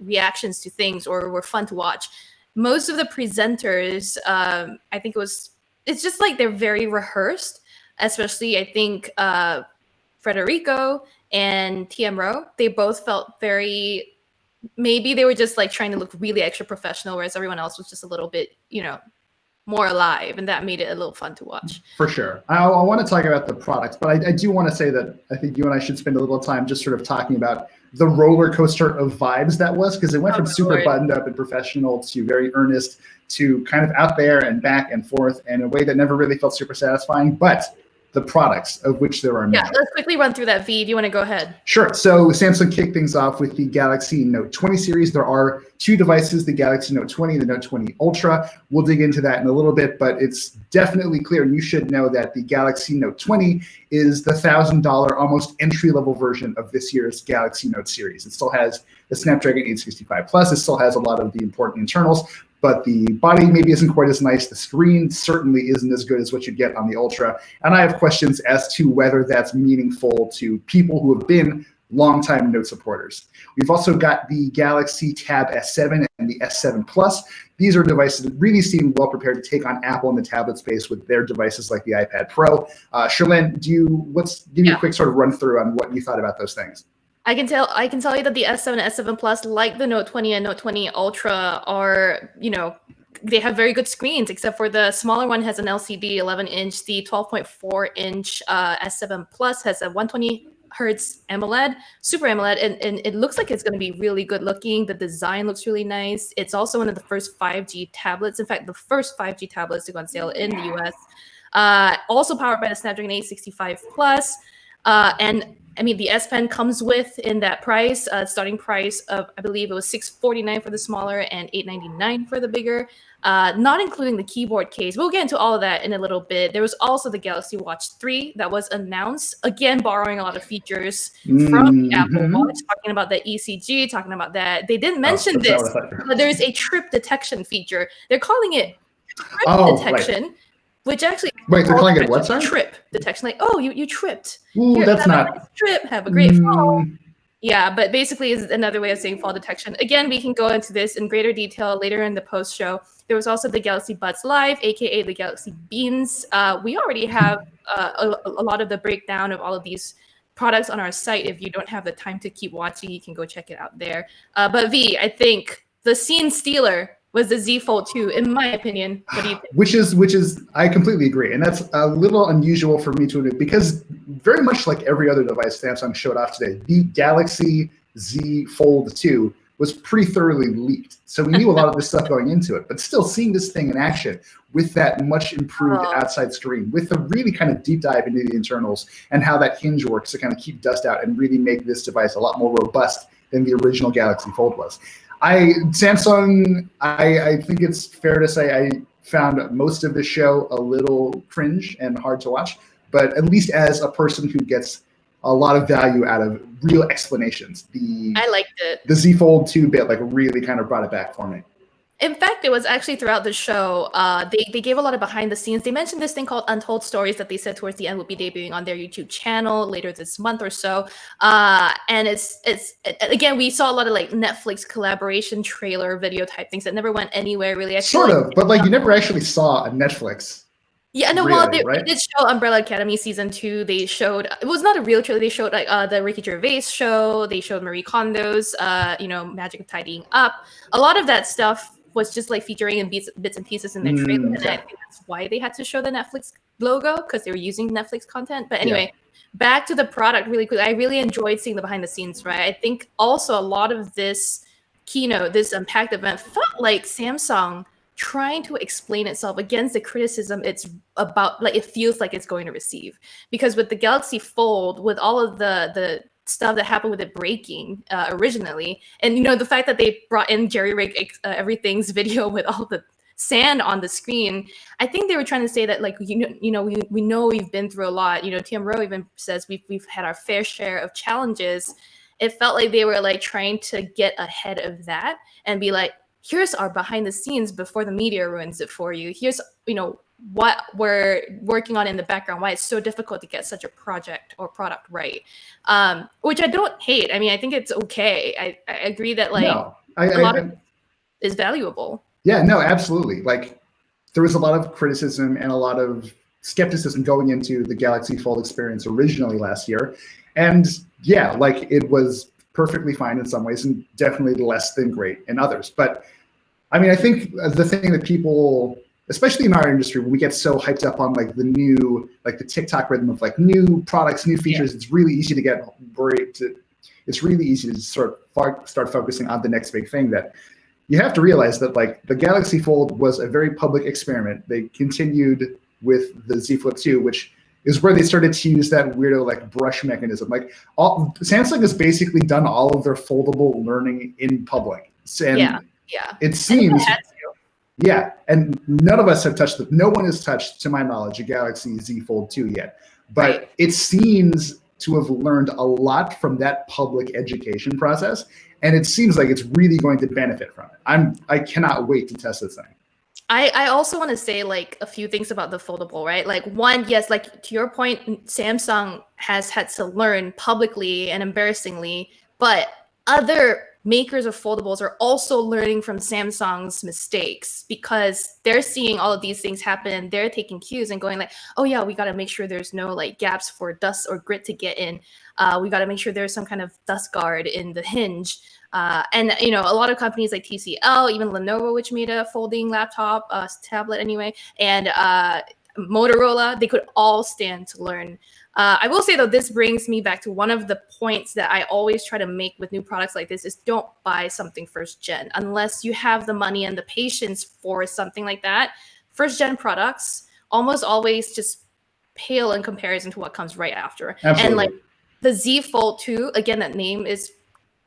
reactions to things or were fun to watch. Most of the presenters, I think it's just like they're very rehearsed, especially I think Federico and TM they both felt very, maybe they were just like trying to look really extra professional, whereas everyone else was just a little bit, more alive, and that made it a little fun to watch. For sure. I want to talk about the products, but I do want to say that I think you and I should spend a little time just sort of talking about the roller coaster of vibes that was, because it went from super buttoned up and professional to very earnest to kind of out there and back and forth in a way that never really felt super satisfying. But the products, of which there are many. Yeah, let's quickly run through that. V, do you want to go ahead? Sure. So Samsung kicked things off with the Galaxy Note 20 series. There are two devices, the Galaxy Note 20 and the Note 20 Ultra. We'll dig into that in a little bit, but it's definitely clear, and you should know that the Galaxy Note 20 is the $1,000 almost entry-level version of this year's Galaxy Note series. It still has the Snapdragon 865 Plus. It still has a lot of the important internals, but the body maybe isn't quite as nice. The screen certainly isn't as good as what you get on the Ultra. And I have questions as to whether that's meaningful to people who have been longtime Note supporters. We've also got the Galaxy Tab S7 and the S7 Plus. These are devices that really seem well prepared to take on Apple in the tablet space with their devices like the iPad Pro. Charlene, let's give you a quick sort of run through on what you thought about those things. I can tell you that the S7 and S7 Plus, like the Note 20 and Note 20 Ultra, are, they have very good screens, except for the smaller one has an LCD 11-inch. The 12.4-inch S7 Plus has a 120 hertz AMOLED, Super AMOLED, and it looks like it's going to be really good looking. The design looks really nice. It's also one of the first 5G tablets. In fact, the first 5G tablets to go on sale in the US. Also powered by the Snapdragon 865 Plus. And I mean, the S Pen comes with, in that price, starting price of, I believe it was $649 for the smaller and $899 for the bigger, not including the keyboard case. We'll get into all of that in a little bit. There was also the Galaxy Watch 3 that was announced, again, borrowing a lot of features from the Apple Watch, talking about the ECG, talking about that. They didn't mention this, but there's a trip detection feature. They're calling it trip detection. Right. Which actually, wait, they're calling it what? Sorry? Trip detection. Like, oh, you tripped. Ooh, Here, that's not. A nice trip. Have a great fall. Yeah, but basically is another way of saying fall detection. Again, we can go into this in greater detail later in the post show. There was also the Galaxy Buds Live, aka the Galaxy Beans. We already have a lot of the breakdown of all of these products on our site. If you don't have the time to keep watching, you can go check it out there. But V, I think the scene stealer was the Z Fold 2, in my opinion. What do you think? Which is, I completely agree. And that's a little unusual for me to admit, because very much like every other device Samsung showed off today, the Galaxy Z Fold 2 was pretty thoroughly leaked. So we knew a lot of this stuff going into it, but still seeing this thing in action with that much improved outside screen, with a really kind of deep dive into the internals and how that hinge works to kind of keep dust out and really make this device a lot more robust than the original Galaxy Fold was. Samsung, I think it's fair to say I found most of the show a little cringe and hard to watch, but at least as a person who gets a lot of value out of real explanations, I liked it. The Z Fold 2 bit like really kind of brought it back for me. In fact, it was actually throughout the show, they gave a lot of behind the scenes. They mentioned this thing called Untold Stories that they said towards the end would be debuting on their YouTube channel later this month or so. And it's again, we saw a lot of like Netflix collaboration trailer video type things that never went anywhere really. Sort of, but like you never actually saw a Netflix. Yeah, no, really, well, they right? did show Umbrella Academy season 2. They showed, it was not a real trailer. They showed like the Ricky Gervais show. They showed Marie Kondo's, Magic of Tidying Up. A lot of that stuff was just like featuring in bits and pieces in the trailer. And I think that's why they had to show the Netflix logo, because they were using Netflix content. But anyway, back to the product really quick. I really enjoyed seeing the behind the scenes, right? I think also a lot of this keynote, this Unpacked event felt like Samsung trying to explain itself against the criticism it's about, like it feels like it's going to receive. Because with the Galaxy Fold, with all of the stuff that happened with it breaking originally, and the fact that they brought in Jerry Rig Everything's video with all the sand on the screen, I think they were trying to say that, like, we know we've been through a lot. Tim Rowe even says we've had our fair share of challenges. It felt like they were like trying to get ahead of that and be like, here's our behind the scenes before the media ruins it for you. Here's what we're working on in the background, why it's so difficult to get such a project or product right, which I don't hate. I mean, I think it's okay. I agree that like a lot of it is valuable. Yeah, no, absolutely. Like there was a lot of criticism and a lot of skepticism going into the Galaxy Fold experience originally last year. And yeah, like it was perfectly fine in some ways and definitely less than great in others. But I mean, I think the thing that people, especially in our industry, when we get so hyped up on like the new, like the TikTok rhythm of like new products, new features, it's really easy to get worried. It's really easy to start focusing on the next big thing. That you have to realize that like the Galaxy Fold was a very public experiment. They continued with the Z Flip 2, which is where they started to use that weirdo like brush mechanism. Like Samsung has basically done all of their foldable learning in public. And it seems, and none of us have touched it. No one has touched, to my knowledge, a Galaxy Z Fold 2 yet. But it seems to have learned a lot from that public education process. And it seems like it's really going to benefit from it. I cannot wait to test this thing. I also want to say like a few things about the foldable, right? Like one, yes, like to your point, Samsung has had to learn publicly and embarrassingly, but other makers of foldables are also learning from Samsung's mistakes because they're seeing all of these things happen and they're taking cues and going like, oh yeah, we got to make sure there's no like gaps for dust or grit to get in. We got to make sure there's some kind of dust guard in the hinge. And a lot of companies like TCL, even Lenovo, which made a folding laptop, tablet anyway, and Motorola, they could all stand to learn. I will say though, this brings me back to one of the points that I always try to make with new products like this is don't buy something first gen unless you have the money and the patience for something like that. First gen products almost always just pale in comparison to what comes right after. Absolutely. And like the Z Fold 2, again, that name is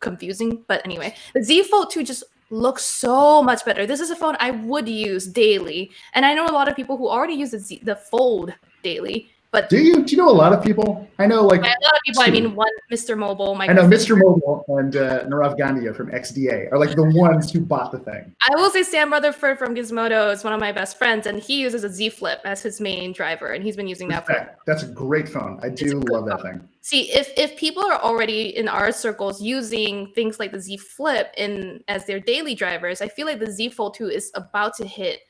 confusing, but anyway, the Z Fold 2 just looks so much better. This is a phone I would use daily, and I know a lot of people who already use the Fold daily. But do you know a lot of people? I know like a lot of people. I mean, one Mr. Mobile. I know Mr. Mobile and Narav Gandia from XDA are like the ones who bought the thing. I will say Sam Rutherford from Gizmodo is one of my best friends, and he uses a Z Flip as his main driver, and he's been using that for. That's a great phone. I do love that thing. See, if people are already in our circles using things like the Z Flip as their daily drivers, I feel like the Z Fold 2 is about to hit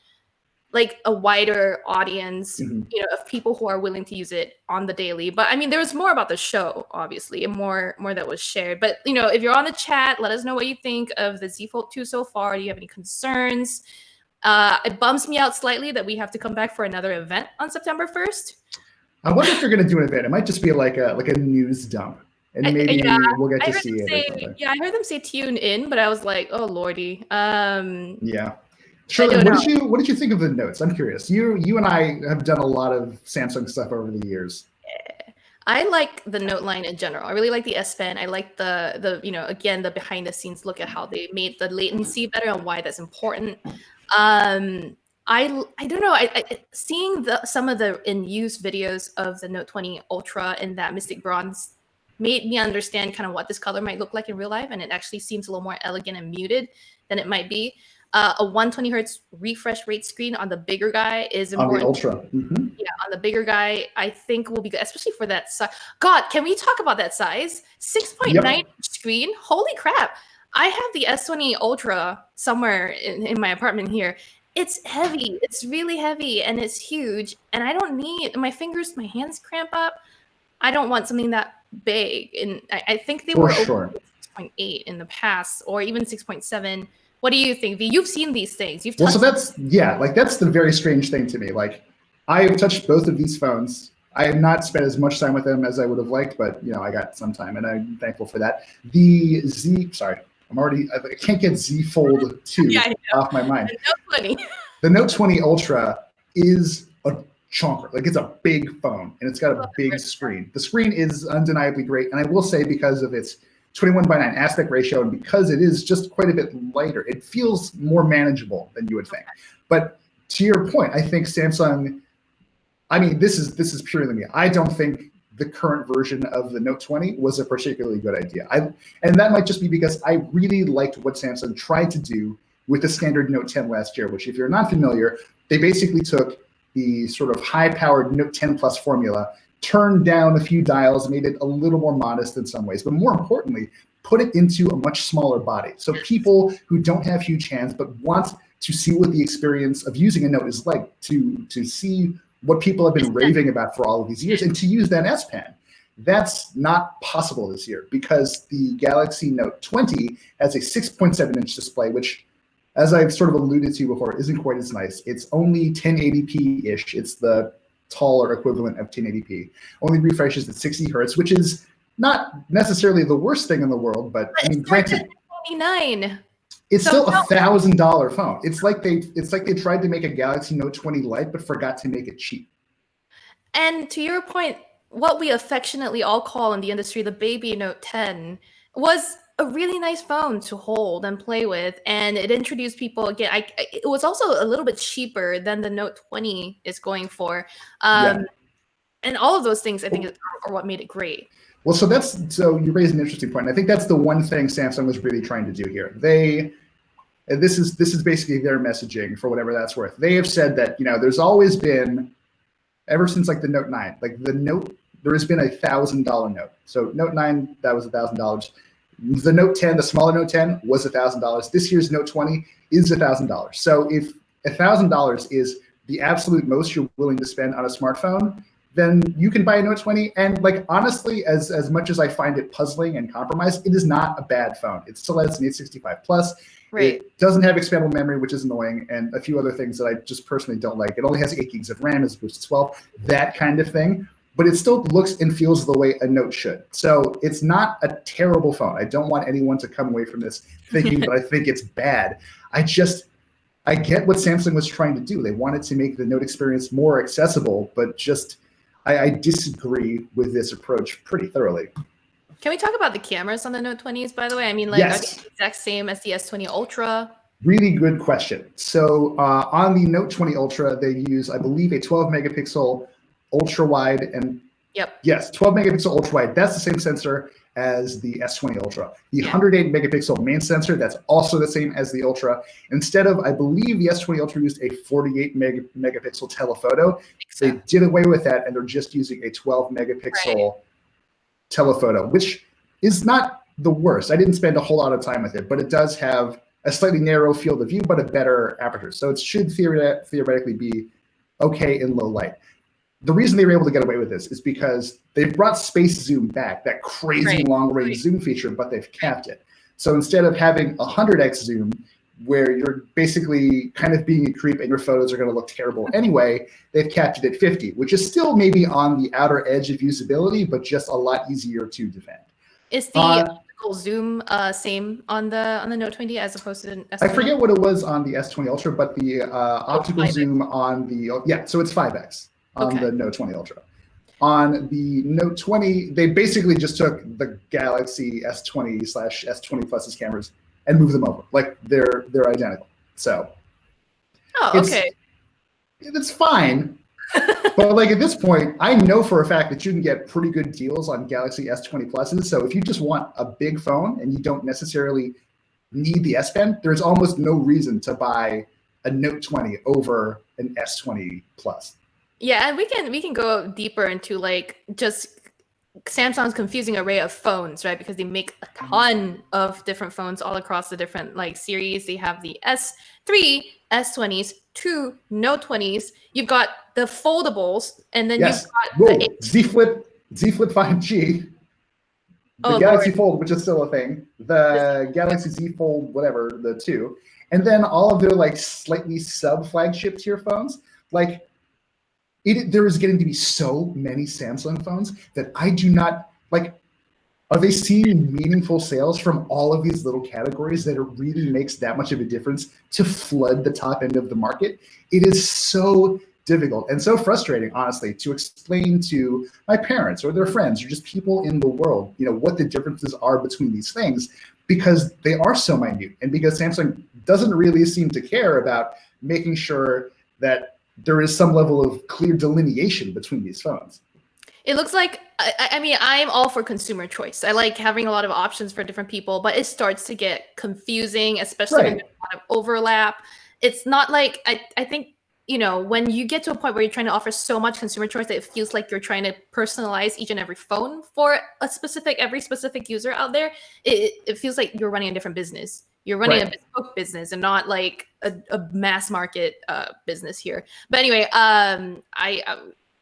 like a wider audience, of people who are willing to use it on the daily. But I mean, there was more about the show, obviously, and more that was shared. But if you're on the chat, let us know what you think of the Z Fold 2 so far. Do you have any concerns? It bums me out slightly that we have to come back for another event on September 1st. I wonder if they're going to do an event. It might just be like a news dump. and maybe Yeah, we'll get I to heard see them it or say, something. yeah, I heard them say tune in, but I was like, oh lordy. Yeah. I Shirley, don't know. what did you think of the notes? I'm curious. You and I have done a lot of Samsung stuff over the years. I like the Note line in general. I really like the S Pen. I like the again, the behind the scenes look at how they made the latency better and why that's important. I don't know. Seeing some of the in use videos of the Note 20 Ultra in that Mystic Bronze made me understand kind of what this color might look like in real life, and it actually seems a little more elegant and muted than it might be. A 120 hertz refresh rate screen on the bigger guy is On important. the Ultra. Mm-hmm. Yeah, on the bigger guy, I think will be good, especially for that size. God, can we talk about that size? 6.9 inch screen. Holy crap! I have the S20 Ultra somewhere in my apartment here. It's heavy. It's really heavy and it's huge. And I don't need my hands cramp up. I don't want something that big. And I think they For were sure. over 6.8 in the past, or even 6.7. What do you think, V? You've seen these things. You've Well, touched so that's the very strange thing to me. Like, I have touched both of these phones. I have not spent as much time with them as I would have liked, but I got some time, and I'm thankful for that. I can't get Z Fold 2 off my mind. The Note 20. The Note 20 Ultra is a chonker. Like, it's a big phone, and it's got a big screen. The screen is undeniably great, and I will say, because of its 21:9 aspect ratio, and because it is just quite a bit lighter, it feels more manageable than you would think. But to your point, I think Samsung, I mean, this is purely me. I don't think the current version of the Note 20 was a particularly good idea. And that might just be because I really liked what Samsung tried to do with the standard Note 10 last year, which, if you're not familiar, they basically took the sort of high-powered Note 10 Plus formula, turned down a few dials, made it a little more modest in some ways, but more importantly, put it into a much smaller body. So people who don't have huge hands but want to see what the experience of using a Note is like, to see what people have been raving about for all of these years, and to use that S Pen. That's not possible this year because the Galaxy Note 20 has a 6.7 inch display, which, as I've sort of alluded to before, isn't quite as nice. It's only 1080p-ish. It's the taller equivalent of 1080p. Only refreshes at 60 hertz, which is not necessarily the worst thing in the world, but I mean, granted, $29. it's still a $1,000 phone. It's like they tried to make a Galaxy Note 20 Lite but forgot to make it cheap. And to your point, what we affectionately all call in the industry the baby Note 10 was a really nice phone to hold and play with, and it introduced people again. It was also a little bit cheaper than the Note 20 is going for, and all of those things I think are what made it great. Well, so you raised an interesting point. I think that's the one thing Samsung was really trying to do here. This is basically their messaging, for whatever that's worth. They have said that there's always been, ever since like the Note 9, like the Note, there has been a $1,000 Note. So Note 9, that was $1,000. The Note 10, the smaller Note 10, was $1,000. This year's Note 20 is $1,000. So if $1,000 is the absolute most you're willing to spend on a smartphone, then you can buy a Note 20. And like, honestly, as much as I find it puzzling and compromised, it is not a bad phone. It still has an 865 Plus. Right. It doesn't have expandable memory, which is annoying, and a few other things that I just personally don't like. It only has 8 gigs of RAM as opposed to 12, that kind of thing. But it still looks and feels the way a Note should. So it's not a terrible phone. I don't want anyone to come away from this thinking that I think it's bad. I get what Samsung was trying to do. They wanted to make the Note experience more accessible, but I disagree with this approach pretty thoroughly. Can we talk about the cameras on the Note 20s, by the way? I mean, Yes. Are they the exact same as the S20 Ultra? Really good question. So on the Note 20 Ultra, they use, I believe, a 12 megapixel ultra wide, and yes, 12 megapixel ultra wide. That's the same sensor as the S20 Ultra. The 108 megapixel main sensor, that's also the same as the Ultra. Instead of, I believe, the S20 Ultra used a 48 megapixel telephoto. They did away with that, and they're just using a 12 megapixel telephoto, which is not the worst. I didn't spend a whole lot of time with it, but it does have a slightly narrow field of view, but a better aperture. So it should theoretically be okay in low light. The reason they were able to get away with this is because they've brought space zoom back, that crazy long-range zoom feature, but they've capped it. So instead of having 100x zoom, where you're basically kind of being a creep and your photos are going to look terrible anyway, they've capped it at 50, which is still maybe on the outer edge of usability, but just a lot easier to defend. Is the optical zoom same on the Note 20 as opposed to the S20? I forget what it was on the S20 Ultra, but the optical zoom on the so it's 5x on the Note 20 Ultra. On the Note 20, they basically just took the Galaxy S20/S20 Plus's cameras and moved them over. Like they're identical. So it's fine. But like at this point, I know for a fact that you can get pretty good deals on Galaxy S20 Pluses. So if you just want a big phone and you don't necessarily need the S Pen, there's almost no reason to buy a Note 20 over an S20 Plus. Yeah, and we can go deeper into like just Samsung's confusing array of phones, right? Because they make a ton of different phones all across the different like series. They have the S3, S20s, 2 Note 20s. You've got the foldables, and then you've got the Z Flip 5G, the Galaxy Fold, which is still a thing, the Galaxy Z Fold, whatever, the 2, and then all of their like slightly sub-flagship tier phones. Like there is getting to be so many Samsung phones that I do not like. Are they seeing meaningful sales from all of these little categories that it really makes that much of a difference to flood the top end of the market? It is so difficult and so frustrating, honestly, to explain to my parents or their friends or just people in the world, what the differences are between these things, because they are so minute and because Samsung doesn't really seem to care about making sure that there is some level of clear delineation between these phones. It looks like, I mean, I'm all for consumer choice. I like having a lot of options for different people, but it starts to get confusing, especially when there's a lot of overlap. It's not like, I think, when you get to a point where you're trying to offer so much consumer choice that it feels like you're trying to personalize each and every phone for every specific user out there, it feels like you're running a different business. You're running a bespoke business and not like a mass market business here. But anyway,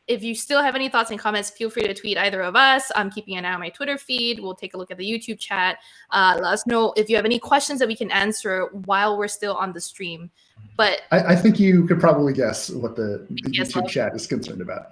if you still have any thoughts and comments, feel free to tweet either of us. I'm keeping an eye on my Twitter feed. We'll take a look at the YouTube chat. Let us know if you have any questions that we can answer while we're still on the stream. But I think you could probably guess what the YouTube chat is concerned about.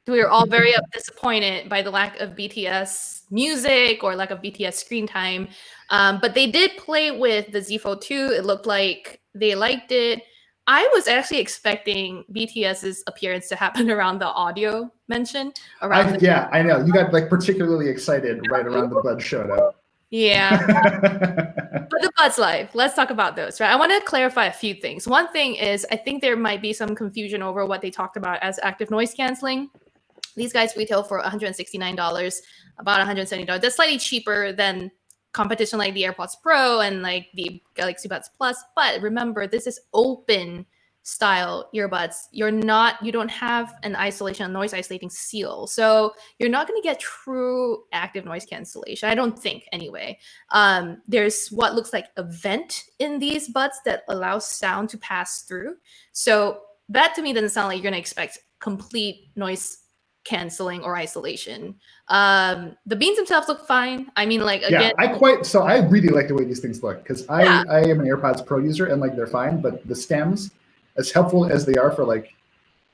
We are all very disappointed by the lack of BTS music or lack of BTS screen time. But they did play with the Z Fold 2. It looked like they liked it. I was actually expecting BTS's appearance to happen around the audio mention. I know. You got like particularly excited right around the Bud showed up. Yeah. But the Buds Live, let's talk about those, right? I want to clarify a few things. One thing is I think there might be some confusion over what they talked about as active noise canceling. These guys retail for $169, about $170. That's slightly cheaper than competition like the AirPods Pro and like the Galaxy Buds Plus. But remember, this is open style earbuds. You don't have an noise isolating seal. So you're not going to get true active noise cancellation. I don't think anyway. There's what looks like a vent in these buds that allows sound to pass through. So that to me doesn't sound like you're going to expect complete noise canceling or isolation. The beans themselves look fine. I mean, like again, I really like the way these things look because I am an AirPods Pro user and like they're fine, but the stems, as helpful as they are for like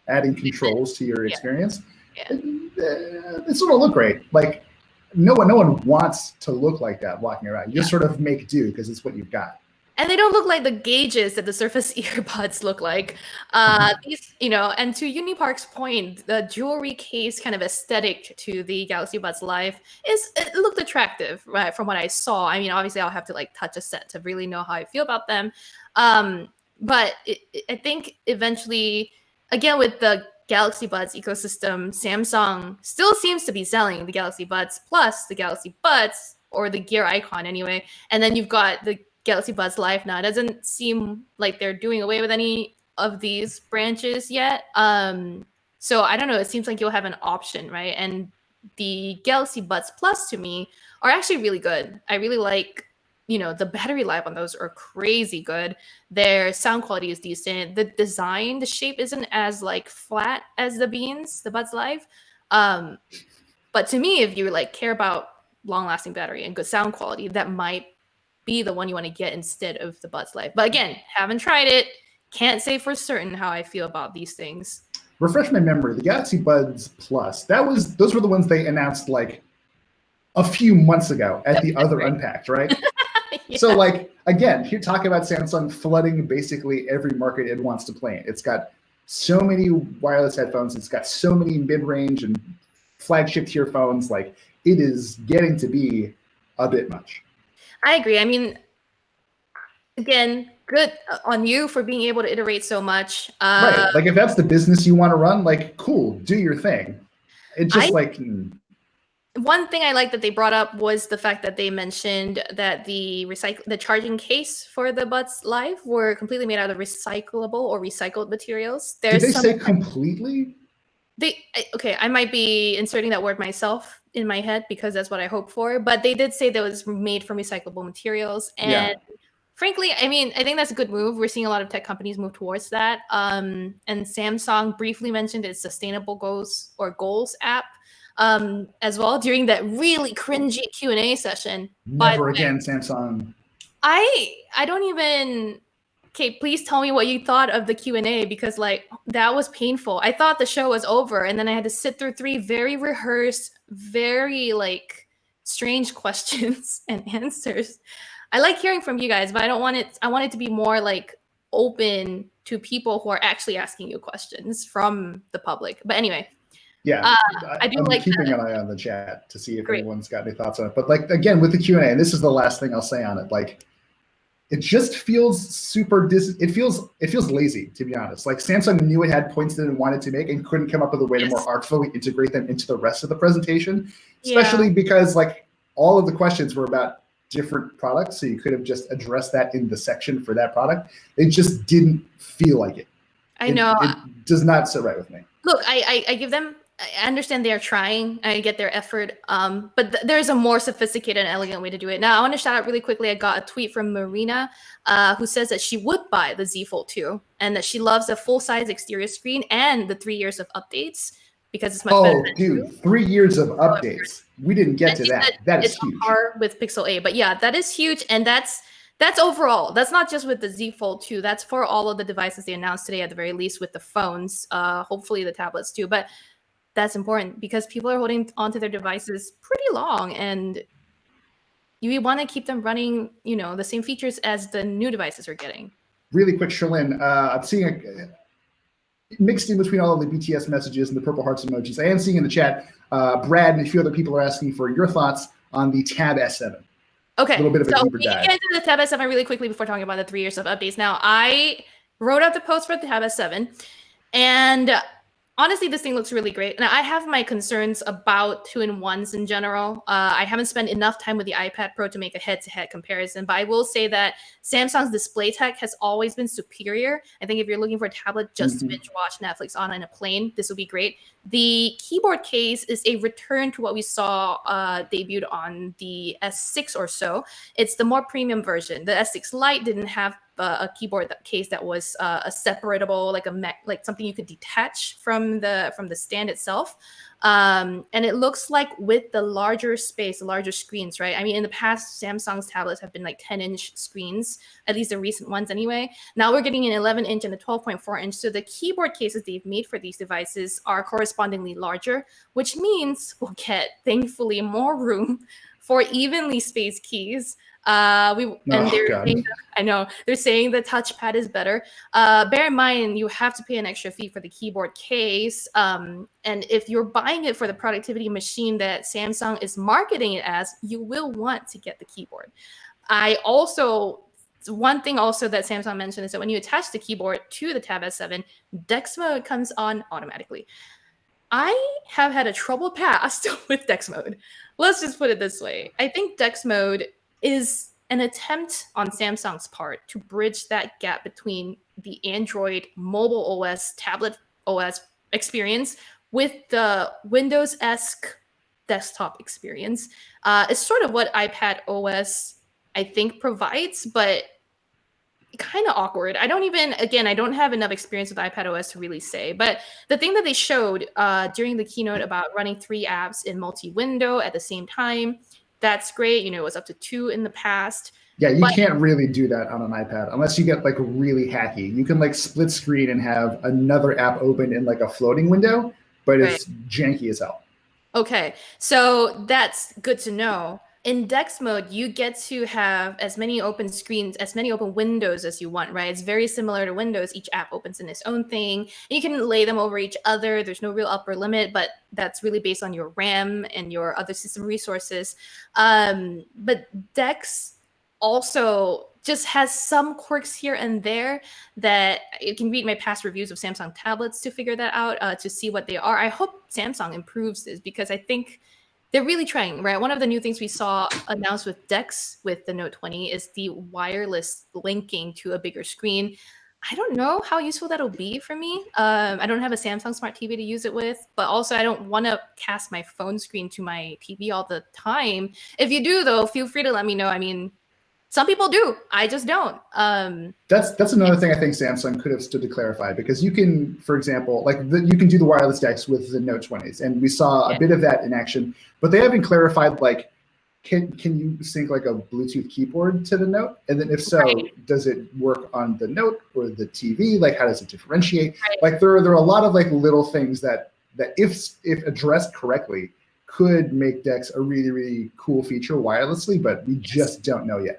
adding controls to your experience, they sort of look great. Like no one wants to look like that walking around. You just sort of make do because it's what you've got. And they don't look like the gauges that the Surface earbuds look like. These, and to Unipark's point, the jewelry case kind of aesthetic to the Galaxy Buds Live it looked attractive, right? From what I saw. I mean, obviously I'll have to like touch a set to really know how I feel about them. But I think eventually, again, with the Galaxy Buds ecosystem, Samsung still seems to be selling the Galaxy Buds Plus, the Galaxy Buds, or the Gear Icon anyway. And then you've got the Galaxy Buds Live now. It doesn't seem like they're doing away with any of these branches yet. So I don't know. It seems like you'll have an option, right? And the Galaxy Buds Plus to me are actually really good. I really like, the battery life on those are crazy good. Their sound quality is decent. The design, the shape isn't as like flat as the Buds Live. But to me, if you like care about long-lasting battery and good sound quality, that might be the one you want to get instead of the Buds Live. But again, haven't tried it. Can't say for certain how I feel about these things. Refresh my memory. The Galaxy Buds Plus, those were the ones they announced like a few months ago at the other Unpacked, right? Yeah. So like, again, you're talking about Samsung flooding basically every market it wants to play in. It's got so many wireless headphones. It's got so many mid-range and flagship tier phones. Like, it is getting to be a bit much. I agree. I mean, again, good on you for being able to iterate so much. Right. Like, if that's the business you want to run, like, cool, do your thing. It's just one thing I like that they brought up was the fact that they mentioned that the charging case for the Buds Live were completely made out of recyclable or recycled materials. Did they say completely? Okay, I might be inserting that word myself in my head because that's what I hope for, but they did say that it was made from recyclable materials. And frankly, I mean, I think that's a good move. We're seeing a lot of tech companies move towards that. And Samsung briefly mentioned its sustainable goals app as well during that really cringy Q&A session. Never again, Samsung. I don't even. Okay, please tell me what you thought of the Q&A because like that was painful. I thought the show was over and then I had to sit through 3 very rehearsed, very like strange questions and answers. I like hearing from you guys, but I want it to be more like open to people who are actually asking you questions from the public. But anyway, yeah, I do I'm like keeping an eye on the chat to see if anyone's got any thoughts on it. But like, again, with the Q&A, and this is the last thing I'll say on it, like, it just feels super it feels lazy, to be honest. Like, Samsung knew it had points that it wanted to make and couldn't come up with a way to more artfully integrate them into the rest of the presentation, especially because like all of the questions were about different products. So you could have just addressed that in the section for that product. It just didn't feel like it. I know. It does not sit right with me. Look, I give them, I understand they're trying. I get their effort. But there's a more sophisticated and elegant way to do it. Now, I want to shout out really quickly. I got a tweet from Marina who says that she would buy the Z Fold 2 and that she loves the full-size exterior screen and the 3 years of updates because it's much better than 2. 3 years of updates. We didn't get to that. That is huge. It's on par with Pixel 8. But yeah, that is huge. And that's overall. That's not just with the Z Fold 2. That's for all of the devices they announced today, at the very least, with the phones, hopefully the tablets too. But that's important because people are holding onto their devices pretty long, and you want to keep them running, the same features as the new devices are getting. Really quick, Sherlyn, I'm seeing mixed in between all of the BTS messages and the purple hearts emojis. I am seeing in the chat, Brad and a few other people are asking for your thoughts on the Tab S7. Okay, a little bit of a so deeper we dive. can get into the Tab S7 really quickly before talking about the 3 years of updates. Now, I wrote out the post for the Tab S7, and honestly, this thing looks really great. And I have my concerns about 2-in-1s in general. I haven't spent enough time with the iPad Pro to make a head-to-head comparison, but I will say that Samsung's display tech has always been superior. I think if you're looking for a tablet just to binge watch Netflix on in a plane, this will be great. The keyboard case is a return to what we saw debuted on the S6 or so. It's the more premium version. The S6 Lite didn't have a keyboard case that was a separatable, like something you could detach from the stand itself. And it looks like with the larger space, the larger screens, right? I mean, in the past, Samsung's tablets have been like 10-inch screens, at least the recent ones anyway. Now we're getting an 11-inch and a 12.4-inch. So the keyboard cases they've made for these devices are correspondingly larger, which means we'll get, thankfully, more room for evenly spaced keys. Saying I know they're saying the touchpad is better. Bear in mind, you have to pay an extra fee for the keyboard case. And if you're buying it for the productivity machine that Samsung is marketing it as, you will want to get the keyboard. One thing also that Samsung mentioned is that when you attach the keyboard to the Tab S7, Dex mode comes on automatically. I have had a troubled past with Dex mode. Let's just put it this way. I think Dex mode is an attempt on Samsung's part to bridge that gap between the Android mobile OS, tablet OS experience with the Windows-esque desktop experience. It's sort of what iPad OS, I think, provides, but kind of awkward. I don't have enough experience with iPad OS to really say, but the thing that they showed during the keynote about running 3 apps in multi-window at the same time, that's great. It was up to 2 in the past. Yeah, you can't really do that on an iPad unless you get like really hacky. You can like split screen and have another app open in like a floating window, but it's janky as hell. Okay, so that's good to know. In Dex mode, you get to have as many open screens, as many open windows as you want, right? It's very similar to Windows. Each app opens in its own thing. And you can lay them over each other. There's no real upper limit, but that's really based on your RAM and your other system resources. But Dex also just has some quirks here and there that you can read my past reviews of Samsung tablets to figure that out, to see what they are. I hope Samsung improves this because I think they're really trying, right? One of the new things we saw announced with Dex with the Note 20 is the wireless linking to a bigger screen. I don't know how useful that'll be for me. I don't have a Samsung Smart TV to use it with, but also I don't want to cast my phone screen to my TV all the time. If you do, though, feel free to let me know. I mean, some people do. I just don't. That's another thing I think Samsung could have stood to clarify, because you can, for example, you can do the wireless DeX with the Note 20s, and we saw a bit of that in action, but they haven't clarified can you sync like a Bluetooth keyboard to the Note, and then if so, does it work on the Note or the TV? Like, how does it differentiate? Like, there are a lot of little things that if addressed correctly could make DeX a really, really cool feature wirelessly, but we just don't know yet.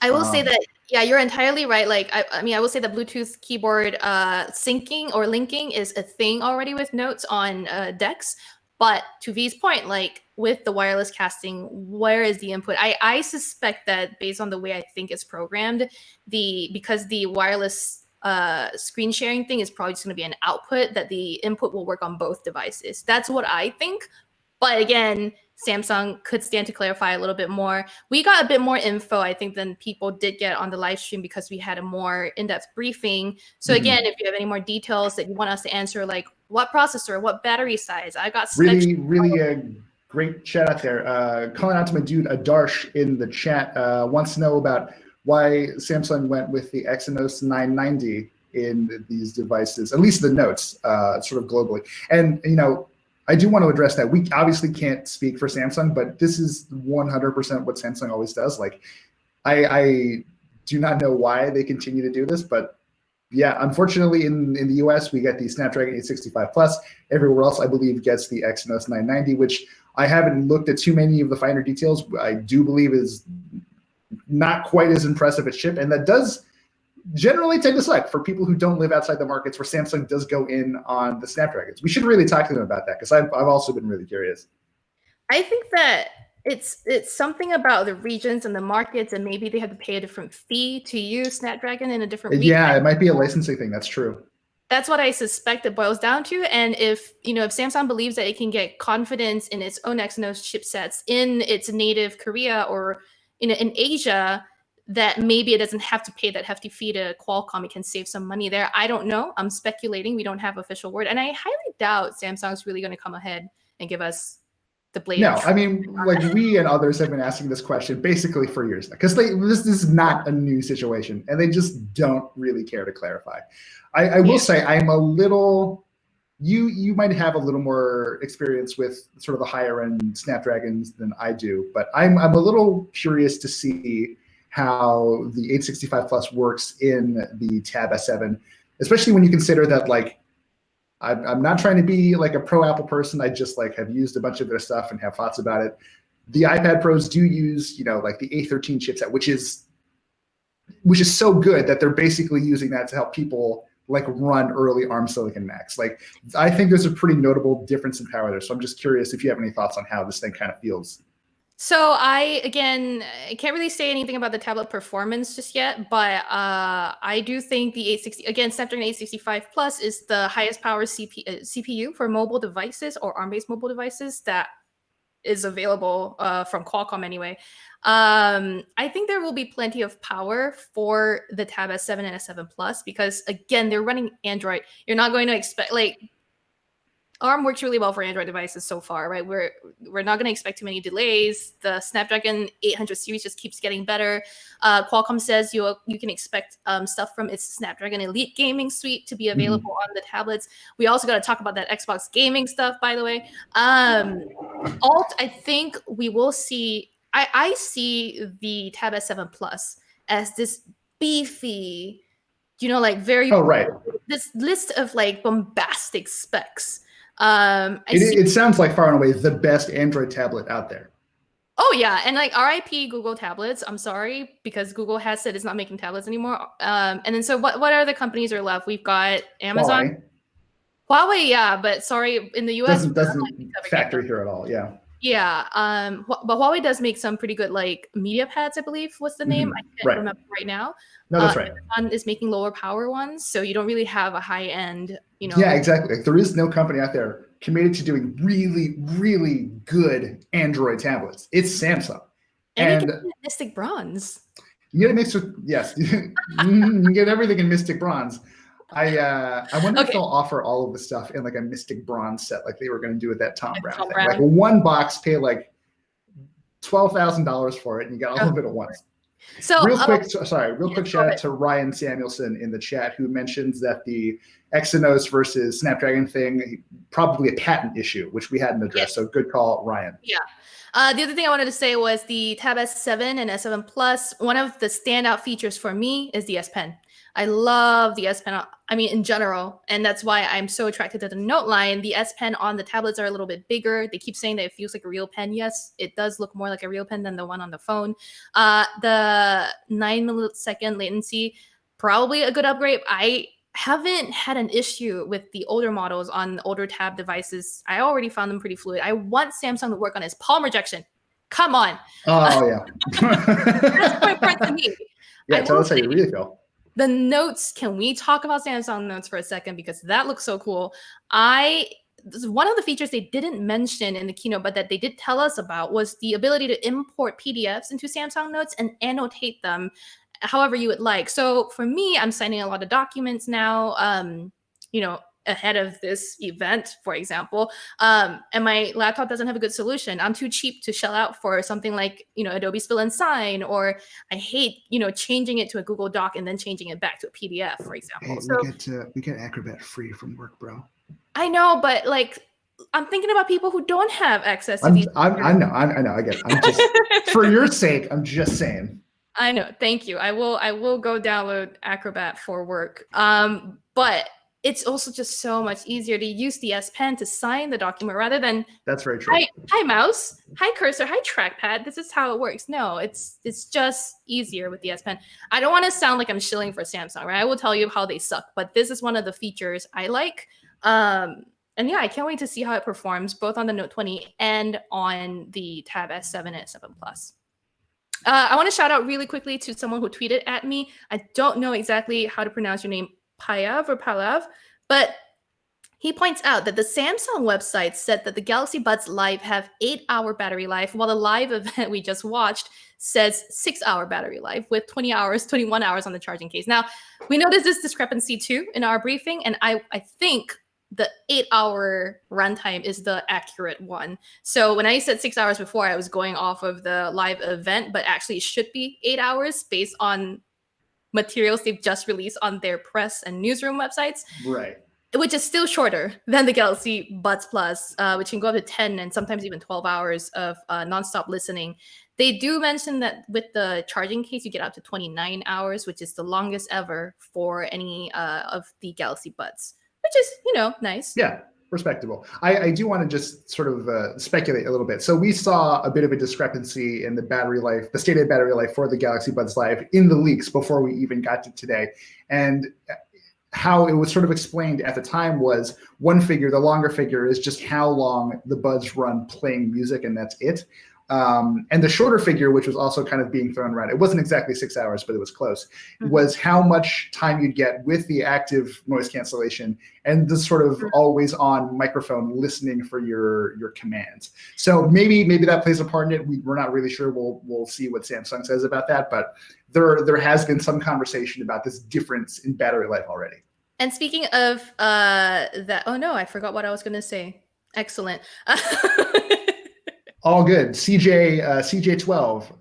I will say that, yeah, you're entirely right. Like, I mean, I will say that Bluetooth keyboard syncing or linking is a thing already with Notes on Dex. But to V's point, like with the wireless casting, where is the input? I suspect that based on the way I think it's programmed, because the wireless screen sharing thing is probably just going to be an output, that the input will work on both devices. That's what I think. But again, Samsung could stand to clarify a little bit more. We got a bit more info, I think, than people did get on the live stream because we had a more in-depth briefing. So again, if you have any more details that you want us to answer, like what processor, what battery size, I got really a great chat out there. Calling out to my dude Adarsh in the chat, wants to know about why Samsung went with the Exynos 990 in these devices, at least the Notes, sort of globally. And I do want to address that. We obviously can't speak for Samsung, but this is 100% what Samsung always does. Like, I do not know why they continue to do this, but yeah, unfortunately in the US, we get the Snapdragon 865 Plus. Everywhere else, I believe, gets the Exynos 990, which I haven't looked at too many of the finer details. I do believe is not quite as impressive a chip, and that does generally tend to suck for people who don't live outside the markets where Samsung does go in on the Snapdragons. We should really talk to them about that, because I've also been really curious. I think that it's something about the regions and the markets, and maybe they have to pay a different fee to use Snapdragon in a different region. Yeah, it might be a licensing thing. That's true. That's what I suspect it boils down to. And if Samsung believes that it can get confidence in its own Exynos chipsets in its native Korea or in Asia, that maybe it doesn't have to pay that hefty fee to Qualcomm. It can save some money there. I don't know. I'm speculating. We don't have official word. And I highly doubt Samsung's really going to come ahead and give us the blade. No, I mean, we and others have been asking this question basically for years, because this is not a new situation, and they just don't really care to clarify. I will say I'm a little, you might have a little more experience with sort of the higher end Snapdragons than I do, but I'm a little curious to see how the 865 Plus works in the Tab S7, especially when you consider that, like, I'm not trying to be like a pro Apple person. I just have used a bunch of their stuff and have thoughts about it. The iPad Pros do use, like the A13 chipset, which is so good that they're basically using that to help people run early ARM Silicon Macs. I think there's a pretty notable difference in power there. So I'm just curious if you have any thoughts on how this thing kind of feels. So I can't really say anything about the tablet performance just yet, but I do think the 860, again, Snapdragon 865 Plus is the highest power CPU for mobile devices or ARM-based mobile devices that is available from Qualcomm anyway. I think there will be plenty of power for the Tab S7 and S7 Plus because, again, they're running Android. You're not going to expect, ARM works really well for Android devices so far, right? We're not going to expect too many delays. The Snapdragon 800 series just keeps getting better. Qualcomm says you can expect stuff from its Snapdragon Elite gaming suite to be available on the tablets. We also got to talk about that Xbox gaming stuff, by the way. I think we will see. I see the Tab S7 Plus as this beefy, very right. this list of bombastic specs. It sounds like far and away the best Android tablet out there. Oh yeah, and like RIP Google tablets. I'm sorry because Google has said it's not making tablets anymore. And then so what other companies are left? We've got Amazon, Huawei. Yeah, but sorry, in the US doesn't factor here at all. Yeah. Yeah, but Huawei does make some pretty good like media pads, I believe was the name. I can't remember right now. No, that's right. Amazon is making lower power ones, so you don't really have a high end, you know. Yeah, exactly. Like, there is no company out there committed to doing really, really good Android tablets. It's Samsung. And you get Mystic Bronze. You get a mix with, yes, you get everything in Mystic Bronze. I wonder if they'll offer all of the stuff in like a Mystic Bronze set, like they were going to do with that Tom Brown thing. Like one box, pay like $12,000 for it, and you got all of it at once. So real quick shout out to Ryan Samuelson in the chat, who mentions that the Exynos versus Snapdragon thing, probably a patent issue, which we hadn't addressed. So good call, Ryan. Yeah. The other thing I wanted to say was the Tab S7 and S7 Plus. One of the standout features for me is the S Pen. I love the S Pen, I mean, in general, and that's why I'm so attracted to the Note line. The S Pen on the tablets are a little bit bigger. They keep saying that it feels like a real pen. Yes, it does look more like a real pen than the one on the phone. The 9-millisecond latency, probably a good upgrade. I haven't had an issue with the older models on older tab devices. I already found them pretty fluid. I want Samsung to work on its palm rejection. Come on. Oh, yeah. That's more important to me. Yeah, tell us how you really feel. The Notes, can we talk about Samsung Notes for a second? Because that looks so cool. One of the features they didn't mention in the keynote, but that they did tell us about, was the ability to import PDFs into Samsung Notes and annotate them however you would like. So for me, I'm signing a lot of documents now, you know, ahead of this event, for example, and my laptop doesn't have a good solution. I'm too cheap to shell out for something like, you know, Adobe's Fill and Sign, or I hate, you know, changing it to a Google Doc and then changing it back to a PDF, for example. Hey, we get Acrobat free from work, bro. I know, but like, I'm thinking about people who don't have access to these. I know, I get it. I'm just, for your sake, I'm just saying. I know. Thank you. I will go download Acrobat for work. But it's also just so much easier to use the S Pen to sign the document rather than that's very true. Hi mouse, hi cursor, hi trackpad. This is how it works. No, it's just easier with the S Pen. I don't want to sound like I'm shilling for Samsung, right? I will tell you how they suck, but this is one of the features I like. And yeah, I can't wait to see how it performs both on the Note 20 and on the Tab S7 and S7 Plus. I want to shout out really quickly to someone who tweeted at me. I don't know exactly how to pronounce your name, Payav or Palav, but he points out that the Samsung website said that the Galaxy Buds Live have 8-hour battery life, while the live event we just watched says 6-hour battery life with 21 hours on the charging case. Now, we noticed this discrepancy too in our briefing, and I think the 8-hour runtime is the accurate one. So when I said 6 hours before, I was going off of the live event, but actually it should be 8 hours based on materials they've just released on their press and newsroom websites. Right. Which is still shorter than the Galaxy Buds Plus, which can go up to 10 and sometimes even 12 hours of nonstop listening. They do mention that with the charging case, you get up to 29 hours, which is the longest ever for any of the Galaxy Buds, which is, you know, nice. Yeah, respectable. I do want to just sort of speculate a little bit. So we saw a bit of a discrepancy in the battery life, the stated battery life for the Galaxy Buds Live in the leaks before we even got to today. And how it was sort of explained at the time was one figure, the longer figure, is just how long the buds run playing music, and that's it. And the shorter figure, which was also kind of being thrown around, it wasn't exactly 6 hours, but it was close, was how much time you'd get with the active noise cancellation and the sort of always on microphone listening for your commands. So maybe that plays a part in it. We're not really sure. We'll see what Samsung says about that, but there has been some conversation about this difference in battery life already. And speaking of that, oh no, I forgot what I was going to say. Excellent. All good. CJ12,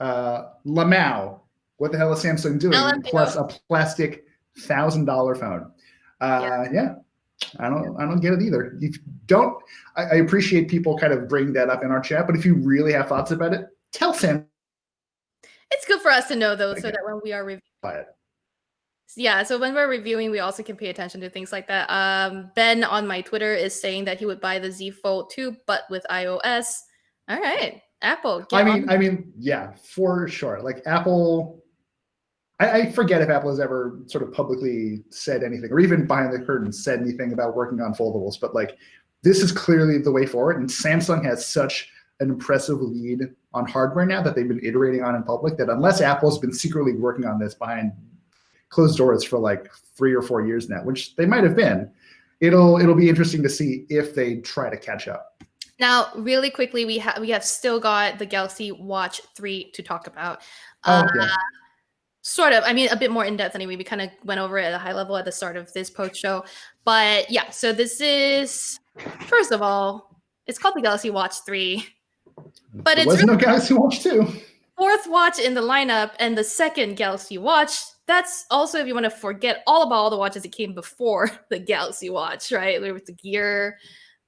Lamau. What the hell is Samsung doing? LMAO. Plus a plastic $1,000 phone. Yeah, I don't get it either. I appreciate people kind of bringing that up in our chat, but if you really have thoughts about it, tell Sam. It's good for us to know though, so that when we are reviewing. Yeah, so when we're reviewing, we also can pay attention to things like that. Ben on my Twitter is saying that he would buy the Z Fold 2, but with iOS. All right, Apple. I mean, yeah, for sure. Like Apple, I forget if Apple has ever sort of publicly said anything, or even behind the curtain said anything about working on foldables. But like, this is clearly the way forward. And Samsung has such an impressive lead on hardware now that they've been iterating on in public, that unless Apple's been secretly working on this behind closed doors for like 3 or 4 years now, which they might have been, it'll be interesting to see if they try to catch up. Now, really quickly, we have still got the Galaxy Watch 3 to talk about. Oh, yeah. Sort of. I mean, a bit more in depth anyway. We kind of went over it at a high level at the start of this post show. But yeah, so this is, first of all, it's called the Galaxy Watch 3. But There was no Galaxy Watch 2. Fourth watch in the lineup and the second Galaxy Watch. That's also if you want to forget all about all the watches that came before the Galaxy Watch, right? There was the Gear,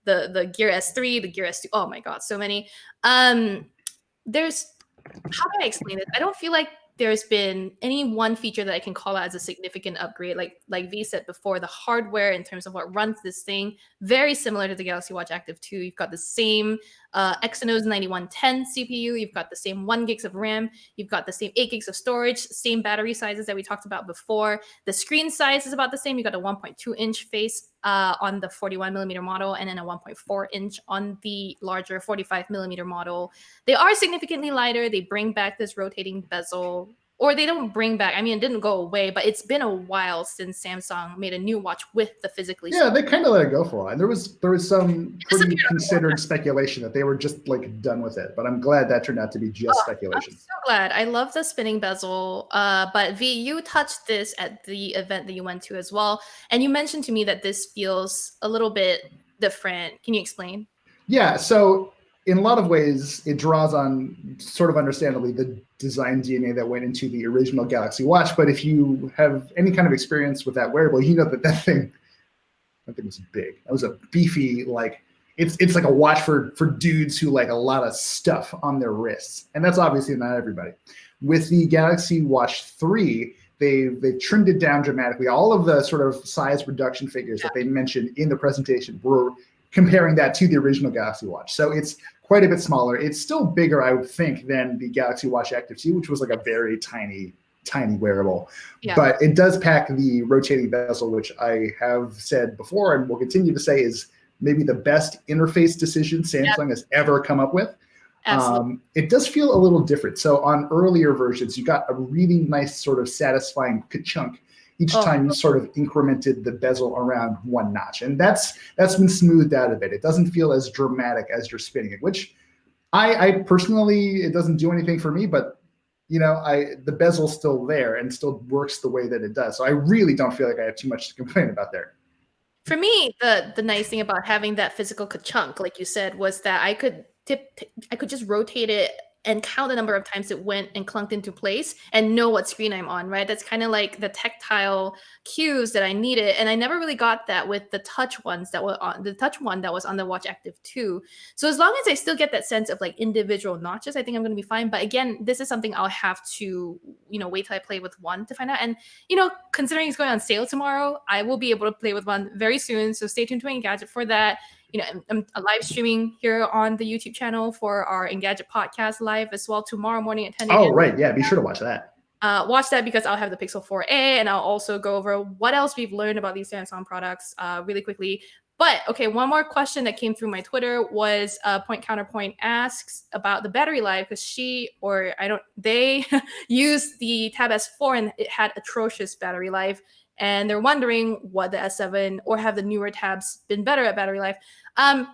the Gear S3, the Gear S2. Oh my God, so many. There's, how do I explain this? I don't feel like there's been any one feature that I can call out as a significant upgrade. Like V said before, the hardware in terms of what runs this thing, very similar to the Galaxy Watch Active 2. You've got the same Exynos 9110 CPU. You've got the same 1 gigs of RAM. You've got the same 8 gigs of storage, same battery sizes that we talked about before. The screen size is about the same. You've got a 1.2-inch face on the 41mm model, and then a 1.4-inch on the larger 45mm model. They are significantly lighter. They bring back this rotating bezel, or they don't bring back. I mean, it didn't go away, but it's been a while since Samsung made a new watch with the physically. Yeah, they kind of let it go for a while. And there was some pretty considered speculation that they were just like done with it, but I'm glad that turned out to be just speculation. I'm so glad. I love the spinning bezel. But V, you touched this at the event that you went to as well, and you mentioned to me that this feels a little bit different. Can you explain? Yeah, so in a lot of ways, it draws on, sort of understandably, the design DNA that went into the original Galaxy Watch. But if you have any kind of experience with that wearable, you know that thing was big. That was a beefy, like, it's like a watch for dudes who like a lot of stuff on their wrists. And that's obviously not everybody. With the Galaxy Watch 3, they've trimmed it down dramatically. All of the sort of size reduction figures that they mentioned in the presentation were comparing that to the original Galaxy Watch. So it's quite a bit smaller. It's still bigger, I would think, than the Galaxy Watch Active 2, which was like a very tiny wearable. Yeah. But it does pack the rotating bezel, which I have said before and will continue to say is maybe the best interface decision Samsung has ever come up with. It does feel a little different. So on earlier versions, you got a really nice sort of satisfying ka-chunk each time you sort of incremented the bezel around 1 notch. And that's been smoothed out a bit. It doesn't feel as dramatic as you're spinning it, which I personally, it doesn't do anything for me, but you know, the bezel's still there and still works the way that it does. So I really don't feel like I have too much to complain about there. For me, the nice thing about having that physical ka-chunk, like you said, was that I could just rotate it and count the number of times it went and clunked into place and know what screen I'm on, right? That's kind of like the tactile cues that I needed. And I never really got that with the touch ones that were on the touch one that was on the Watch Active 2. So as long as I still get that sense of like individual notches, I think I'm going to be fine. But again, this is something I'll have to, wait till I play with one to find out. And, considering it's going on sale tomorrow, I will be able to play with one very soon. So stay tuned to Engadget for that. I'm live streaming here on the YouTube channel for our Engadget podcast live as well tomorrow morning at 10 a.m. Oh, right. Yeah, be sure to watch that. Watch that because I'll have the Pixel 4a and I'll also go over what else we've learned about these Samsung products really quickly. But okay, one more question that came through my Twitter was Point Counterpoint asks about the battery life because they used the Tab S4 and it had atrocious battery life. And they're wondering what the S7 or have the newer tabs been better at battery life. Can't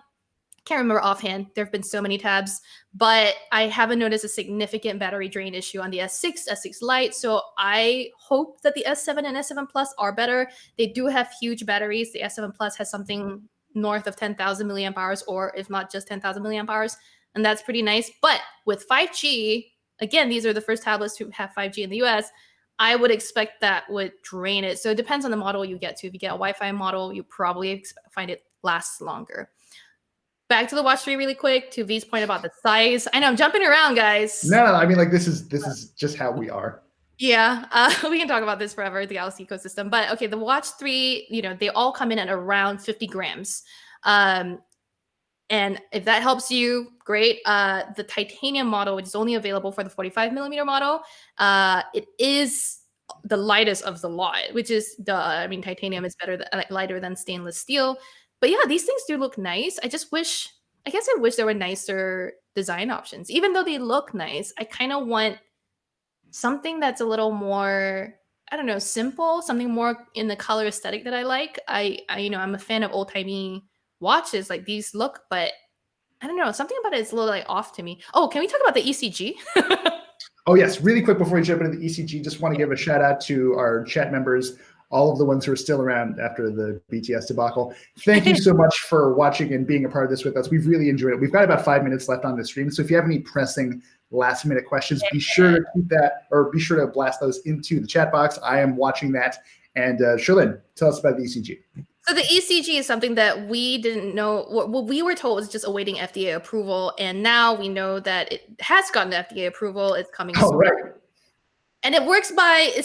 remember offhand. There have been so many tabs, but I haven't noticed a significant battery drain issue on the S6, S6 Lite. So I hope that the S7 and S7 Plus are better. They do have huge batteries. The S7 Plus has something north of 10,000 milliamp hours, or if not just 10,000 milliamp hours. And that's pretty nice. But with 5G, again, these are the first tablets to have 5G in the US. I would expect that would drain it. So it depends on the model you get to. If you get a Wi-Fi model, you probably find it lasts longer. Back to the Watch 3 really quick, to V's point about the size. I know I'm jumping around, guys. No, I mean, like this is just how we are. Yeah, we can talk about this forever, the Galaxy ecosystem. But okay, the Watch 3, they all come in at around 50 grams. And if that helps you, great. The titanium model, which is only available for the 45 millimeter model, it is the lightest of the lot, which is titanium is better lighter than stainless steel. But yeah, these things do look nice. I guess I wish there were nicer design options. Even though they look nice, I kind of want something that's a little more, I don't know, simple, something more in the color aesthetic that I like. I'm a fan of old-timey watches like these look, but I don't know, something about it is a little off to me. Oh, can we talk about the ECG? Oh yes, really quick before we jump into the ECG, just want to give a shout out to our chat members, all of the ones who are still around after the BTS debacle. Thank you so much for watching and being a part of this with us. We've really enjoyed it. We've got about 5 minutes left on the stream, so if you have any pressing last minute questions, be sure to keep that, or be sure to blast those into the chat box. I am watching that. And Sherlyn, tell us about the ECG. So the ECG is something that we didn't know. What we were told was just awaiting FDA approval, and now we know that it has gotten FDA approval. It's coming soon. Right. And it works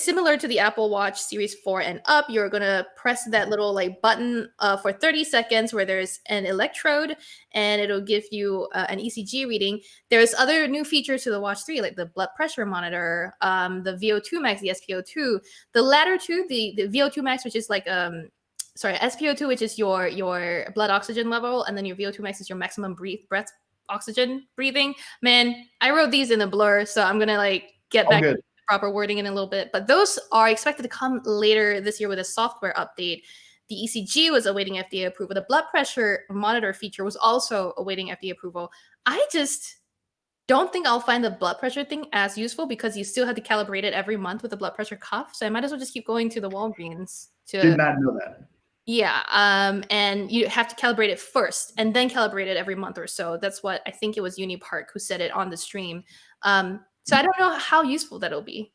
similar to the Apple Watch Series 4 and up. You're gonna press that little button for 30 seconds where there's an electrode, and it'll give you an ECG reading. There's other new features to the Watch 3, like the blood pressure monitor, the VO2 max, the SpO2. The latter two, the VO2 max, which is SpO2, which is your blood oxygen level, and then your VO2 max is your maximum breath oxygen breathing. Man, I wrote these in a blur, so I'm gonna get back to the proper wording in a little bit. But those are expected to come later this year with a software update. The ECG was awaiting FDA approval. The blood pressure monitor feature was also awaiting FDA approval. I just don't think I'll find the blood pressure thing as useful because you still have to calibrate it every month with a blood pressure cuff. So I might as well just keep going to the Walgreens. Did not know that. Yeah, and you have to calibrate it first and then calibrate it every month or so. That's what I think it was Unipark who said it on the stream. So I don't know how useful that'll be.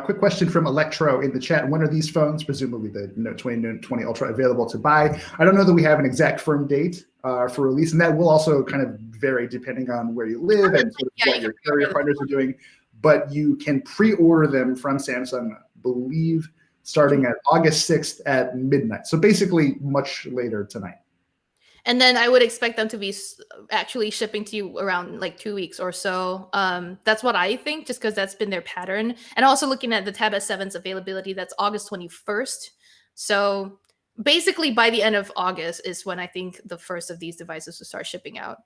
Quick question from Electro in the chat. When are these phones, presumably the Note 20, Note 20 Ultra, available to buy? I don't know that we have an exact firm date for release, and that will also kind of vary depending on where you live and sort of what your carrier partners are doing. But you can pre-order them from Samsung, I believe, starting at August 6th at midnight. So basically much later tonight. And then I would expect them to be actually shipping to you around 2 weeks or so. That's what I think, just because that's been their pattern. And also looking at the Tab S7's availability, that's August 21st. So basically by the end of August is when I think the first of these devices will start shipping out.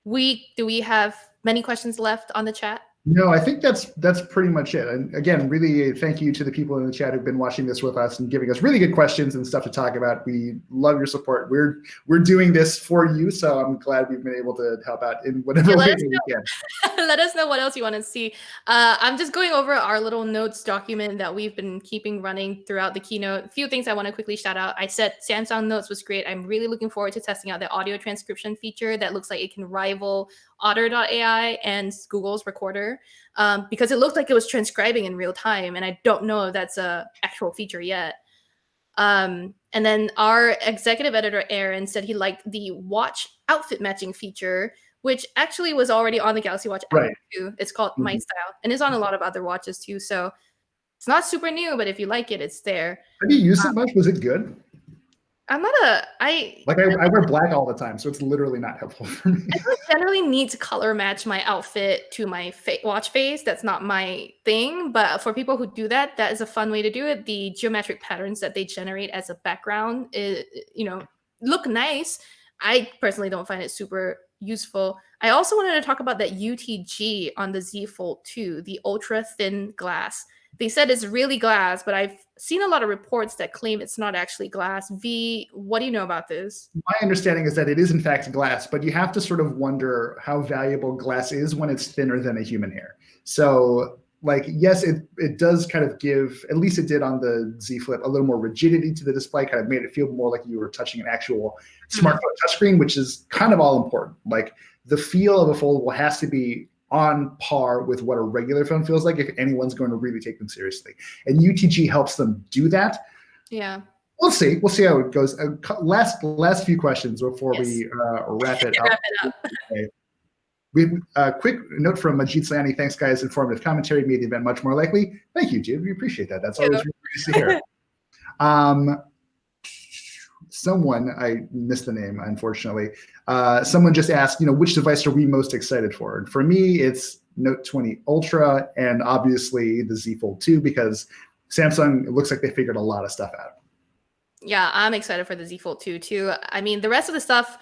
Do we have many questions left on the chat? No, I think that's pretty much it. And again, really thank you to the people in the chat who've been watching this with us and giving us really good questions and stuff to talk about. We love your support. We're doing this for you, so I'm glad we've been able to help out in whatever way we can. Let us know what else you want to see. I'm just going over our little notes document that we've been keeping running throughout the keynote. A few things I want to quickly shout out. I said Samsung Notes was great. I'm really looking forward to testing out the audio transcription feature that looks like it can rival Otter.ai and Google's Recorder, because it looked like it was transcribing in real time, and I don't know if that's a actual feature yet. And then our executive editor, Aaron, said he liked the watch outfit matching feature, which actually was already on the Galaxy Watch app too. It's called My Style, and it's on a lot of other watches too. So it's not super new, but if you like it, it's there. Have you used it much? Was it good? I'm not I wear black all the time, so it's literally not helpful for me. I don't generally need to color match my outfit to my watch face. That's not my thing. But for people who do that, that is a fun way to do it. The geometric patterns that they generate as a background, look nice. I personally don't find it super useful. I also wanted to talk about that UTG on the Z Fold 2, the ultra thin glass. They said it's really glass, but I've seen a lot of reports that claim it's not actually glass. V, what do you know about this? My understanding is that it is in fact glass, but you have to sort of wonder how valuable glass is when it's thinner than a human hair. So yes, it does kind of give, at least it did on the Z Flip, a little more rigidity to the display, kind of made it feel more like you were touching an actual smartphone touchscreen, which is kind of all important. The feel of a foldable has to be on par with what a regular phone feels like if anyone's going to really take them seriously. And UTG helps them do that. Yeah. We'll see. We'll see how it goes. Last few questions before we wrap it up. Okay. A quick note from Majid Sayani. Thanks, guys. Informative commentary made the event much more likely. Thank you, Jid. We appreciate that. That's always really nice to hear. Someone, I missed the name, unfortunately. Someone just asked, which device are we most excited for? And for me, it's Note 20 Ultra and obviously the Z Fold 2 because Samsung, it looks like they figured a lot of stuff out. Yeah, I'm excited for the Z Fold 2 too. I mean, the rest of the stuff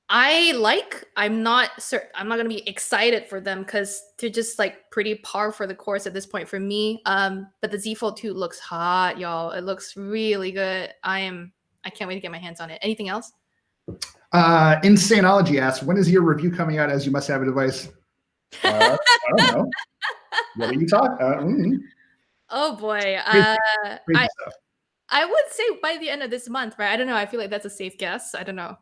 I like. I'm not going to be excited for them because they're just like pretty par for the course at this point for me. But the Z Fold 2 looks hot, y'all. It looks really good. I can't wait to get my hands on it. Anything else? Insanology asks, when is your review coming out as you must have a device? I don't know. What are you talking? Oh boy. Crazy stuff. I would say by the end of this month, right? I don't know. I feel like that's a safe guess. I don't know.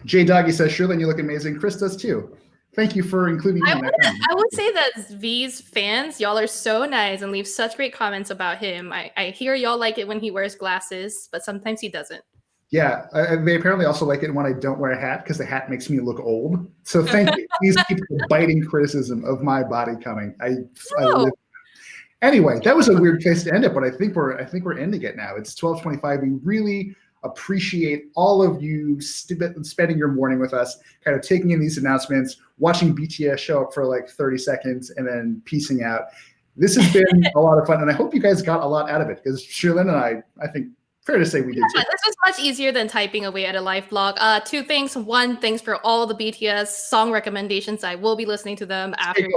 J Doggy says, Shirley, you look amazing. Chris does too. Thank you for including me. I would say that V's fans, y'all are so nice and leave such great comments about him. I hear y'all like it when he wears glasses, but sometimes he doesn't. Yeah, they apparently also like it when I don't wear a hat because the hat makes me look old. So thank you. Please keep the biting criticism of my body coming. I live. Anyway, that was a weird place to end it, but I think we're ending it now. It's 12:25. We really appreciate all of you spending your morning with us, kind of taking in these announcements, watching BTS show up for like 30 seconds, and then piecing out. This has been a lot of fun, and I hope you guys got a lot out of it because Shirlyn and I think fair to say we did too. This was much easier than typing away at a live blog. Two things. One, thanks for all the BTS song recommendations. I will be listening to them after.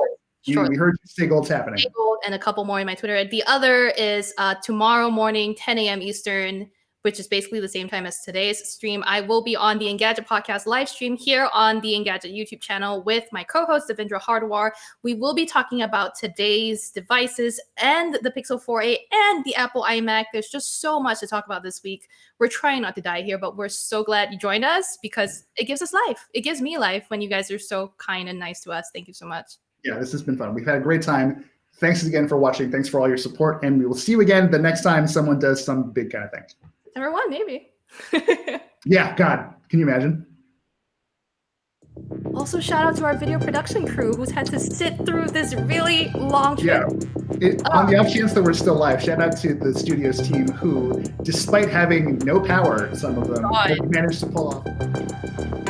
We heard Stay Gold's happening. Stay Gold and a couple more in my Twitter. The other is tomorrow morning, 10 a.m. Eastern, which is basically the same time as today's stream. I will be on the Engadget podcast live stream here on the Engadget YouTube channel with my co-host, Devendra Hardwar. We will be talking about today's devices and the Pixel 4a and the Apple iMac. There's just so much to talk about this week. We're trying not to die here, but we're so glad you joined us because it gives us life. It gives me life when you guys are so kind and nice to us. Thank you so much. Yeah, this has been fun. We've had a great time. Thanks again for watching. Thanks for all your support. And we will see you again the next time someone does some big kind of thing. Number one, maybe. Yeah, God, can you imagine? Also, shout out to our video production crew who's had to sit through this really long trip. Yeah, on the off chance that we're still live, shout out to the studios team who, despite having no power, some of them, have managed to pull off.